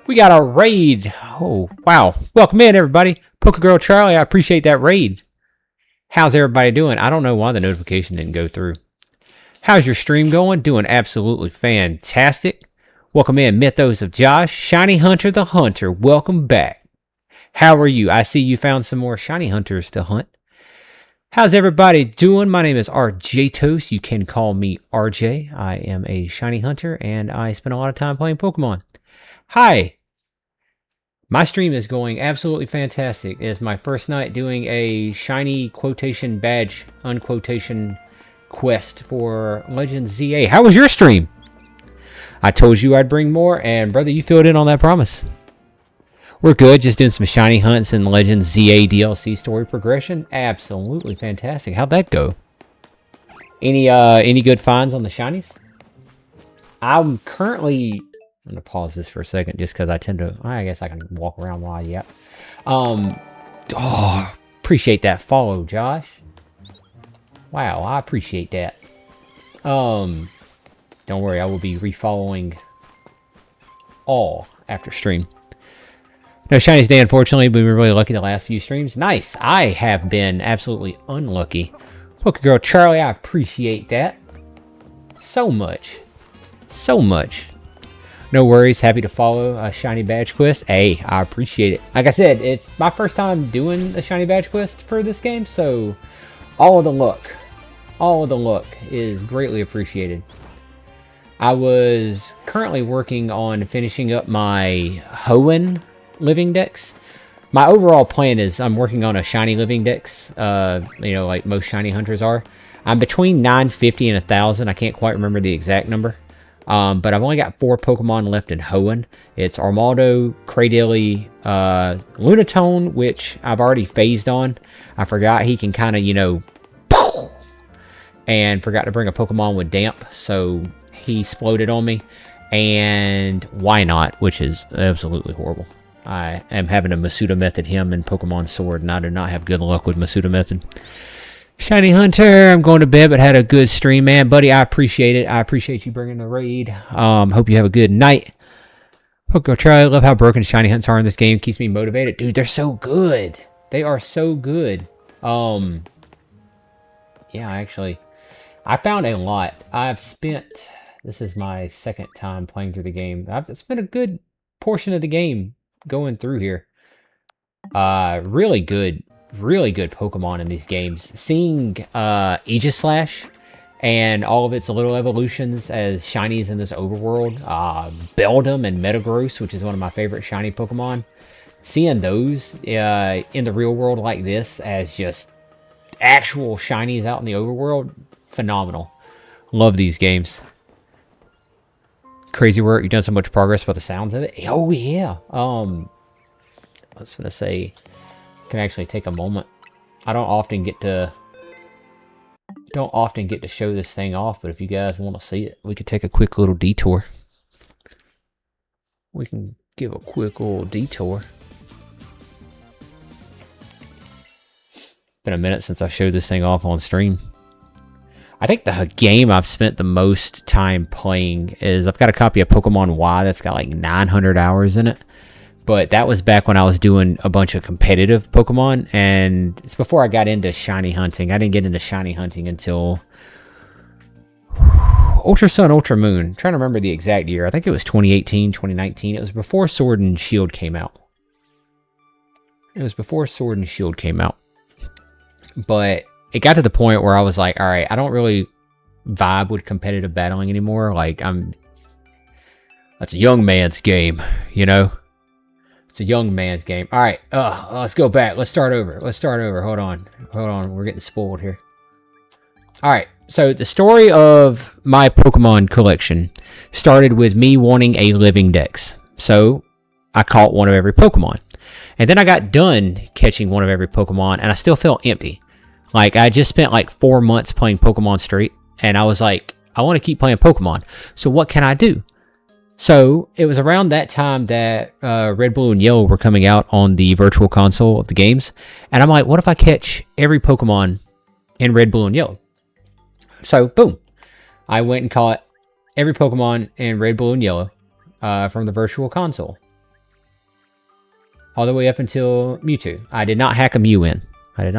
We got a raid. Oh, wow. Welcome in, everybody. Girl Charlie, I appreciate that raid. How's everybody doing? I don't know why the notification didn't go through. How's your stream going? Doing absolutely fantastic. Welcome in, Mythos of Josh. Shiny Hunter the Hunter, welcome back. How are you? I see you found some more Shiny Hunters to hunt. How's everybody doing? My name is RJ Toast. You can call me RJ. I am a Shiny Hunter, and I spend a lot of time playing Pokemon. Hi. My stream is going absolutely fantastic. It's my first night doing a shiny quotation badge, unquotation quest for Legends Z-A. How was your stream? I told you I'd bring more, and brother, you filled in on that promise. We're good, just doing some shiny hunts and Legends Z-A DLC story progression. Absolutely fantastic. How'd that go? Any good finds on the shinies? I'm currently... I'm going to pause this for a second just because I tend to... I guess I can walk around while I yap. Oh, appreciate that follow, Josh. Wow, I appreciate that. Don't worry, I will be refollowing all after stream. No shinies day, unfortunately, but we were really lucky the last few streams. Nice. I have been absolutely unlucky. Girl Charlie, I appreciate that. So much. So much. No worries. Happy to follow a shiny badge quest. Hey, I appreciate it. Like I said, it's my first time doing a shiny badge quest for this game, so all of the luck is greatly appreciated. I was currently working on finishing up my Hoenn living dex. My overall plan is I'm working on a shiny living dex, like most shiny hunters are. I'm between 950 and 1,000. I can't quite remember the exact number. But I've only got 4 Pokemon left in Hoenn. It's Armaldo, Cradily, Lunatone, which I've already phased on. I forgot he can kind of, and forgot to bring a Pokemon with Damp, so he exploded on me. And Why Not, which is absolutely horrible. I am having a Masuda method him in Pokemon Sword, and I do not have good luck with Masuda method. Shiny Hunter, I'm going to bed, but had a good stream, man. Buddy, I appreciate it. I appreciate you bringing the raid. Hope you have a good night. Go try. I love how broken shiny hunts are in this game. Keeps me motivated. Dude, they're so good. They are so good. Yeah, I found a lot. This is my second time playing through the game. I've spent a good portion of the game going through here. Really good Pokemon in these games. Seeing Aegislash and all of its little evolutions as shinies in this overworld, Beldum and Metagross, which is one of my favorite shiny Pokemon, seeing those in the real world like this as just actual shinies out in the overworld, phenomenal. Love these games. Crazy work. You've done so much progress by the sounds of it. Oh yeah. I was gonna say, can actually take a moment. I don't often get to show this thing off, but if you guys want to see it, we could take a quick little detour. We can give a quick little detour. Been a minute since I showed this thing off on stream. I think the game I've spent the most time playing is, I've got a copy of Pokemon Y that's got like 900 hours in it. But that was back when I was doing a bunch of competitive Pokemon, and it's before I got into shiny hunting. I didn't get into shiny hunting until Ultra Sun, Ultra Moon. I'm trying to remember the exact year. I think it was 2018, 2019. It was before Sword and Shield came out. But it got to the point where I was like, all right, I don't really vibe with competitive battling anymore. Like, that's a young man's game, It's a young man's game. All right, let's go back. Let's start over. Hold on. We're getting spoiled here. All right, so the story of my Pokemon collection started with me wanting a living dex. So I caught one of every Pokemon. And then I got done catching one of every Pokemon, and I still felt empty. Like, I just spent like 4 months playing Pokemon straight, and I was like, I want to keep playing Pokemon. So what can I do? So it was around that time that Red, Blue, and Yellow were coming out on the virtual console of the games. And I'm like, what if I catch every Pokemon in Red, Blue, and Yellow? So, boom. I went and caught every Pokemon in Red, Blue, and Yellow from the Virtual Console. All the way up until Mewtwo. I did not hack a Mew in. But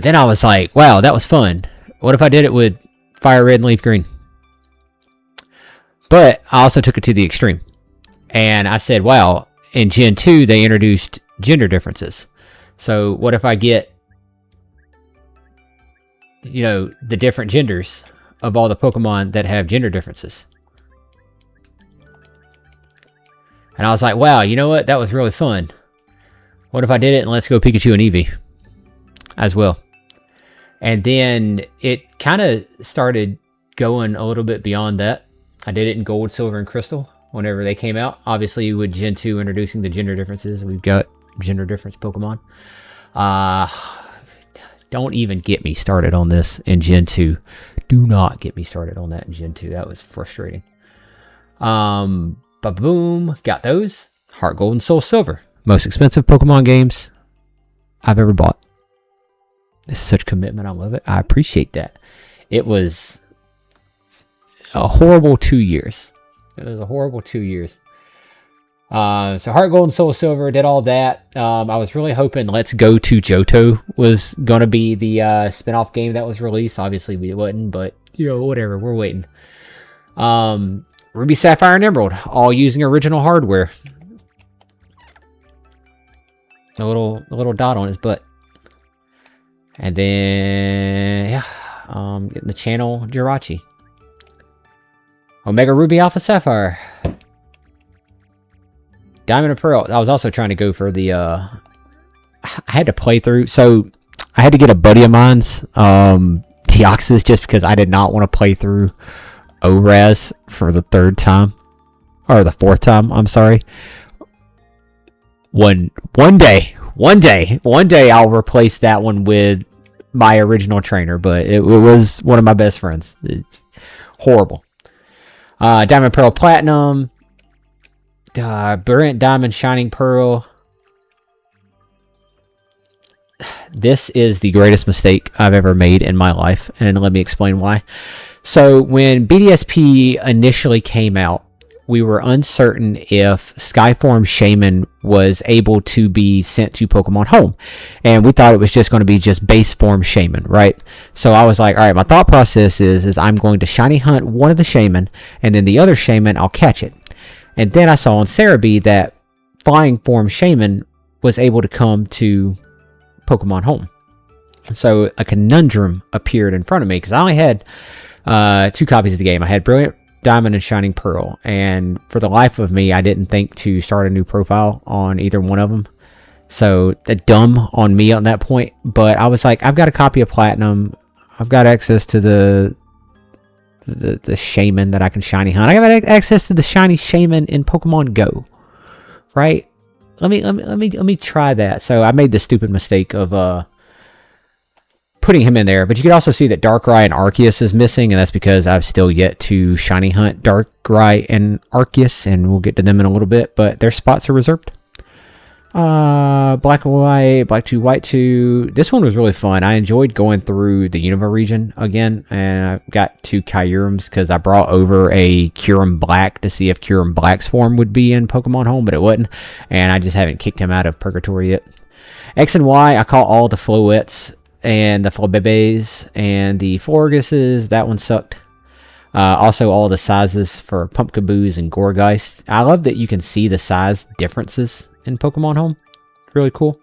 then I was like, wow, that was fun. What if I did it with Fire Red and Leaf Green? But I also took it to the extreme. And I said, wow, in Gen 2, they introduced gender differences. So what if I get, the different genders of all the Pokemon that have gender differences? And I was like, wow, you know what? That was really fun. What if I did it and Let's Go Pikachu and Eevee as well? And then it kind of started going a little bit beyond that. I did it in Gold, Silver, and Crystal whenever they came out. Obviously, with Gen 2 introducing the gender differences, we've got gender difference Pokemon. Don't even get me started on this in Gen 2. Do not get me started on that in Gen 2. That was frustrating. But boom, got those. Heart Gold and Soul Silver. Most expensive Pokemon games I've ever bought. It's such commitment. I love it. I appreciate that. It was a horrible 2 years. So Heart Gold and Soul Silver, did all that. I was really hoping Let's Go to Johto was going to be the spin-off game that was released. Obviously, we wasn't, but, whatever. We're waiting. Ruby, Sapphire, and Emerald, all using original hardware. A little dot on his butt. And then, getting the channel Jirachi. Omega Ruby, Alpha Sapphire. Diamond and Pearl. I was also trying to go for the, I had to play through, so I had to get a buddy of mine's, Deoxys, just because I did not want to play through ORAS for the third time. Or the fourth time, I'm sorry. One day I'll replace that one with my original trainer, but it was one of my best friends. It's horrible. Diamond, Pearl, Platinum. Brilliant Diamond, Shining Pearl. This is the greatest mistake I've ever made in my life, and let me explain why. So when BDSP initially came out, we were uncertain if Skyform Shaman was able to be sent to Pokemon Home. And we thought it was just going to be just base form Shaman, right? So I was like, all right, my thought process is I'm going to shiny hunt one of the Shaman, and then the other Shaman, I'll catch it. And then I saw on Cerebi that Flying Form Shaman was able to come to Pokemon Home. So a conundrum appeared in front of me, because I only had 2 copies of the game. I had Brilliant Diamond and Shining Pearl, and for the life of me, I didn't think to start a new profile on either one of them. So dumb on me on that point, but I was like, I've got a copy of Platinum. I've got access to the Shaman that I can shiny hunt. I got access to the shiny Shaman in Pokemon Go, right? Let me try that. So I made the stupid mistake of putting him in there, but you can also see that Darkrai and Arceus is missing, and that's because I've still yet to shiny hunt Darkrai and Arceus, and we'll get to them in a little bit, but their spots are reserved. Black and White, Black 2, White 2. This one was really fun. I enjoyed going through the Unova region again, and I got 2 Kyurems because I brought over a Kyurem Black to see if Kyurem Black's form would be in Pokemon Home, but it wasn't, and I just haven't kicked him out of Purgatory yet. X and Y, I caught all the Floettes and the Flabébés and the Florguses. That one sucked. Also, all the sizes for Pumpkaboos and Gourgeist. I love that you can see the size differences in Pokemon Home. Really cool.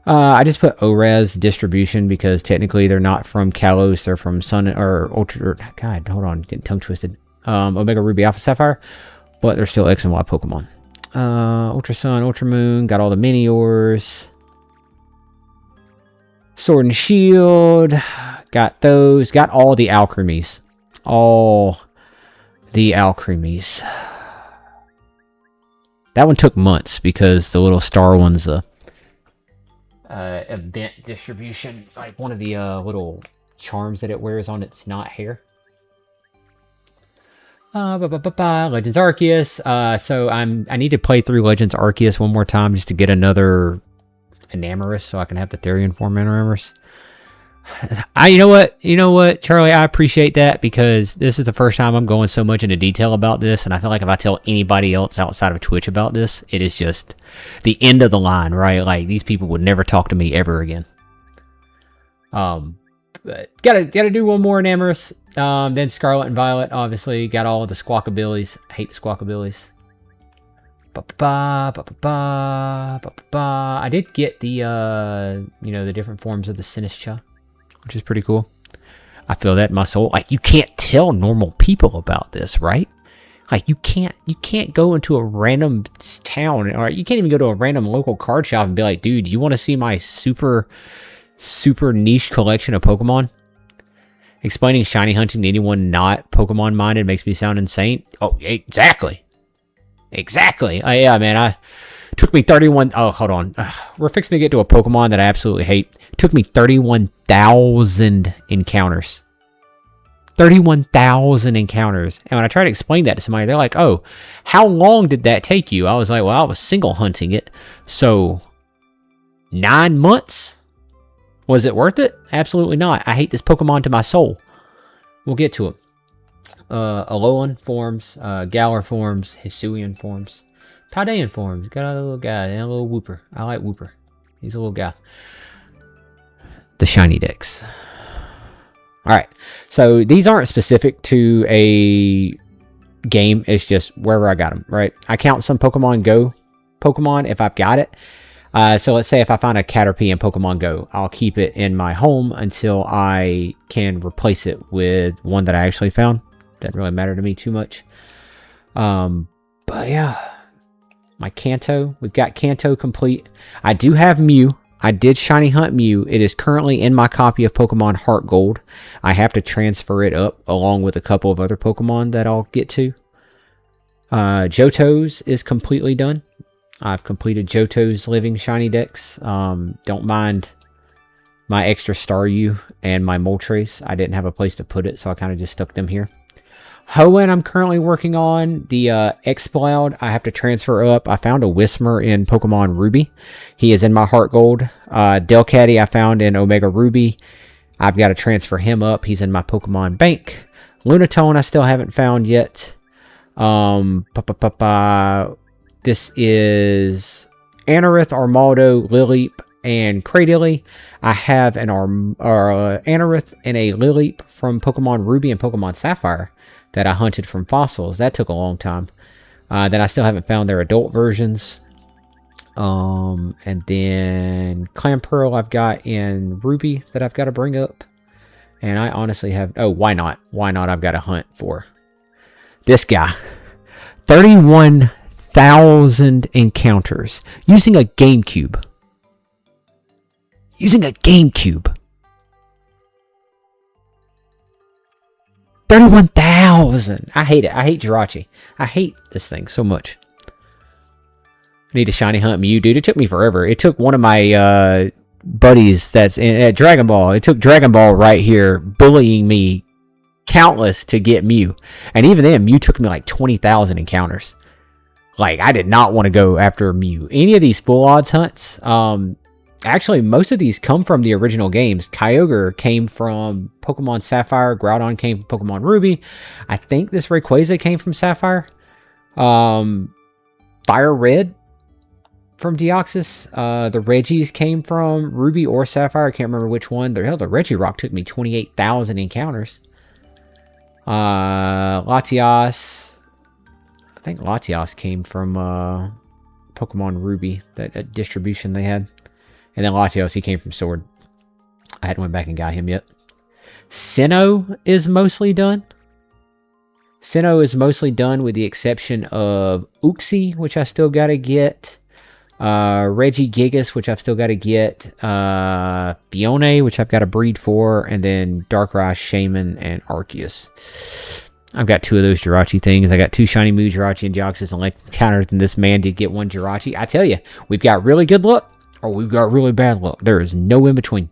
I just put ORAS distribution because technically they're not from Kalos. They're from Sun or Ultra. God, hold on, getting tongue twisted. Omega Ruby, Alpha Sapphire, but they're still X and Y Pokemon. Ultra Sun, Ultra Moon. Got all the Miniors. Sword and Shield. Got those. Got all the Alchremies. All the Alchremies. That one took months because the little star one's event distribution. Like one of the little charms that it wears on its not hair. Legends Arceus. So I need to play through Legends Arceus one more time just to get another Enamorous so I can have the Therian form Enamorous. You know what, Charlie, I appreciate that because this is the first time I'm going so much into detail about this, and I feel like if I tell anybody else outside of Twitch about this, it is just the end of the line, right? Like these people would never talk to me ever again. But gotta do one more in Amorous. Then Scarlet and Violet, obviously, got all of the squawkabillies. I hate the squawkabillies. I did get the the different forms of the Sinistra, which is pretty cool. I feel that in my soul. Like you can't tell normal people about this, right? Like you can't go into a random town, or you can't even go to a random local card shop and be like, dude, you want to see my super niche collection of Pokemon? Explaining shiny hunting to anyone not Pokemon minded makes me sound insane. Oh, exactly. Yeah, man, took me 31... Oh, hold on. We're fixing to get to a Pokemon that I absolutely hate. It took me 31,000 encounters. 31,000 encounters. And when I try to explain that to somebody, they're like, oh, how long did that take you? I was like, well, I was single hunting it. So, 9 months? Was it worth it? Absolutely not. I hate this Pokemon to my soul. We'll get to it. Alolan forms, Galar forms, Hisuian forms, Paldean forms. Got a little guy and a little Wooper. I like Wooper. He's a little guy. The shiny decks. Alright, so these aren't specific to a game. It's just wherever I got them, right? I count some Pokemon Go Pokemon if I've got it. So let's say if I find a Caterpie in Pokemon Go, I'll keep it in my home until I can replace it with one that I actually found. Doesn't really matter to me too much. But yeah, my Kanto. We've got Kanto complete. I do have Mew. I did shiny hunt Mew. It is currently in my copy of Pokemon Heart Gold. I have to transfer it up along with a couple of other Pokemon that I'll get to. Johto's is completely done. I've completed Johto's living shiny decks. Don't mind my extra Staryu and my Moltres. I didn't have a place to put it, so I kind of just stuck them here. Hoenn I'm currently working on. The Exploud I have to transfer up. I found a Whismur in Pokemon Ruby. He is in my Heart Gold. Delcatty I found in Omega Ruby. I've got to transfer him up. He's in my Pokemon Bank. Lunatone I still haven't found yet. This is Anorith, Armaldo, Lileep, and Cradily. I have an Anorith and a Lileep from Pokemon Ruby and Pokemon Sapphire that I hunted from fossils. That took a long time. Then I still haven't found their adult versions. And then Clamperl I've got in Ruby that I've got to bring up. And I honestly have... Oh, why not? Why not? I've got to hunt for this guy. 31,000 encounters using a GameCube. 31,000. I hate it. I hate Jirachi. I hate this thing so much. I need to shiny hunt Mew, dude. It took me forever. It took one of my buddies that's at Dragon Ball. It took Dragon Ball right here bullying me countless to get Mew. And even then, Mew took me like 20,000 encounters. Like, I did not want to go after Mew. Any of these full odds hunts, actually, most of these come from the original games. Kyogre came from Pokemon Sapphire. Groudon came from Pokemon Ruby. I think this Rayquaza came from Sapphire. Fire Red from Deoxys. The Reggies came from Ruby or Sapphire. I can't remember which one. The Regirock took me 28,000 encounters. Latias. I think Latias came from Pokemon Ruby. That distribution they had. And then Latios, he came from Sword. I hadn't went back and got him yet. Sinnoh is mostly done. Sinnoh is mostly done with the exception of Uxie, which I still got to get. Regigigas, which I've still got to get. Bione, which I've got to breed for. And then Darkrai, Shaman, and Arceus. I've got 2 of those Jirachi things. I got 2 Shiny Moo, Jirachi, and Deoxys, and like counters, and this man did get 1 Jirachi. I tell you, we've got really good luck. Or we've got really bad luck. There is no in between.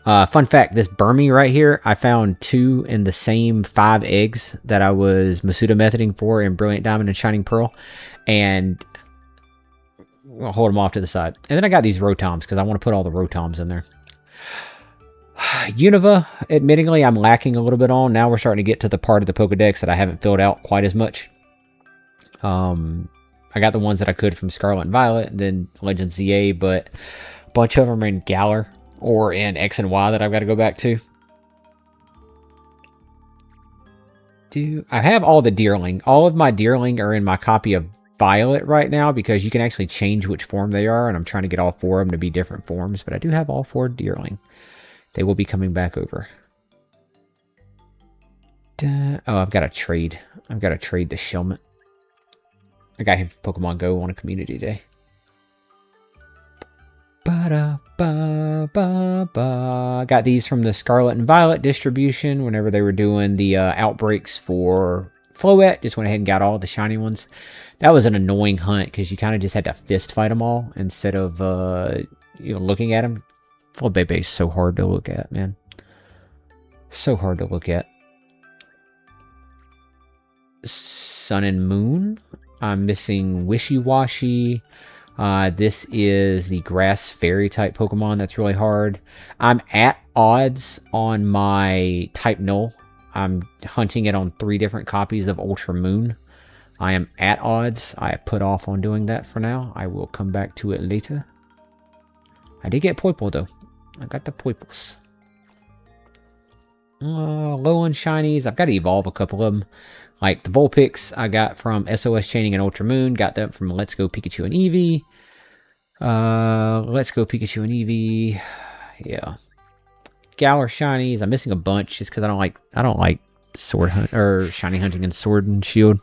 Fun fact, this Burmy right here, I found 2 in the same 5 eggs that I was Masuda methoding for in Brilliant Diamond and Shining Pearl. And I'll hold them off to the side. And then I got these Rotoms because I want to put all the Rotoms in there. Unova, admittingly, I'm lacking a little bit on. Now we're starting to get to the part of the Pokedex that I haven't filled out quite as much. I got the ones that I could from Scarlet and Violet, and then Legends Z-A, but a bunch of them are in Galar or in X and Y that I've got to go back to. I have all the Deerling. All of my Deerling are in my copy of Violet right now because you can actually change which form they are, and I'm trying to get all 4 of them to be different forms, but I do have all 4 Deerling. They will be coming back over. Oh, I've got to trade. I've got to trade the Shelmet. I got him from Pokemon Go on a community day. Ba-da-ba-ba-ba. Got these from the Scarlet and Violet distribution whenever they were doing the outbreaks for Floette. Just went ahead and got all the shiny ones. That was an annoying hunt because you kind of just had to fist fight them all instead of looking at them. Flabébé is so hard to look at, man. So hard to look at. Sun and Moon. I'm missing Wishy-Washy. This is the Grass Fairy type Pokemon that's really hard. I'm at odds on my type Null. I'm hunting it on 3 different copies of Ultra Moon. I am at odds. I put off on doing that for now. I will come back to it later. I did get Poipole though. I got the Poipoles. Low on shinies. I've got to evolve a couple of them. Like the Vulpix I got from SOS Chaining and Ultra Moon. Got them from Let's Go Pikachu and Eevee. Let's Go Pikachu and Eevee. Yeah. Galar shinies. I'm missing a bunch just because I don't like sword hunt or shiny hunting and Sword and Shield.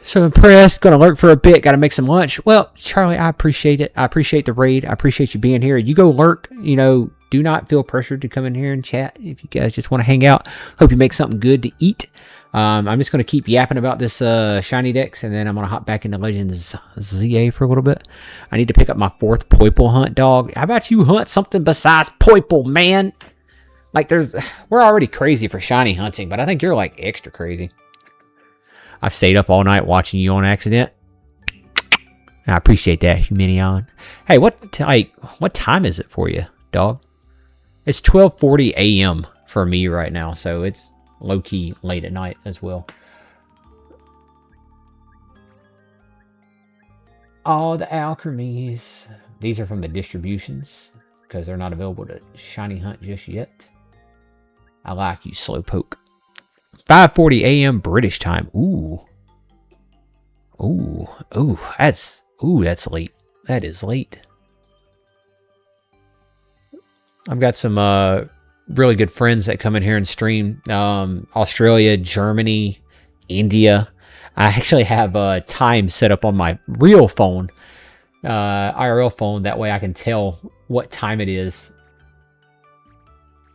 So impressed. Gonna lurk for a bit. Gotta make some lunch. Well, Charlie, I appreciate it. I appreciate the raid. I appreciate you being here. You go lurk. Do not feel pressured to come in here and chat if you guys just want to hang out. Hope you make something good to eat. I'm just going to keep yapping about this shiny dex, and then I'm going to hop back into Legends Z-A for a little bit. I need to pick up my 4th Poipole hunt, dog. How about you hunt something besides Poipole, man? Like, we're already crazy for shiny hunting, but I think you're, like, extra crazy. I've stayed up all night watching you on accident. And I appreciate that, Huminion. Hey, what time is it for you, dog? It's 12:40 a.m. for me right now, so it's low-key late at night as well. All the alchemies. These are from the distributions, because they're not available to shiny hunt just yet. I like you, Slowpoke. 5:40 a.m. British time. Ooh. That's late. That is late. I've got some really good friends that come in here and stream. Australia, Germany, India. I actually have time set up on my real phone, IRL phone. That way I can tell what time it is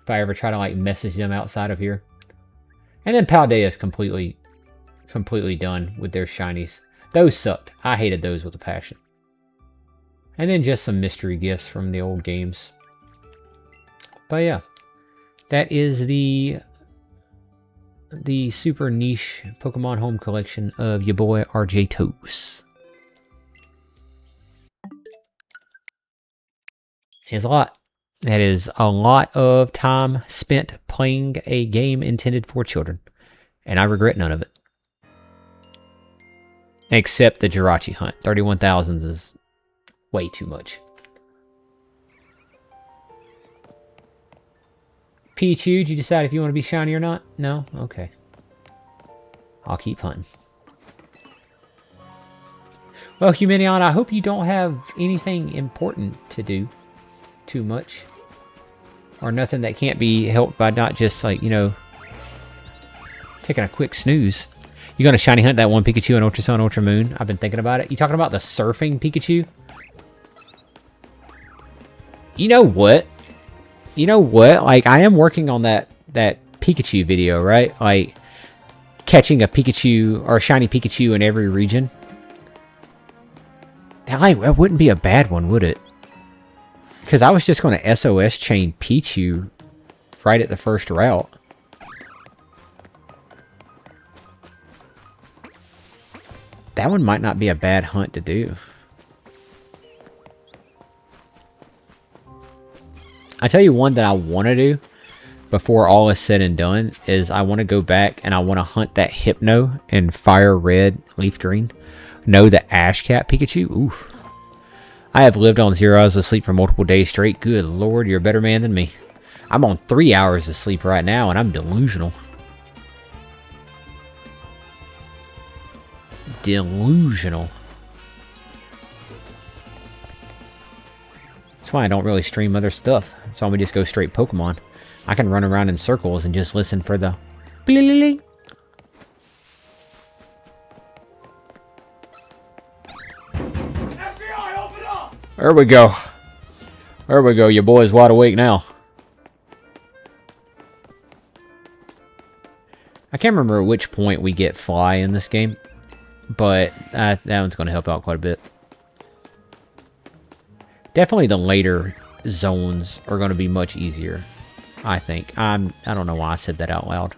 if I ever try to like message them outside of here. And then Paldea is completely done with their shinies. Those sucked. I hated those with a passion. And then just some mystery gifts from the old games. But yeah, that is the super niche Pokemon home collection of your boy RJ Toes. It's a lot. That is a lot of time spent playing a game intended for children. And I regret none of it. Except the Jirachi hunt. 31,000 is way too much. Pichu, did you decide if you want to be shiny or not? No? Okay. I'll keep hunting. Well, Huminion, I hope you don't have anything important to do too much. Or nothing that can't be helped by not just, like, taking a quick snooze. You gonna shiny hunt that one Pikachu in Ultra Sun, Ultra Moon? I've been thinking about it. You talking about the surfing Pikachu? You know what? Like, I am working on that Pikachu video, right? Like, catching a Pikachu or a shiny Pikachu in every region. That wouldn't be a bad one, would it? Because I was just going to SOS chain Pichu right at the first route. That one might not be a bad hunt to do. I tell you one that I want to do before all is said and done is I want to go back and I want to hunt that Hypno in fire red, leaf green. No, the Ash Cat Pikachu. Oof. I have lived on 0 hours of sleep for multiple days straight. Good lord, you're a better man than me. I'm on 3 hours of sleep right now and I'm delusional. Delusional. That's why I don't really stream other stuff. That's why we just go straight Pokemon. I can run around in circles and just listen for the bleep. FBI, open up! There we go. There we go. Your boy's wide awake now. I can't remember at which point we get Fly in this game, but that one's going to help out quite a bit. Definitely the later zones are going to be much easier, I think. I don't know why I said that out loud.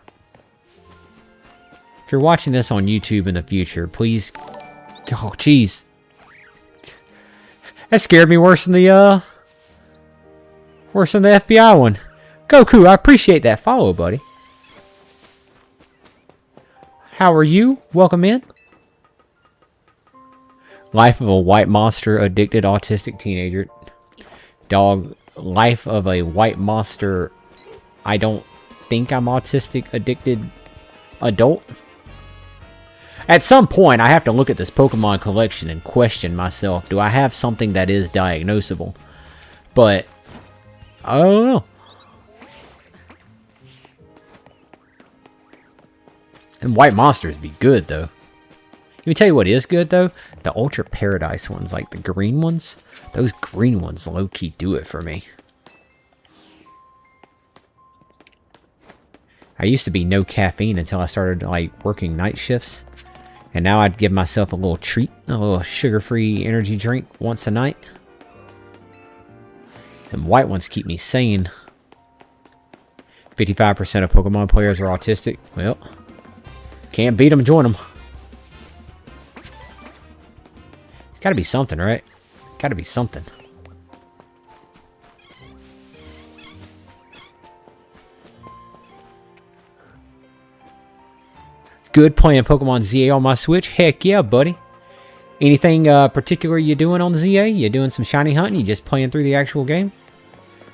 If you're watching this on YouTube in the future, please... Oh, jeez. That scared me worse than the FBI one. Goku, I appreciate that follow, buddy. How are you? Welcome in. Life of a white monster addicted autistic teenager. Dog, life of a white monster. I don't think I'm autistic addicted adult. At some point, I have to look at this Pokemon collection and question myself. Do I have something that is diagnosable? But, I don't know. And white monsters be good, though. Let me tell you what is good, though. The Ultra Paradise ones, like the green ones. Those green ones low-key do it for me. I used to be no caffeine until I started, like, working night shifts. And now I'd give myself a little treat. A little sugar-free energy drink once a night. And white ones keep me sane. 55% of Pokemon players are autistic. Well, can't beat them, join them. It's gotta be something, right? Gotta be something. Good playing Pokemon Z-A on my Switch? Heck yeah, buddy. Anything particular you doing on the Z-A? You doing some shiny hunting? You just playing through the actual game?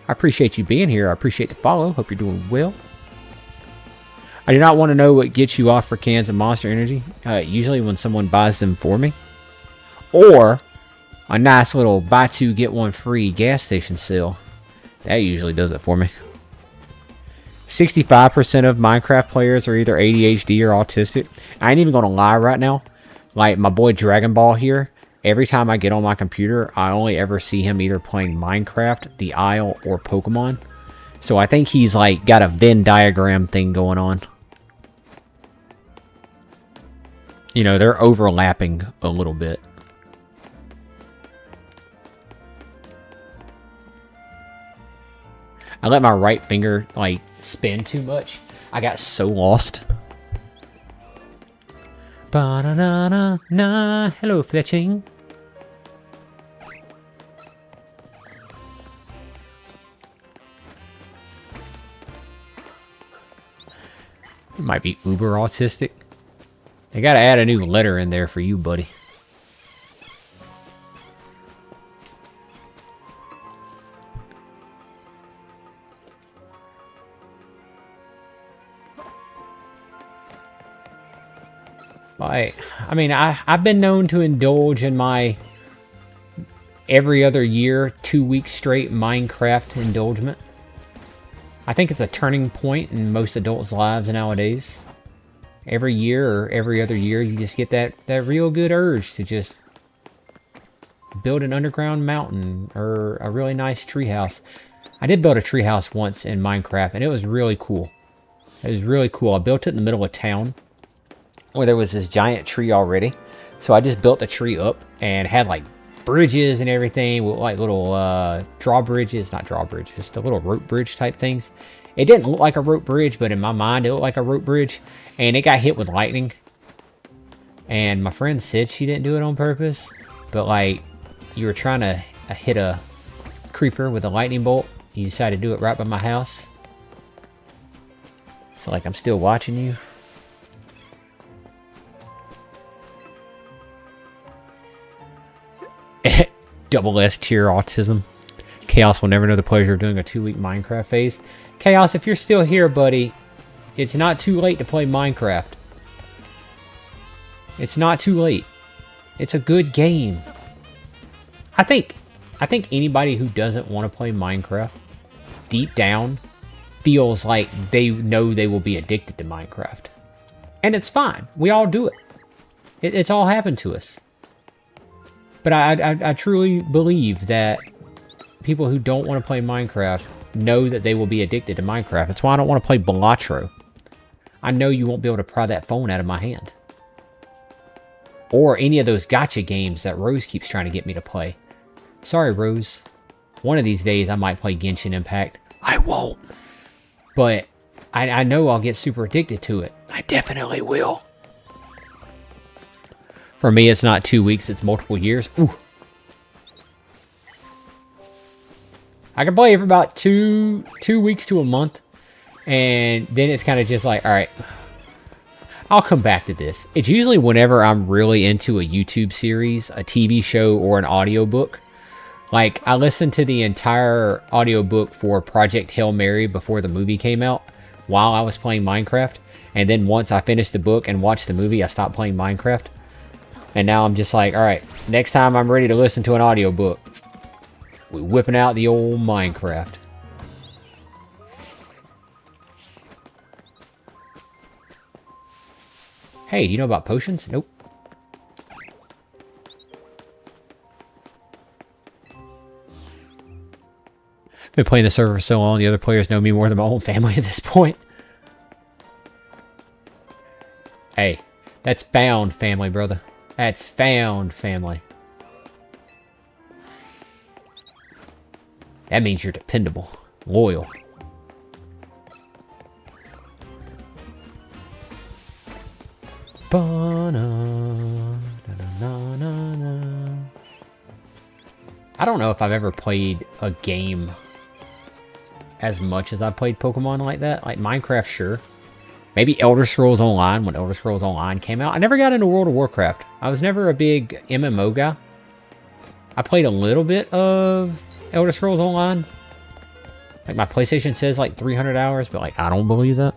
I appreciate you being here. I appreciate the follow. Hope you're doing well. I do not want to know what gets you off for cans of Monster Energy. Usually when someone buys them for me. Or a nice little buy two, get one free gas station sale. That usually does it for me. 65% of Minecraft players are either ADHD or autistic. I ain't even gonna lie right now. Like my boy Dragon Ball here. Every time I get on my computer, I only ever see him either playing Minecraft, The Isle, or Pokemon. So I think he's like got a Venn diagram thing going on. You know, they're overlapping a little bit. I let my right finger, like, spin too much. I got so lost. Ba-da-da-da-na. Hello, fletching. You might be uber autistic. They gotta add a new letter in there for you, buddy. I mean, I've been known to indulge in my every other year, 2 weeks straight Minecraft indulgement. I think it's a turning point in most adults' lives nowadays. Every year or every other year, you just get that real good urge to just build an underground mountain or a really nice treehouse. I did build a treehouse once in Minecraft, and it was really cool. It was really cool. I built it in the middle of town, where there was this giant tree already. So I just built the tree up and had like bridges and everything with like little drawbridges, not drawbridges, the little rope bridge type things. It didn't look like a rope bridge, but in my mind it looked like a rope bridge, and it got hit with lightning. And my friend said she didn't do it on purpose, but like you were trying to hit a creeper with a lightning bolt, You decided to do it right by my house. So like I'm still watching you. Double S tier autism. Chaos will never know the pleasure of doing a 2-week Minecraft phase. Chaos, if you're still here, buddy, it's not too late to play Minecraft. It's not too late. It's a good game. I think anybody who doesn't want to play Minecraft, deep down, feels like they know they will be addicted to Minecraft. And it's fine. We all do it. It's all happened to us. But I truly believe that people who don't want to play Minecraft know that they will be addicted to Minecraft. That's why I don't want to play Balatro. I know you won't be able to pry that phone out of my hand. Or any of those gacha games that Rose keeps trying to get me to play. Sorry, Rose. One of these days I might play Genshin Impact. I won't. But I know I'll get super addicted to it. I definitely will. For me, it's not 2 weeks, it's multiple years. Ooh. I can play it for about two weeks to a month. And then it's kind of just like, alright. I'll come back to this. It's usually whenever I'm really into a YouTube series, a TV show, or an audiobook. Like, I listened to the entire audiobook for Project Hail Mary before the movie came out while I was playing Minecraft. And then once I finished the book and watched the movie, I stopped playing Minecraft. And now I'm just like, alright, next time I'm ready to listen to an audiobook, we're whipping out the old Minecraft. Hey, do you know about potions? Nope. Been playing the server for so long, the other players know me more than my own family at this point. Hey, that's found family, brother. That's found family. That means you're dependable, loyal. I don't know if I've ever played a game as much as I played Pokemon like that. Like Minecraft, sure. Maybe Elder Scrolls Online, when Elder Scrolls Online came out. I never got into World of Warcraft. I was never a big MMO guy. I played a little bit of Elder Scrolls Online. Like my PlayStation says like 300 hours, but like I don't believe that.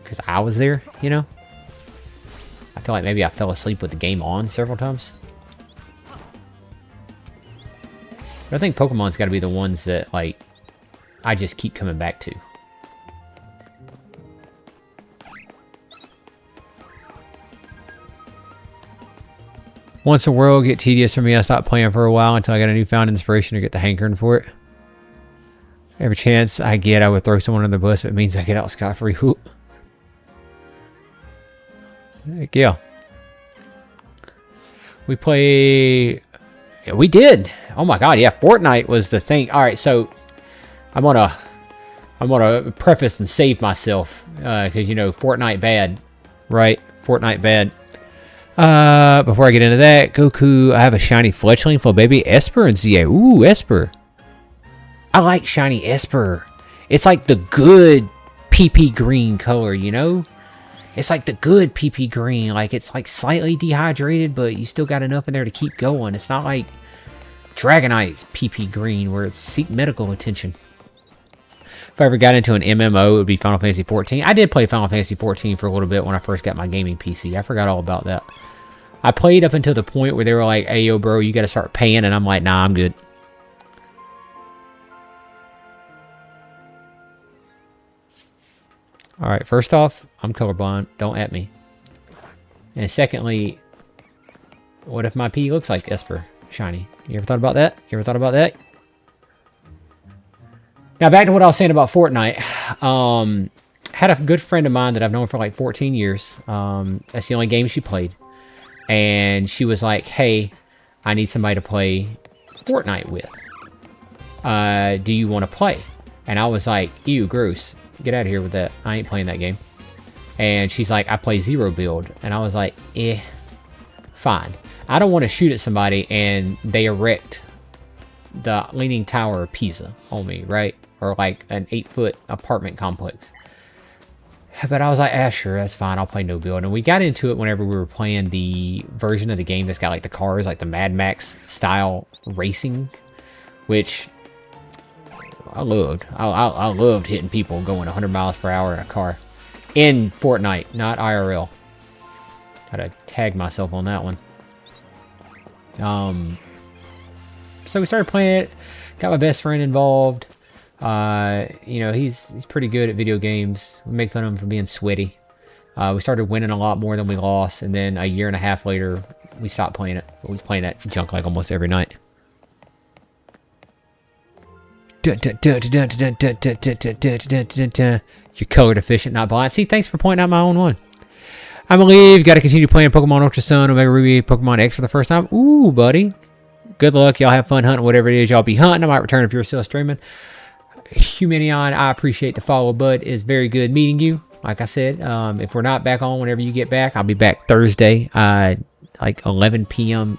Because I was there, you know? I feel like maybe I fell asleep with the game on several times. But I think Pokemon's got to be the ones that, like, I just keep coming back to. Once a world get tedious for me, I stopped playing for a while until I got a newfound inspiration to get the hankering for it. Every chance I get, I would throw someone under the bus if it means I get out scot-free. Heck yeah. We play... Yeah, we did. Oh my god, yeah. Fortnite was the thing. Alright, so... I'm gonna preface and save myself. Because, you know, Fortnite bad. Right? Fortnite bad. Before I get into that, Goku, I have a shiny fletchling for baby Esper and Z-A. Ooh, Esper. I like shiny Esper. It's like the good PP green color, you know? It's like the good PP green. Like, it's like slightly dehydrated, but you still got enough in there to keep going. It's not like Dragonite's PP green, where it's seek medical attention. If I ever got into an MMO, it would be Final Fantasy XIV. I did play Final Fantasy XIV for a little bit when I first got my gaming PC. I forgot all about that. I played up until the point where they were like, hey, yo, bro, you got to start paying. And I'm like, nah, I'm good. Alright, first off, I'm colorblind. Don't at me. And secondly, what if my P looks like Esper shiny? You ever thought about that? You ever thought about that? Now, back to what I was saying about Fortnite. Had a good friend of mine that I've known for like 14 years. That's the only game she played. And she was like, hey, I need somebody to play Fortnite with. Do you want to play? And I was like, ew, gross. Get out of here with that. I ain't playing that game. And she's like, I play zero build. And I was like, fine. I don't want to shoot at somebody and they erect the Leaning Tower of Pisa on me, right? or like an 8-foot apartment complex. But I was like, sure, that's fine. I'll play no build. And we got into it whenever we were playing the version of the game that's got like the cars, like the Mad Max style racing, which I loved. I loved hitting people going 100 miles per hour in a car. In Fortnite, not IRL. Had to tag myself on that one. So we started playing it. Got my best friend involved. You know, he's pretty good at video games. We make fun of him for being sweaty. We started winning a lot more than we lost, and then a year and a half later, we stopped playing it. We was playing that junk like almost every night. You're color deficient, not blind. See, thanks for pointing out my own one. I believe got to continue playing Pokemon Ultra Sun, Omega Ruby, Pokemon X for the first time. Ooh, buddy. Good luck. Y'all have fun hunting whatever it is y'all be hunting. I might return if you're still streaming. Humanion, I appreciate the follow, bud. It's very good meeting you. Like I said, if we're not back on whenever you get back, I'll be back Thursday, like 11 p.m.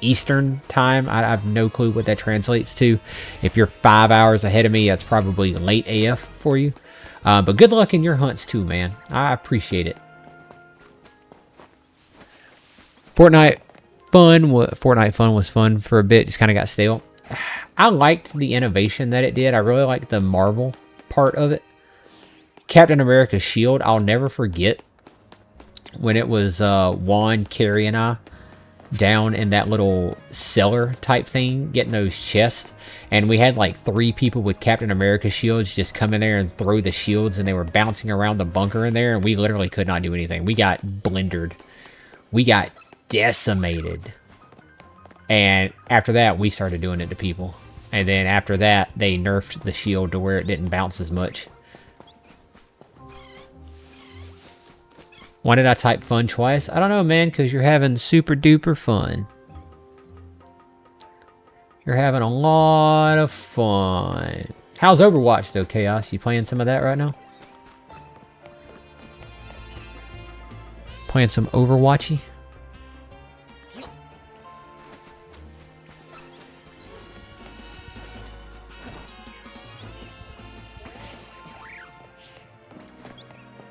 Eastern time. I have no clue what that translates to. If you're 5 hours ahead of me, that's probably late AF for you. But good luck in your hunts too, man. I appreciate it. Fortnite fun was fun for a bit. Just kind of got stale. I liked the innovation that it did. I really liked the Marvel part of it. Captain America's shield, I'll never forget when it was Juan, Carrie, and I down in that little cellar type thing, getting those chests. And we had like 3 people with Captain America shields just come in there and throw the shields, and they were bouncing around the bunker in there, and we literally could not do anything. We got blendered. We got decimated. And after that, we started doing it to people. And then after that, they nerfed the shield to where it didn't bounce as much. Why did I type fun twice? I don't know, man, because you're having super duper fun. You're having a lot of fun. How's Overwatch, though, Chaos? You playing some of that right now? Playing some Overwatchy?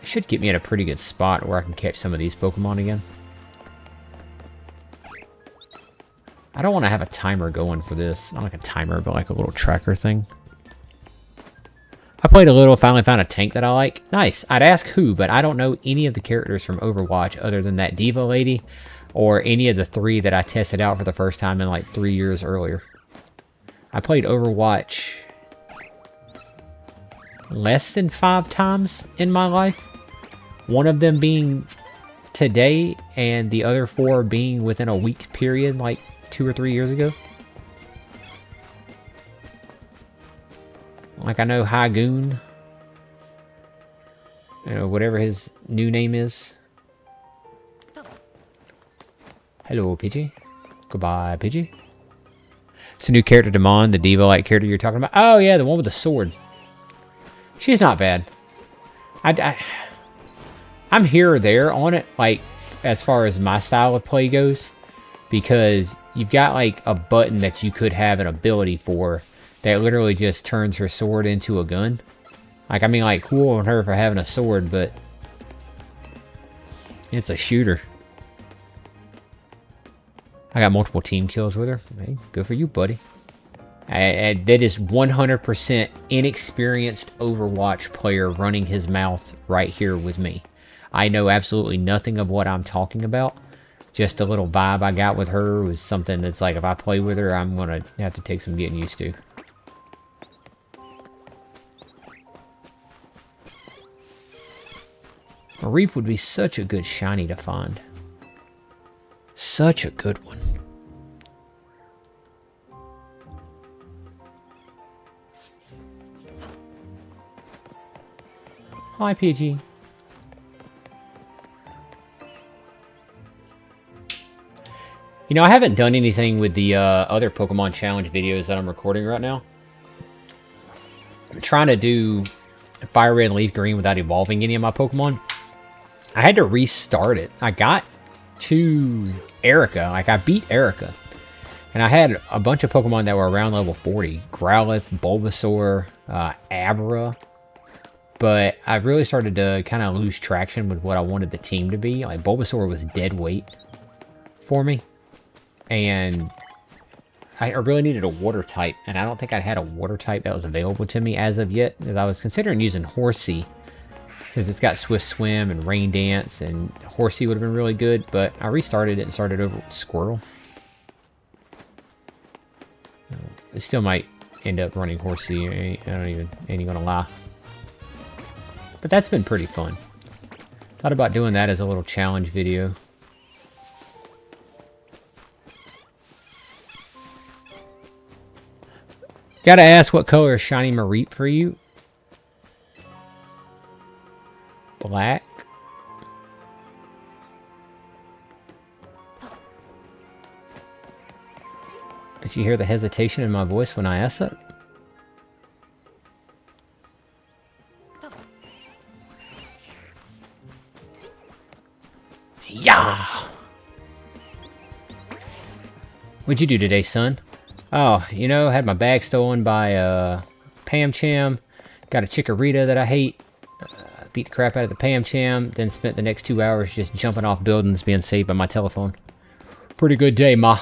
Should get me at a pretty good spot where I can catch some of these Pokemon again. I don't want to have a timer going for this. Not like a timer, but like a little tracker thing. I played a little, finally found a tank that I like. Nice. I'd ask who, but I don't know any of the characters from Overwatch other than that Diva lady or any of the 3 that I tested out for the first time in like 3 years earlier. I played Overwatch less than 5 times in my life. One of them being today, and the other 4 being within a week period, like 2 or 3 years ago. Like, I know Hagoon, you know, whatever his new name is. Hello, Pidgey. Goodbye, Pidgey. It's a new character, Damon, the diva-like character you're talking about. Oh, yeah, the one with the sword. She's not bad. I'm here or there on it, like, as far as my style of play goes, because you've got, like, a button that you could have an ability for that literally just turns her sword into a gun. Like, I mean, like, cool on her for having a sword, but it's a shooter. I got multiple team kills with her. Hey, good for you, buddy. That is 100% inexperienced Overwatch player running his mouth right here with me. I know absolutely nothing of what I'm talking about. Just a little vibe I got with her was something that's like, if I play with her, I'm going to have to take some getting used to. A Reap would be such a good shiny to find. Such a good one. Hi, PG. You know, I haven't done anything with the other Pokemon Challenge videos that I'm recording right now. I'm trying to do Fire Red and Leaf Green without evolving any of my Pokemon. I had to restart it. I got to Erica. Like, I beat Erica. And I had a bunch of Pokemon that were around level 40. Growlithe, Bulbasaur, Abra. But I really started to kind of lose traction with what I wanted the team to be. Like, Bulbasaur was dead weight for me. And I really needed a water type. And I don't think I had a water type that was available to me as of yet. Because I was considering using Horsea. Because it's got Swift Swim and Rain Dance. And Horsea would have been really good. But I restarted it and started over with Squirtle. I still might end up running Horsea. Ain't even gonna lie. But that's been pretty fun. Thought about doing that as a little challenge video. Gotta ask, what color is Shiny Mareep for you? Black. Did you hear the hesitation in my voice when I asked that? Yeah! What'd you do today, son? Oh, you know, had my bag stolen by Pam Cham. Got a Chikorita that I hate. Beat the crap out of the Pam Cham. Then spent the next 2 hours just jumping off buildings being saved by my telephone. Pretty good day, ma.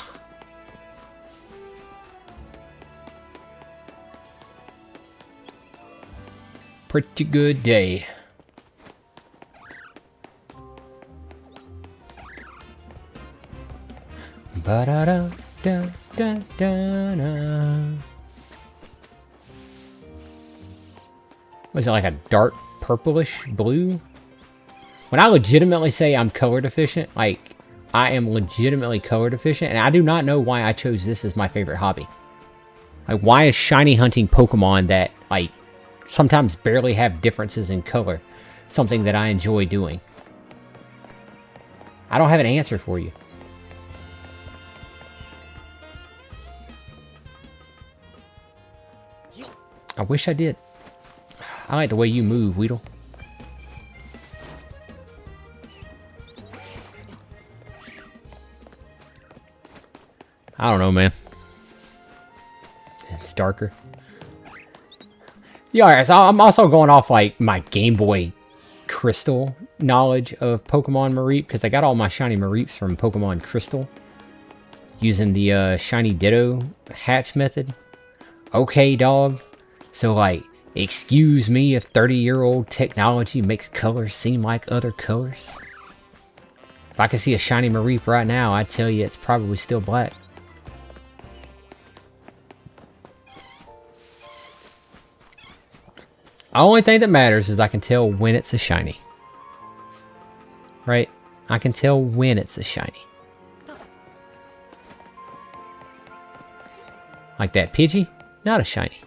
Pretty good day. Ba-da-da, da-da-da-da. Was it like a dark purplish blue? When I legitimately say I'm color deficient, like, I am legitimately color deficient, and I do not know why I chose this as my favorite hobby. Like, why is shiny hunting Pokemon that, like, sometimes barely have differences in color something that I enjoy doing? I don't have an answer for you. I wish I did. I like the way you move, Weedle. I don't know, man. It's darker. Yeah, alright, so I'm also going off, like, my Game Boy Crystal knowledge of Pokemon Mareep, because I got all my shiny Mareeps from Pokemon Crystal. Using the Shiny Ditto hatch method. Okay, dog. So, like, excuse me if 30-year-old technology makes colors seem like other colors. If I could see a shiny Mareep right now, I'd tell you it's probably still black. The only thing that matters is I can tell when it's a shiny. Right? I can tell when it's a shiny. Like that Pidgey? Not a shiny.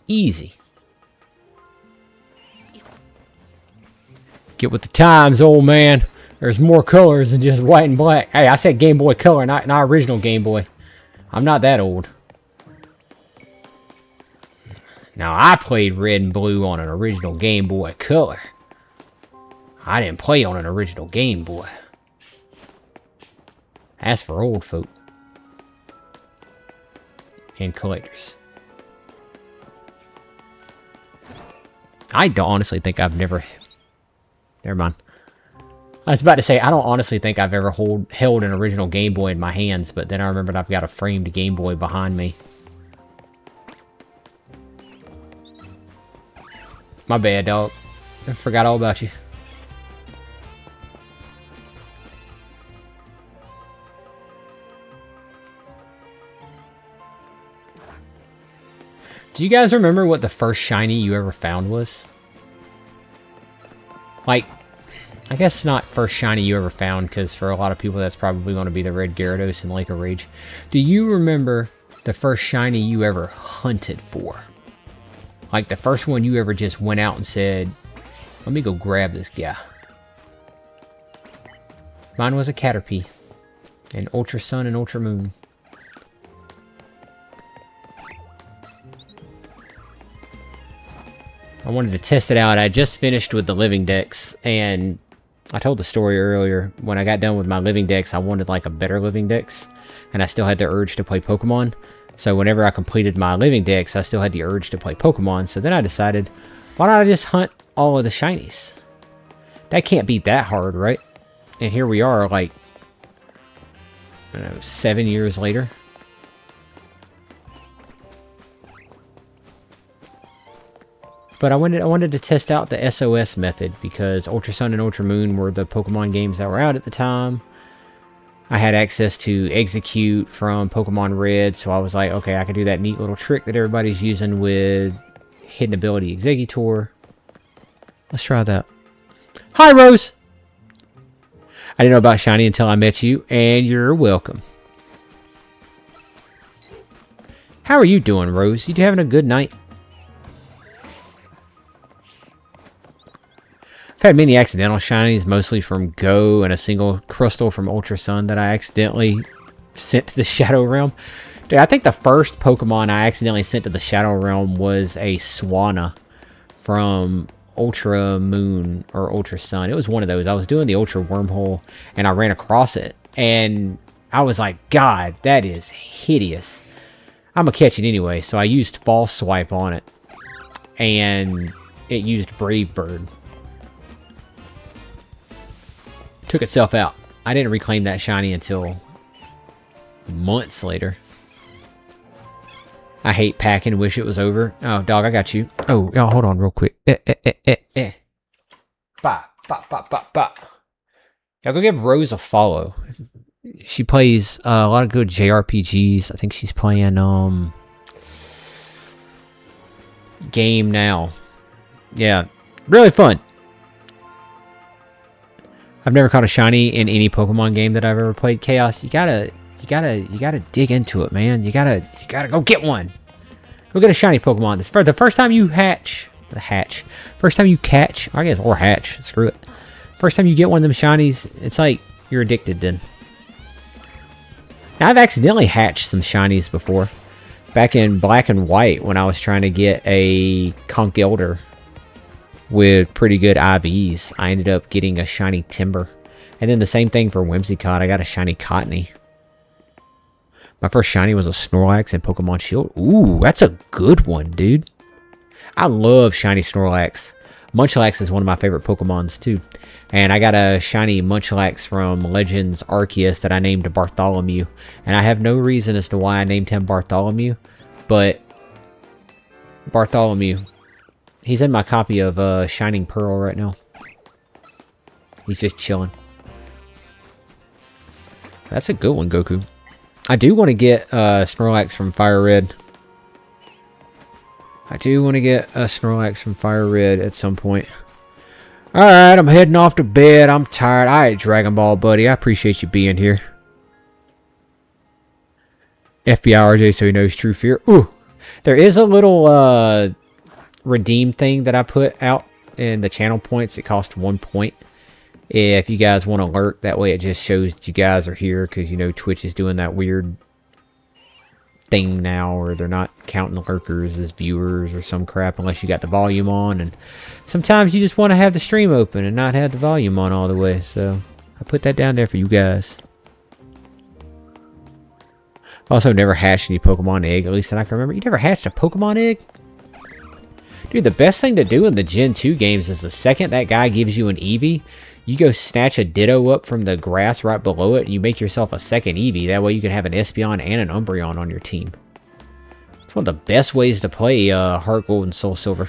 Easy. Get with the times, old man. There's more colors than just white and black. Hey, I said Game Boy Color, not original Game Boy. I'm not that old. Now, I played red and blue on an original Game Boy Color. I didn't play on an original Game Boy. That's for old folk. And collectors. I don't honestly think I've never... Never mind. I was about to say, I don't honestly think I've ever held an original Game Boy in my hands, but then I remembered I've got a framed Game Boy behind me. My bad, dog. I forgot all about you. Do you guys remember what the first shiny you ever found was? Like, I guess not first shiny you ever found, because for a lot of people that's probably going to be the Red Gyarados and Lake of Rage. Do you remember the first shiny you ever hunted for? Like the first one you ever just went out and said, let me go grab this guy. Mine was a Caterpie. And Ultra Sun and Ultra Moon. I wanted to test it out. I just finished with the living decks, and I told the story earlier. When I got done with my living dex, I wanted like a better living dex. And I still had the urge to play Pokemon. So whenever I completed my living dex, I still had the urge to play Pokemon. So then I decided, why don't I just hunt all of the shinies? That can't be that hard, right? And here we are, like, I don't know, 7 years later. But I wanted to test out the SOS method because Ultra Sun and Ultra Moon were the Pokemon games that were out at the time. I had access to Execute from Pokemon Red, so I was like, okay, I can do that neat little trick that everybody's using with Hidden Ability Executor. Let's try that. Hi, Rose! I didn't know about Shiny until I met you, and you're welcome. How are you doing, Rose? You having a good night? I've had many accidental shinies, mostly from Go and a single crystal from Ultra Sun that I accidentally sent to the Shadow Realm. Dude, I think the first Pokemon I accidentally sent to the Shadow Realm was a Swanna from Ultra Moon or Ultra Sun. It was one of those. I was doing the Ultra Wormhole and I ran across it. And I was like, God, that is hideous. I'm going to catch it anyway. So I used False Swipe on it. And it used Brave Bird. Took itself out. I didn't reclaim that shiny until months later. I hate packing. Wish it was over. Oh, dog, I got you. Oh, hold on real quick. Bop, bop, bop, bop, bop. Y'all go give Rose a follow. She plays a lot of good JRPGs. I think she's playing Game Now. Yeah, really fun. I've never caught a shiny in any Pokemon game that I've ever played. Chaos, you gotta dig into it, man. You gotta go get one. Go get a shiny Pokemon. This for the first time you first time you catch, I guess, or hatch. Screw it. First time you get one of them shinies, it's like you're addicted. Then. Now, I've accidentally hatched some shinies before. Back in Black and White, when I was trying to get a Conch Elder with pretty good IVs, I ended up getting a shiny Timber. And then the same thing for Whimsicott. I got a shiny Cottony. My first shiny was a Snorlax in Pokemon Shield. Ooh, that's a good one, dude. I love shiny Snorlax. Munchlax is one of my favorite Pokemons, too. And I got a shiny Munchlax from Legends Arceus that I named Bartholomew. And I have no reason as to why I named him Bartholomew. But Bartholomew. He's in my copy of Shining Pearl right now. He's just chilling. That's a good one, Goku. I do want to get Snorlax from Fire Red. I do want to get a Snorlax from Fire Red at some point. Alright, I'm heading off to bed. I'm tired. Alright, Dragon Ball buddy. I appreciate you being here. FBI RJ so he knows true fear. Ooh. There is a little redeem thing that I put out in the channel points. It costs 1 point. If you guys want to alert, that way it just shows that you guys are here, because you know Twitch is doing that weird thing now where they're not counting lurkers as viewers or some crap unless you got the volume on, and sometimes you just want to have the stream open and not have the volume on all the way, so I put that down there for you guys. Also never hatched any Pokemon egg, at least that I can remember. You never hatched a Pokemon egg? Dude, the best thing to do in the Gen 2 games is the second that guy gives you an Eevee, you go snatch a Ditto up from the grass right below it, and you make yourself a second Eevee. That way you can have an Espeon and an Umbreon on your team. It's one of the best ways to play Heart Gold and Soul Silver.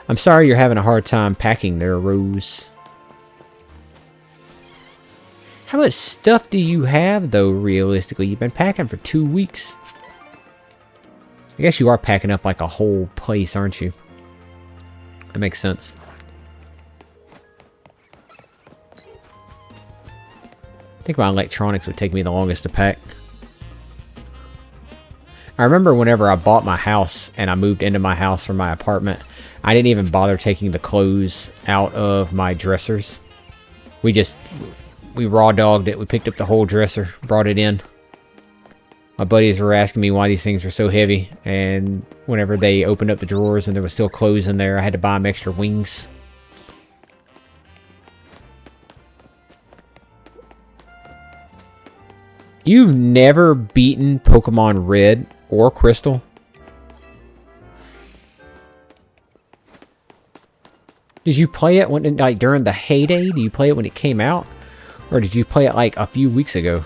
I'm sorry you're having a hard time packing there, Rose. How much stuff do you have, though, realistically? You've been packing for 2 weeks. I guess you are packing up like a whole place, aren't you? That makes sense. I think my electronics would take me the longest to pack. I remember whenever I bought my house and I moved into my house from my apartment, I didn't even bother taking the clothes out of my dressers. We raw dogged it. We picked up the whole dresser, brought it in. My buddies were asking me why these things were so heavy, and whenever they opened up the drawers and there was still clothes in there, I had to buy them extra wings. You've never beaten Pokemon Red or Crystal? Did you play it when, like, during the heyday? Did you play it when it came out? Or did you play it, like, a few weeks ago?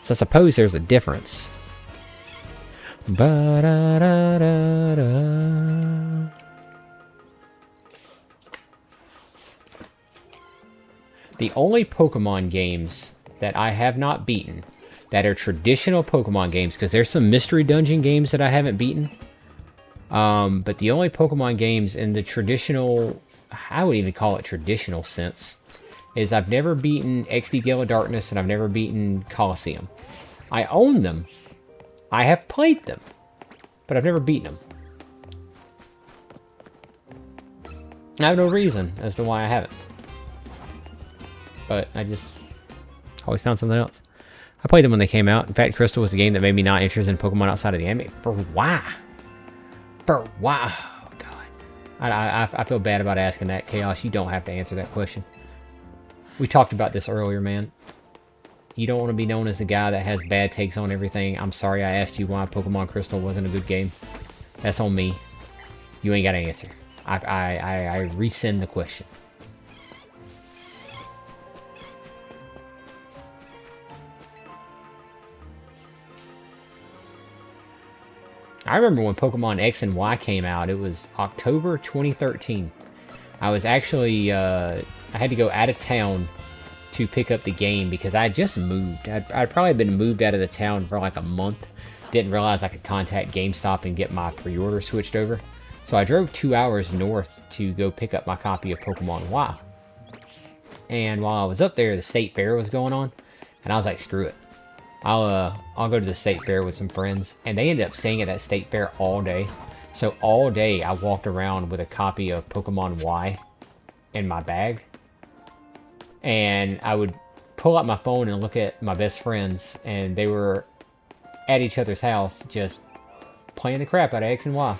So I suppose there's a difference. Ba-da-da-da-da. The only Pokemon games that I have not beaten that are traditional Pokemon games, because there's some mystery dungeon games that I haven't beaten. But the only Pokemon games in the traditional, I would even call it traditional sense, is I've never beaten XD Gale of Darkness and I've never beaten Colosseum. I own them. I have played them. But I've never beaten them. I have no reason as to why I haven't. But I just always found something else. I played them when they came out. In fact, Crystal was a game that made me not interested in Pokemon outside of the anime. For why? For why? Oh, God. I feel bad about asking that, Chaos. You don't have to answer that question. We talked about this earlier, man. You don't want to be known as the guy that has bad takes on everything. I'm sorry I asked you why Pokemon Crystal wasn't a good game. That's on me. You ain't got to answer. I rescind the question. I remember when Pokemon X and Y came out. It was October 2013. I was actually, I had to go out of town to pick up the game because I had just moved. I'd probably been moved out of the town for like a month. Didn't realize I could contact GameStop and get my pre-order switched over. So I drove 2 hours north to go pick up my copy of Pokemon Y. And while I was up there, the state fair was going on. And I was like, screw it. I'll go to the state fair with some friends. And they ended up staying at that state fair all day. So all day I walked around with a copy of Pokemon Y in my bag. And I would pull out my phone and look at my best friends. And they were at each other's house just playing the crap out of X and Y.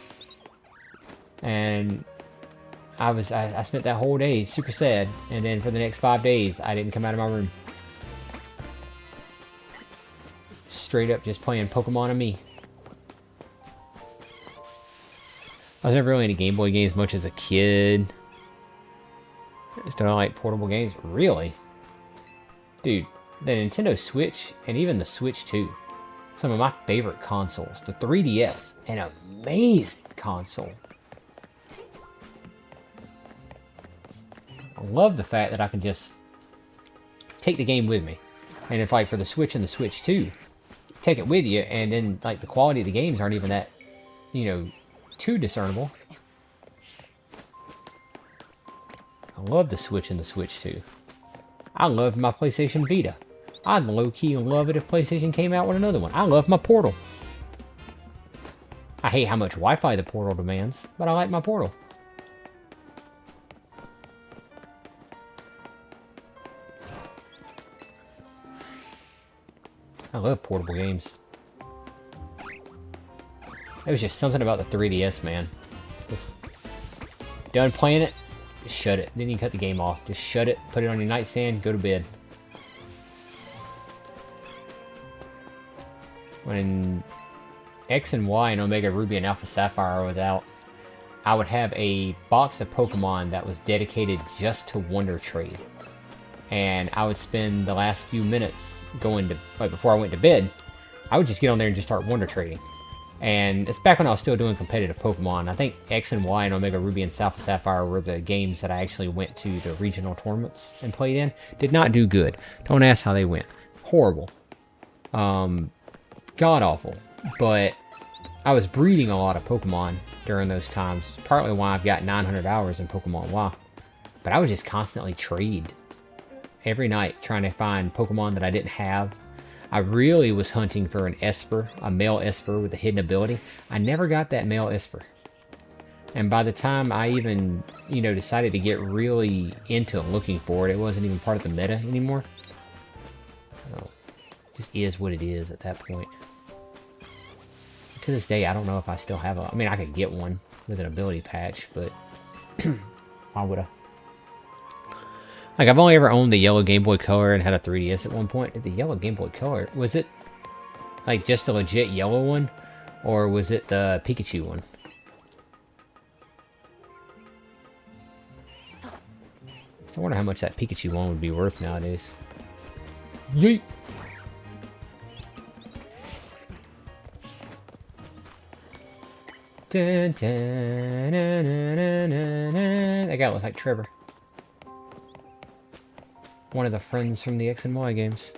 And I spent that whole day super sad. And then for the next 5 days, I didn't come out of my room. Straight up just playing Pokemon and me. I was never really into Game Boy games much as a kid. I just don't like portable games. Really? Dude, the Nintendo Switch and even the Switch 2. Some of my favorite consoles. The 3DS, an amazing console. I love the fact that I can just take the game with me. And if like for the Switch and the Switch 2, take it with you, and then like the quality of the games aren't even that, you know, too discernible. I love the Switch and the Switch 2. I love my PlayStation Vita. I'd low-key love it if PlayStation came out with another one. I love my Portal. I hate how much Wi-Fi the Portal demands, but I like my Portal. I love portable games. It was just something about the 3DS, man. Just done playing it, just shut it. Then you cut the game off. Just shut it, put it on your nightstand, go to bed. When X and Y and Omega Ruby and Alpha Sapphire was out, I would have a box of Pokemon that was dedicated just to Wonder Trade. And I would spend the last few minutes going to, like before I went to bed, I would just get on there and just start Wonder Trading. And it's back when I was still doing competitive Pokemon. I think X and Y and Omega Ruby and Alpha Sapphire were the games that I actually went to the regional tournaments and played in. Did not do good. Don't ask how they went. Horrible. God-awful. But I was breeding a lot of Pokemon during those times. Partly why I've got 900 hours in Pokemon Y. But I was just constantly trade every night trying to find Pokemon that I didn't have. I really was hunting for an Esper, a male Esper with a hidden ability. I never got that male Esper. And by the time I even, you know, decided to get really into looking for it, it wasn't even part of the meta anymore. Oh, it just is what it is at that point. To this day, I don't know if I still have a... I mean, I could get one with an ability patch, but why would I? Like, I've only ever owned the yellow Game Boy Color and had a 3DS at one point. The yellow Game Boy Color, was it like just a legit yellow one? Or was it the Pikachu one? I wonder how much that Pikachu one would be worth nowadays. Yeet! Dun, dun, na, na, na, na, na. That guy looks like Trevor. One of the friends from the X and Y games.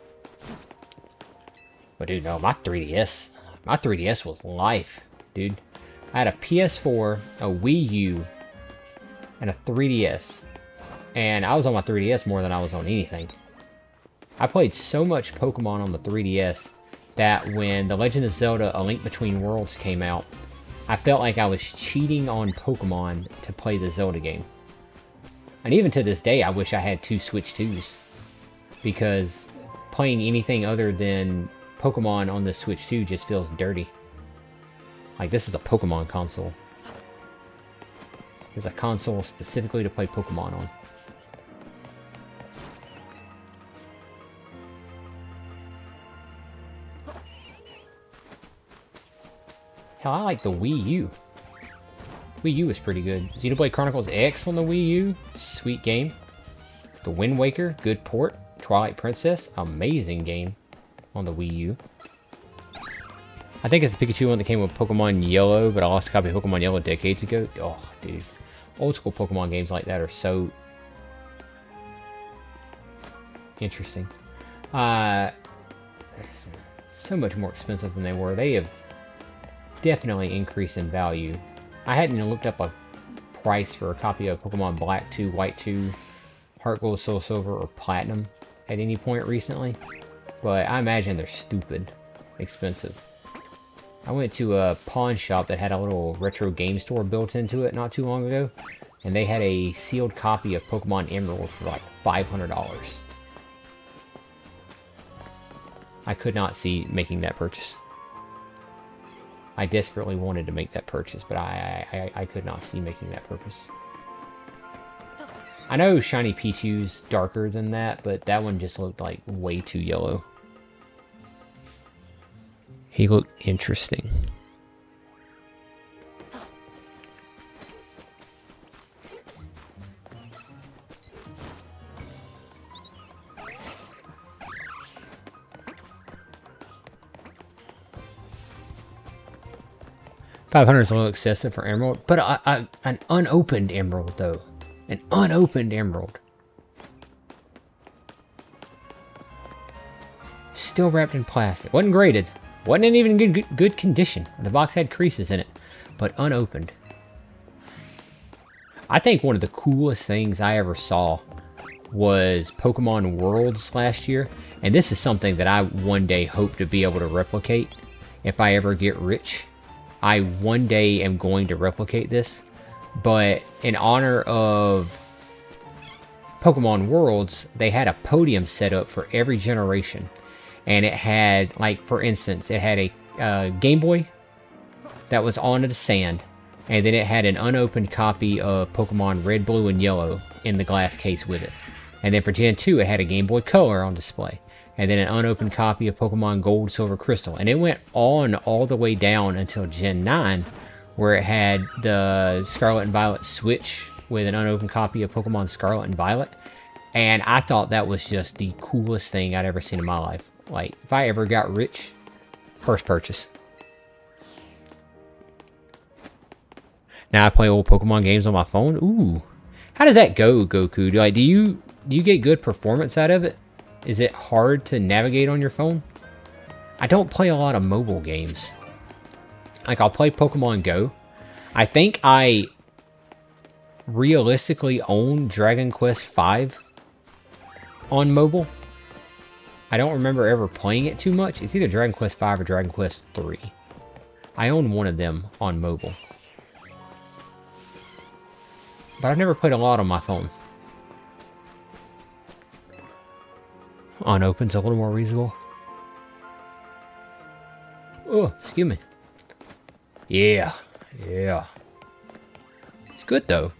But dude, no, my 3DS. My 3DS was life, dude. I had a PS4, a Wii U, and a 3DS. And I was on my 3DS more than I was on anything. I played so much Pokemon on the 3DS that when The Legend of Zelda: A Link Between Worlds came out, I felt like I was cheating on Pokemon to play the Zelda game. And even to this day, I wish I had 2 Switch 2s. Because playing anything other than Pokemon on the Switch 2 just feels dirty. Like, this is a Pokemon console. It's a console specifically to play Pokemon on. Hell, I like the Wii U. Wii U is pretty good. Xenoblade Chronicles X on the Wii U, sweet game. The Wind Waker, good port. Twilight Princess, amazing game on the Wii U. I think it's the Pikachu one that came with Pokemon Yellow, but I lost a copy of Pokemon Yellow decades ago. Oh, dude. Old school Pokemon games like that are so interesting. So much more expensive than they were. They have definitely increased in value. I hadn't even looked up a price for a copy of Pokemon Black 2, White 2, Heart Gold, Soul Silver, or Platinum at any point recently, but I imagine they're stupid expensive. I went to a pawn shop that had a little retro game store built into it not too long ago, and they had a sealed copy of Pokemon Emerald for like $500. I could not see making that purchase. I desperately wanted to make that purchase, but I could not see making that purchase. I know Shiny Pichu's darker than that, but that one just looked like way too yellow. He looked interesting. $500 is a little excessive for Emerald, but an unopened Emerald, though. An unopened Emerald. Still wrapped in plastic. Wasn't graded. Wasn't in even good condition. The box had creases in it, but unopened. I think one of the coolest things I ever saw was Pokemon Worlds last year, and this is something that I one day hope to be able to replicate if I ever get rich. I one day am going to replicate this, but in honor of Pokemon Worlds, they had a podium set up for every generation, and it had, like, for instance, it had a Game Boy that was on the stand, and then it had an unopened copy of Pokemon Red, Blue, and Yellow in the glass case with it. And then for Gen 2, it had a Game Boy Color on display, and then an unopened copy of Pokemon Gold, Silver, Crystal. And it went on all the way down until Gen 9, where it had the Scarlet and Violet Switch with an unopened copy of Pokemon Scarlet and Violet. And I thought that was just the coolest thing I'd ever seen in my life. Like, if I ever got rich, first purchase. Now I play old Pokemon games on my phone. Ooh. How does that go, Goku? Do you get good performance out of it? Is it hard to navigate on your phone? I don't play a lot of mobile games. Like, I'll play Pokemon Go. I think I realistically own Dragon Quest V on mobile. I don't remember ever playing it too much. It's either Dragon Quest V or Dragon Quest III. I own one of them on mobile. But I've never played a lot on my phone. Unopened's a little more reasonable. Oh, excuse me. Yeah. Yeah. It's good, though.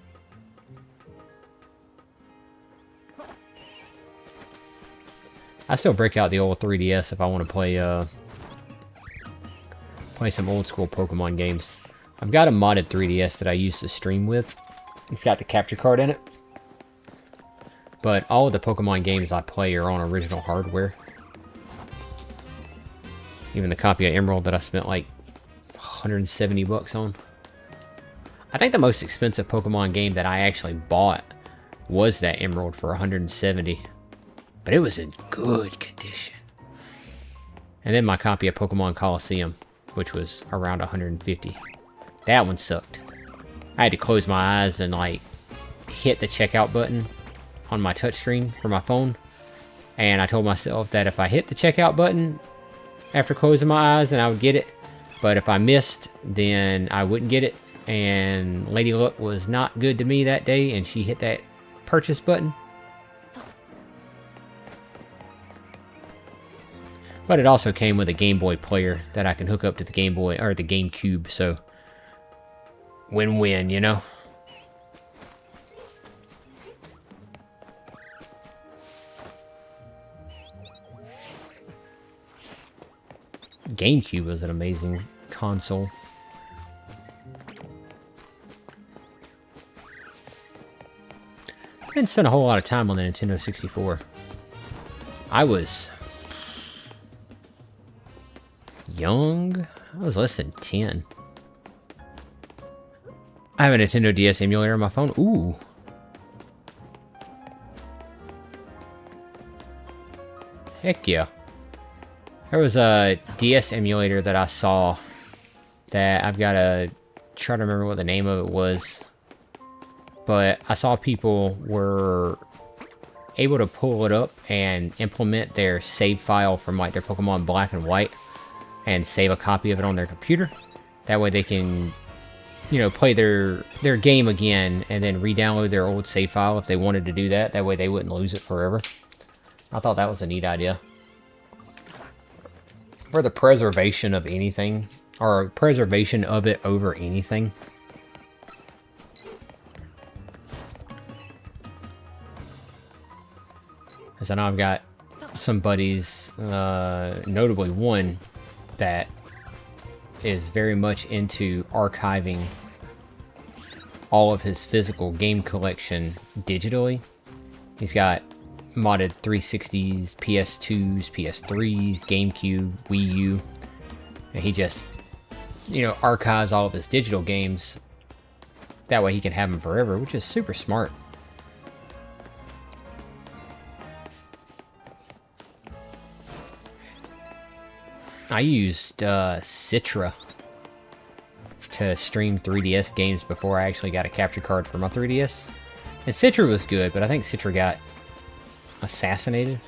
I still break out the old 3DS if I want to play some old school Pokemon games. I've got a modded 3DS that I used to stream with. It's got the capture card in it. But all of the Pokemon games I play are on original hardware. Even the copy of Emerald that I spent like 170 bucks on. I think the most expensive Pokemon game that I actually bought was that Emerald for 170. But it was in good condition. And then my copy of Pokemon Coliseum, which was around 150. That one sucked. I had to close my eyes and like hit the checkout button on my touchscreen for my phone. And I told myself that if I hit the checkout button after closing my eyes, then I would get it. But if I missed, then I wouldn't get it. And Lady Luck was not good to me that day, and she hit that purchase button. But it also came with a Game Boy player that I can hook up to the Game Boy, or the GameCube, so win-win, you know? GameCube was an amazing console. I didn't spend a whole lot of time on the Nintendo 64. I was young? I was less than 10. I have a Nintendo DS emulator on my phone. Ooh. Heck yeah. There was a DS emulator that I saw that I've got to try to remember what the name of it was. But I saw people were able to pull it up and implement their save file from like their Pokemon Black and White and save a copy of it on their computer. That way they can, you know, play their game again and then re-download their old save file if they wanted to do that. That way they wouldn't lose it forever. I thought that was a neat idea. For the preservation of anything, or preservation of it over anything. As I know I've got some buddies, notably one that is very much into archiving all of his physical game collection digitally. He's got modded 360s, PS2s, PS3s, GameCube, Wii U, and he just, you know, archives all of his digital games. That way he can have them forever, which is super smart. I used Citra to stream 3DS games before I actually got a capture card for my 3DS. And Citra was good, but I think Citra got assassinated.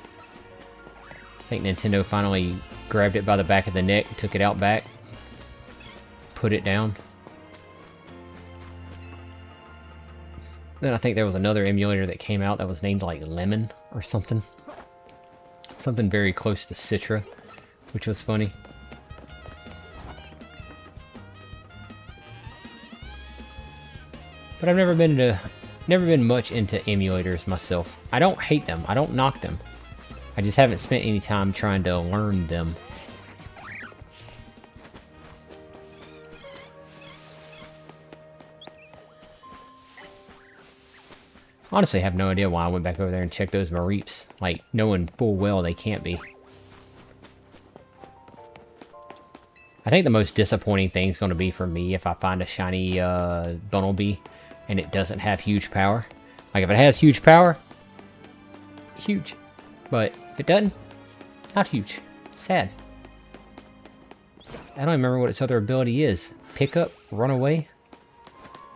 I think Nintendo finally grabbed it by the back of the neck, took it out back, put it down. Then I think there was another emulator that came out that was named like Lemon or something. Something very close to Citra, which was funny. But I've never been much into emulators myself. I don't hate them. I don't knock them. I just haven't spent any time trying to learn them. Honestly, I have no idea why I went back over there and checked those Mareeps. Like, knowing full well they can't be. I think the most disappointing thing is going to be for me if I find a shiny Bunnelby and it doesn't have huge power. Like, if it has huge power, huge. But if it doesn't, not huge. Sad. I don't remember what its other ability is. Pick up, run away.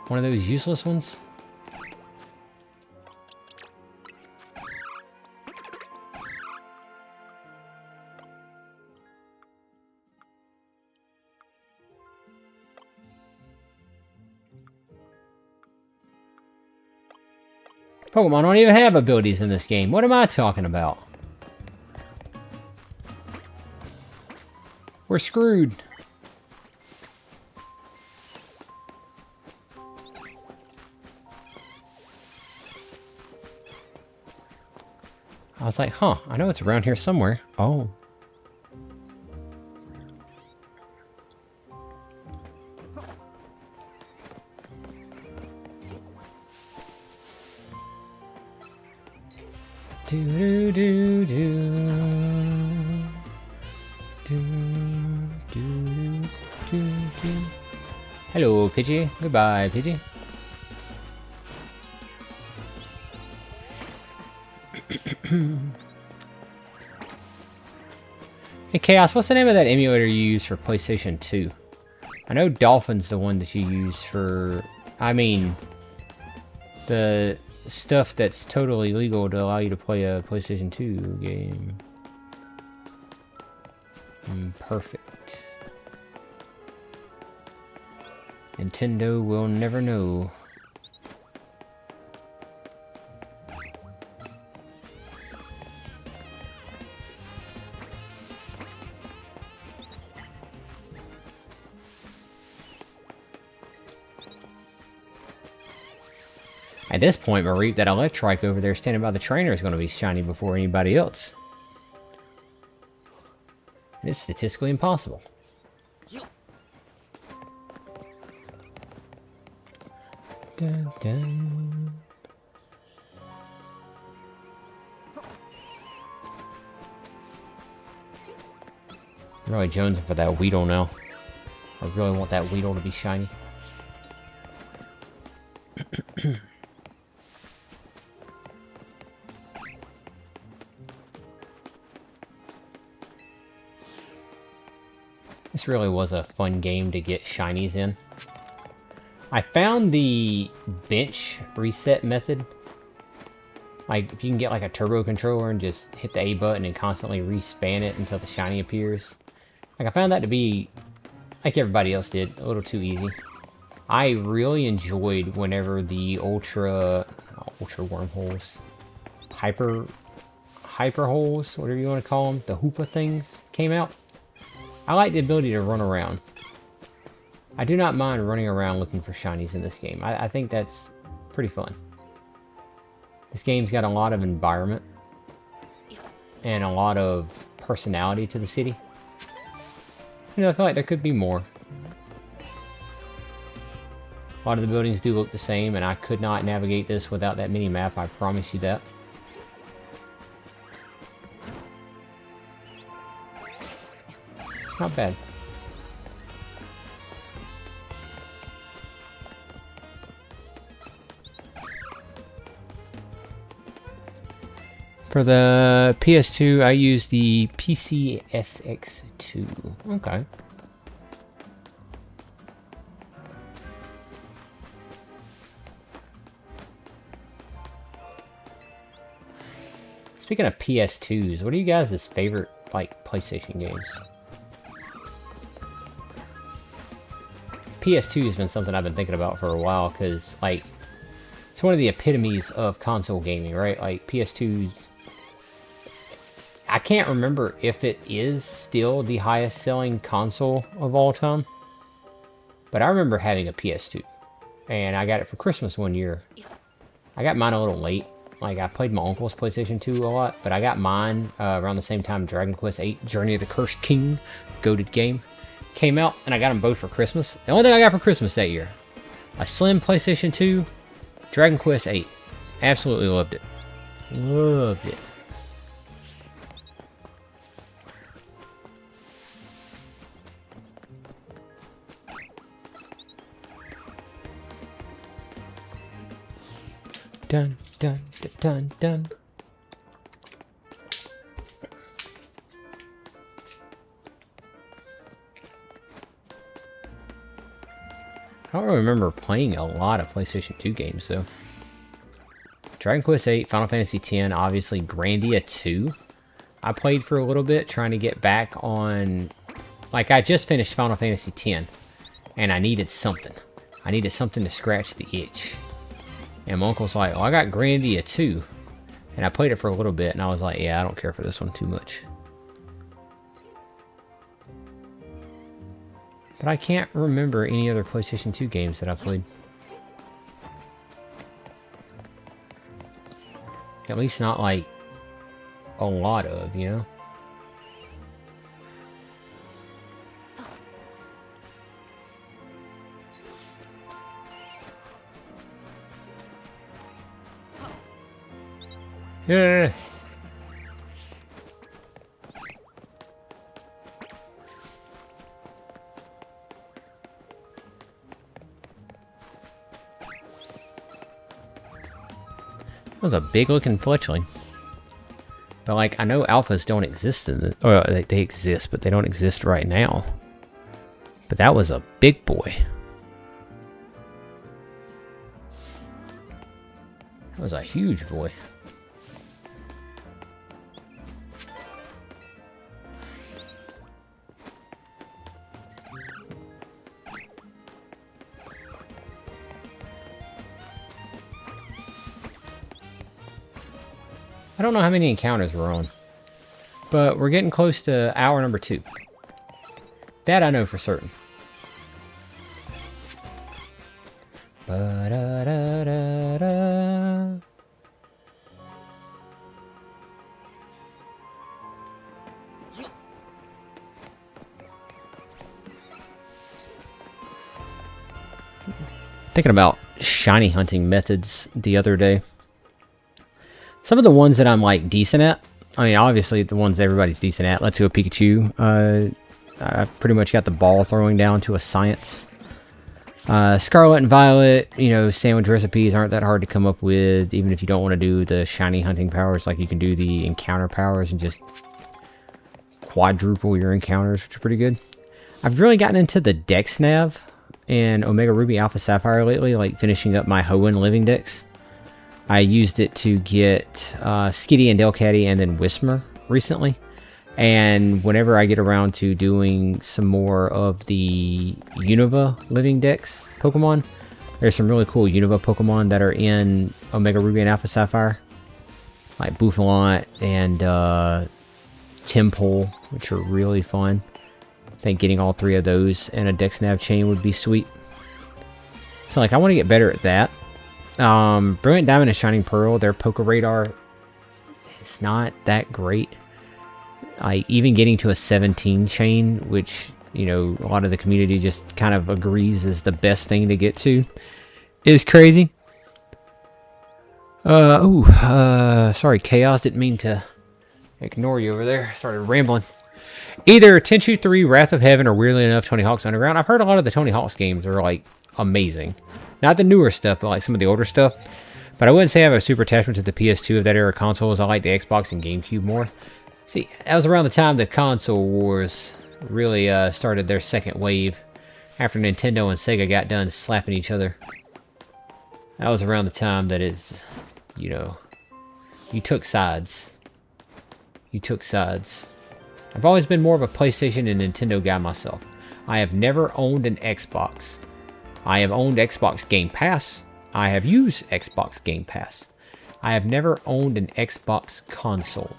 One of those useless ones. Pokemon don't even have abilities in this game. What am I talking about? We're screwed. I was like, huh, I know it's around here somewhere. Oh. Do do do do. Do do do do. Hello, Pidgey. Goodbye, Pidgey. Hey, Chaos, what's the name of that emulator you use for PlayStation 2? I know Dolphin's the one that you use for... I mean... the stuff that's totally legal to allow you to play a PlayStation 2 game. Perfect. Nintendo will never know. At this point, Marie, that Electrike over there standing by the trainer is going to be shiny before anybody else. And it's statistically impossible. Dun, dun. I'm really jonesing for that Weedle now. I really want that Weedle to be shiny. This really was a fun game to get shinies in. I found the bench reset method. Like, if you can get like a turbo controller and just hit the A button and constantly respan it until the shiny appears. Like, I found that to be, like everybody else did, a little too easy. I really enjoyed whenever the ultra wormholes, hyper holes, whatever you want to call them, the Hoopa things came out. I like the ability to run around. I do not mind running around looking for shinies in this game. I think that's pretty fun. This game's got a lot of environment and a lot of personality to the city. You know, I feel like there could be more. A lot of the buildings do look the same, and I could not navigate this without that mini-map, I promise you that. Not bad. For the PS2, I use the PCSX2. Okay. Speaking of PS2s, what are you guys' favorite, like, PlayStation games? PS2 has been something I've been thinking about for a while, because, like, it's one of the epitomes of console gaming, right? Like, PS2... I can't remember if it is still the highest selling console of all time, but I remember having a PS2, and I got it for Christmas one year. I got mine a little late. Like, I played my uncle's PlayStation 2 a lot, but I got mine around the same time Dragon Quest VIII, Journey of the Cursed King, goated game, came out, and I got them both for Christmas. The only thing I got for Christmas that year, a slim PlayStation 2, Dragon Quest VIII. Absolutely loved it. Loved it. Dun, dun, dun, dun, dun. I don't remember playing a lot of PlayStation 2 games, though. Dragon Quest VIII, Final Fantasy X, obviously Grandia 2. I played for a little bit, trying to get back on... Like, I just finished Final Fantasy X, and I needed something. I needed something to scratch the itch. And my uncle's like, oh, I got Grandia too. And I played it for a little bit, and I was like, yeah, I don't care for this one too much. But I can't remember any other PlayStation 2 games that I played. At least not like a lot of, you know? Yeah. That was a big looking fletchling. But like, I know alphas don't exist in the, or they exist, but they don't exist right now. But that was a big boy. That was a huge boy. I don't know how many encounters we're on, but we're getting close to hour number 2. That I know for certain. Ba-da-da-da-da. Thinking about shiny hunting methods the other day. Some of the ones that I'm like decent at, I mean obviously the ones everybody's decent at, Let's Go Pikachu, I pretty much got the ball throwing down to a science. Scarlet and Violet, you know, sandwich recipes aren't that hard to come up with, even if you don't want to do the shiny hunting powers, like you can do the encounter powers and just quadruple your encounters, which are pretty good. I've really gotten into the Dex Nav and Omega Ruby Alpha Sapphire lately, like finishing up my Hoenn living Dex. I used it to get Skitty and Delcatty and then Whismur recently. And whenever I get around to doing some more of the Unova living Dex Pokemon, there's some really cool Unova Pokemon that are in Omega Ruby and Alpha Sapphire. Like Bouffalant and Timpole, which are really fun. I think getting all 3 of those in a Dex Nav chain would be sweet. So like I want to get better at that. Brilliant Diamond and Shining Pearl, their Poké Radar is not that great. Even getting to a 17 chain, which, you know, a lot of the community just kind of agrees is the best thing to get to, is crazy. Sorry, Chaos, didn't mean to ignore you over there. Started rambling. Either Tenchu 3, Wrath of Heaven, or weirdly enough, Tony Hawk's Underground. I've heard a lot of the Tony Hawk's games are, like, amazing. Not the newer stuff, but, like, some of the older stuff. But I wouldn't say I have a super attachment to the PS2 of that era consoles. I like the Xbox and GameCube more. See, that was around the time the console wars really started their second wave. After Nintendo and Sega got done slapping each other. That was around the time that is, you know, you took sides. You took sides. I've always been more of a PlayStation and Nintendo guy myself. I have never owned an Xbox. I have owned Xbox Game Pass. I have used Xbox Game Pass. I have never owned an Xbox console.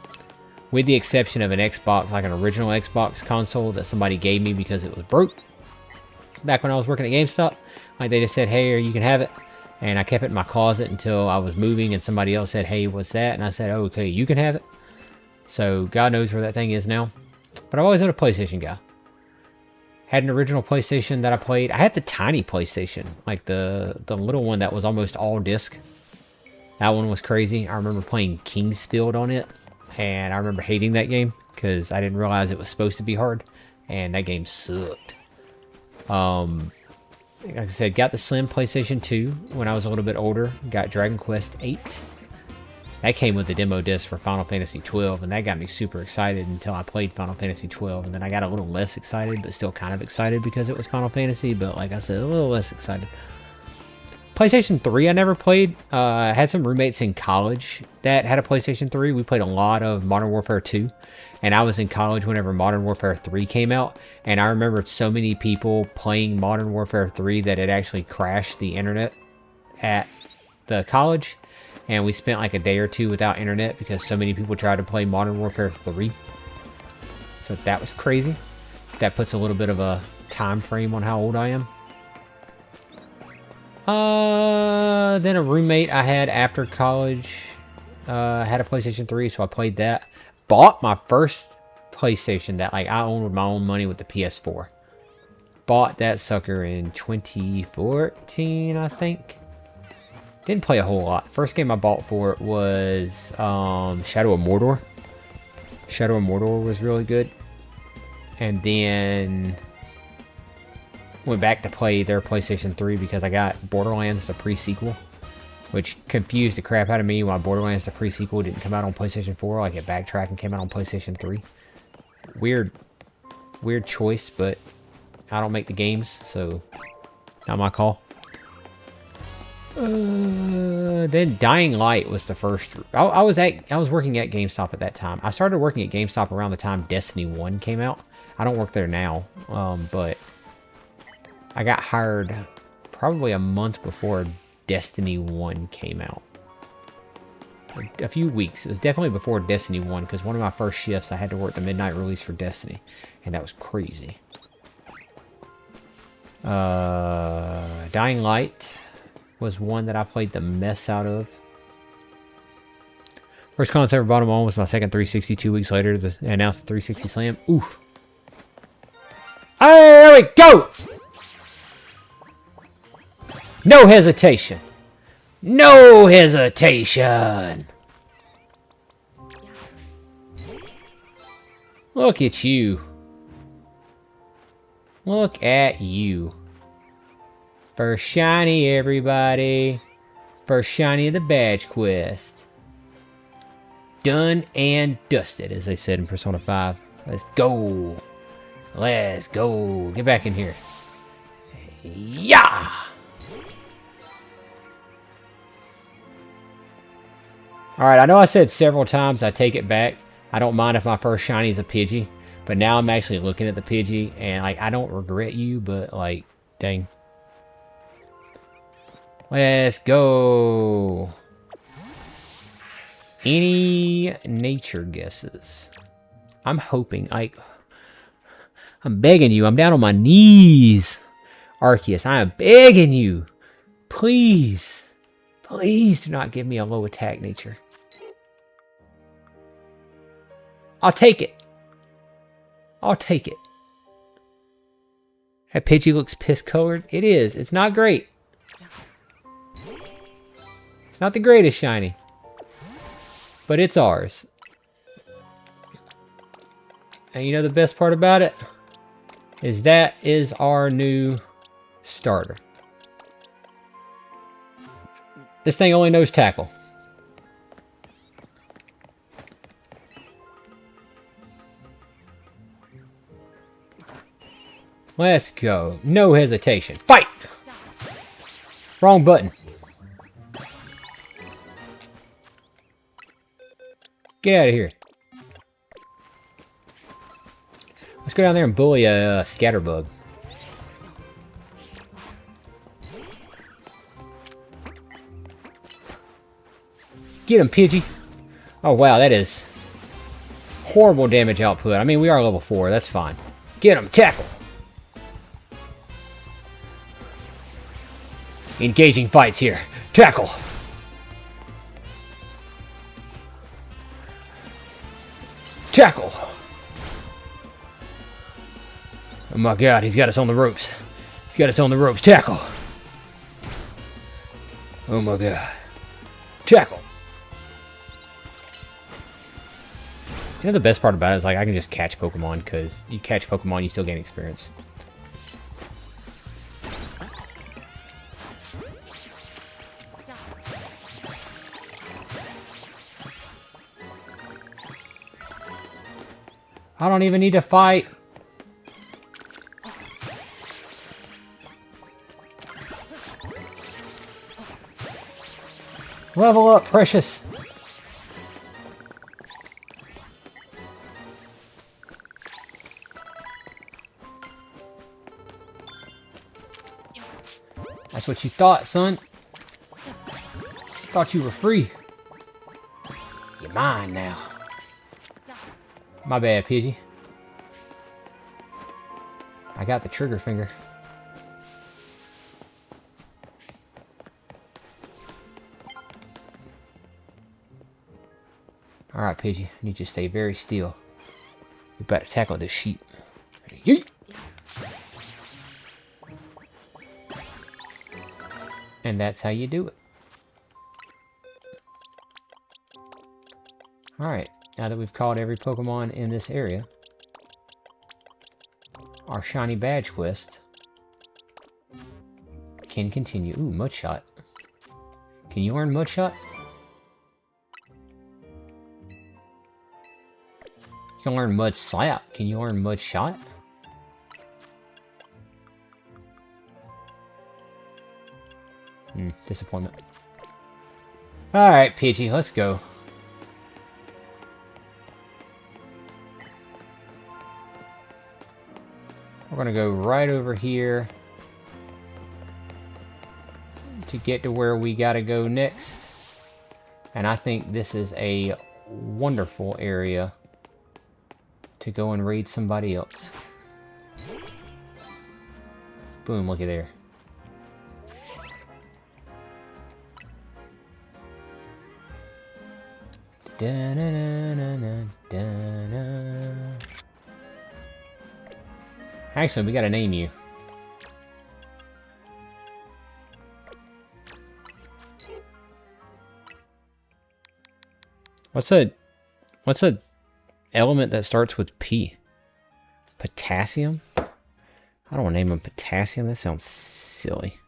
With the exception of an Xbox, like an original Xbox console that somebody gave me because it was broke. Back when I was working at GameStop. Like they just said, hey, you can have it. And I kept it in my closet until I was moving and somebody else said, hey, what's that? And I said, oh, okay, you can have it. So God knows where that thing is now. But I've always been a PlayStation guy. Had an original PlayStation that I played. I had the tiny PlayStation. Like the little one that was almost all disc. That one was crazy. I remember playing Kingsfield on it. And I remember hating that game. Because I didn't realize it was supposed to be hard. And that game sucked. Like I said, got the slim PlayStation 2 when I was a little bit older. Got Dragon Quest 8. That came with the demo disc for Final Fantasy 12, and that got me super excited until I played Final Fantasy 12, and then I got a little less excited, but still kind of excited because it was Final Fantasy, but like I said, a little less excited. PlayStation 3 I never played. I had some roommates in college that had a PlayStation 3. We played a lot of Modern Warfare 2, and I was in college whenever Modern Warfare 3 came out, and I remembered so many people playing Modern Warfare 3 that it actually crashed the internet at the college, and we spent like a day or two without internet because so many people tried to play Modern Warfare 3. So that was crazy. That puts a little bit of a time frame on how old I am. Then a roommate I had after college had a PlayStation 3, so I played that. Bought my first PlayStation that like I owned with my own money with the PS4. Bought that sucker in 2014, I think. Didn't play a whole lot. First game I bought for it was Shadow of Mordor. Shadow of Mordor was really good. And then went back to play their PlayStation 3 because I got Borderlands, the pre-sequel. Which confused the crap out of me why Borderlands, the pre-sequel, didn't come out on PlayStation 4. Like it backtracked and came out on PlayStation 3. Weird choice, but I don't make the games, so not my call. Then Dying Light was the first. I was working at GameStop at that time. I started working at GameStop around the time Destiny 1 came out. I don't work there now, but I got hired probably a month before Destiny 1 came out. A few weeks. It was definitely before Destiny 1 because one of my first shifts I had to work the midnight release for Destiny, and that was crazy. Dying Light was one that I played the mess out of. First console I ever bought them on was my second 360 2 weeks later. They announced the 360 Slam. Oof. There we go! No hesitation. No hesitation. Look at you. Look at you. First shiny, everybody. First shiny of the badge quest. Done and dusted, as they said in Persona 5. Let's go. Let's go. Get back in here. Yeah! Alright, I know I said several times, I take it back. I don't mind if my first shiny is a Pidgey. But now I'm actually looking at the Pidgey, and like I don't regret you, but like, dang. Let's go. Any nature guesses? I'm hoping, like, I'm begging you. I'm down on my knees. Arceus, I am begging you. Please. Please do not give me a low attack nature. I'll take it. I'll take it. That Pidgey looks piss-colored. It is. It's not great. It's not the greatest shiny. But it's ours. And you know the best part about it? Is that is our new starter. This thing only knows tackle. Let's go. No hesitation. Fight! Wrong button. Get out of here. Let's go down there and bully a scatterbug. Get him, Pidgey. Oh, wow, that is horrible damage output. I mean, we are level 4. That's fine. Get him. Tackle. Engaging fights here. Tackle. Tackle. Oh my god, he's got us on the ropes. He's got us on the ropes. Tackle. Oh my god. Tackle. You know the best part about it is like I can just catch Pokemon because you catch Pokemon, you still gain experience. I don't even need to fight. Level up, precious. That's what you thought, son. Thought you were free. You're mine now. My bad, Pidgey. I got the trigger finger. Alright, Pidgey. I need you to stay very still. You better tackle this sheep. Yeet! And that's how you do it. Alright, now that we've caught every Pokemon in this area, our shiny badge quest can continue. Ooh, Mudshot. Can you earn Mudshot? You can learn Mud Slap. Can you learn Mud Shot? Disappointment. Alright, Pidgey, let's go. We're gonna go right over here to get to where we gotta go next. And I think this is a wonderful area to go and raid somebody else. Boom, looky there. Actually, we gotta name you. What's a element that starts with P? Potassium? I don't want to name him Potassium. That sounds silly.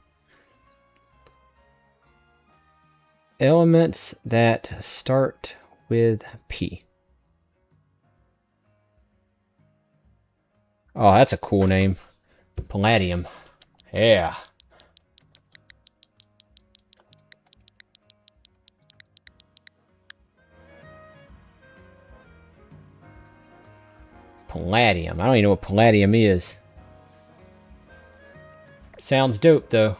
Elements that start with P. Oh, that's a cool name. Palladium. Yeah. Palladium. I don't even know what Palladium is. Sounds dope, though.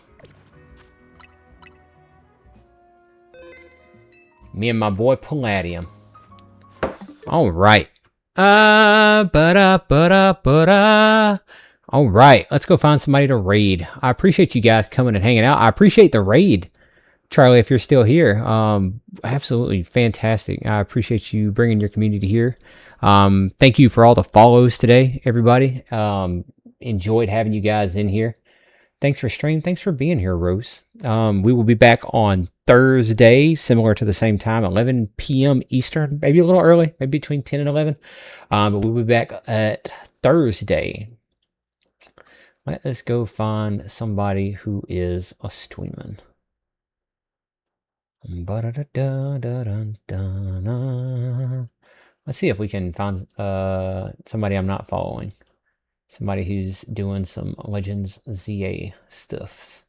Me and my boy Palladium. Alright. Alright, let's go find somebody to raid. I appreciate you guys coming and hanging out. I appreciate the raid, Charlie, if you're still here. Absolutely fantastic. I appreciate you bringing your community here. Thank you for all the follows today, everybody. Enjoyed having you guys in here. Thanks for stream. Thanks for being here, Rose. We will be back on Thursday, similar to the same time, 11 p.m. Eastern. Maybe a little early, maybe between 10 and 11. But we'll be back at Thursday. Let us go find somebody who is a streamer. Let's see if we can find somebody I'm not following. Somebody who's doing some Legends Z-A stuffs.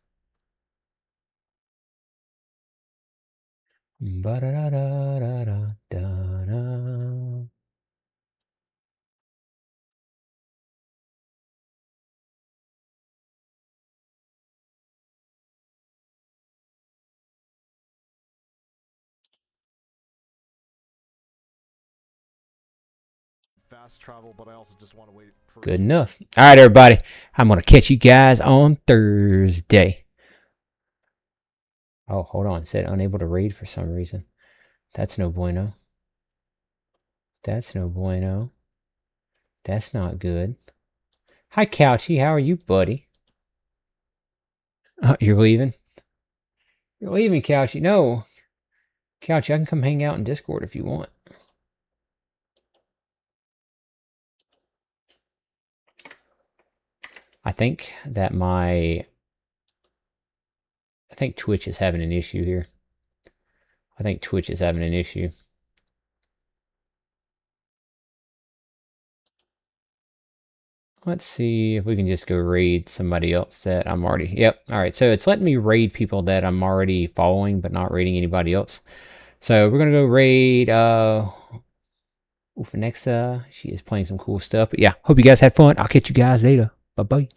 Fast travel, but I also just want to wait for... Good enough. All right, everybody. I'm going to catch you guys on Thursday. Oh, hold on. It said unable to raid for some reason. That's no bueno. That's no bueno. That's not good. Hi, Couchy. How are you, buddy? Oh, you're leaving? You're leaving, Couchy. No. Couchy, I can come hang out in Discord if you want. I think that I think Twitch is having an issue here. I think Twitch is having an issue. Let's see if we can just go raid somebody else that I'm already... Yep. All right. So it's letting me raid people that I'm already following, but not raiding anybody else. So we're going to go raid... Next, she is playing some cool stuff. But yeah, hope you guys had fun. I'll catch you guys later. Bye-bye.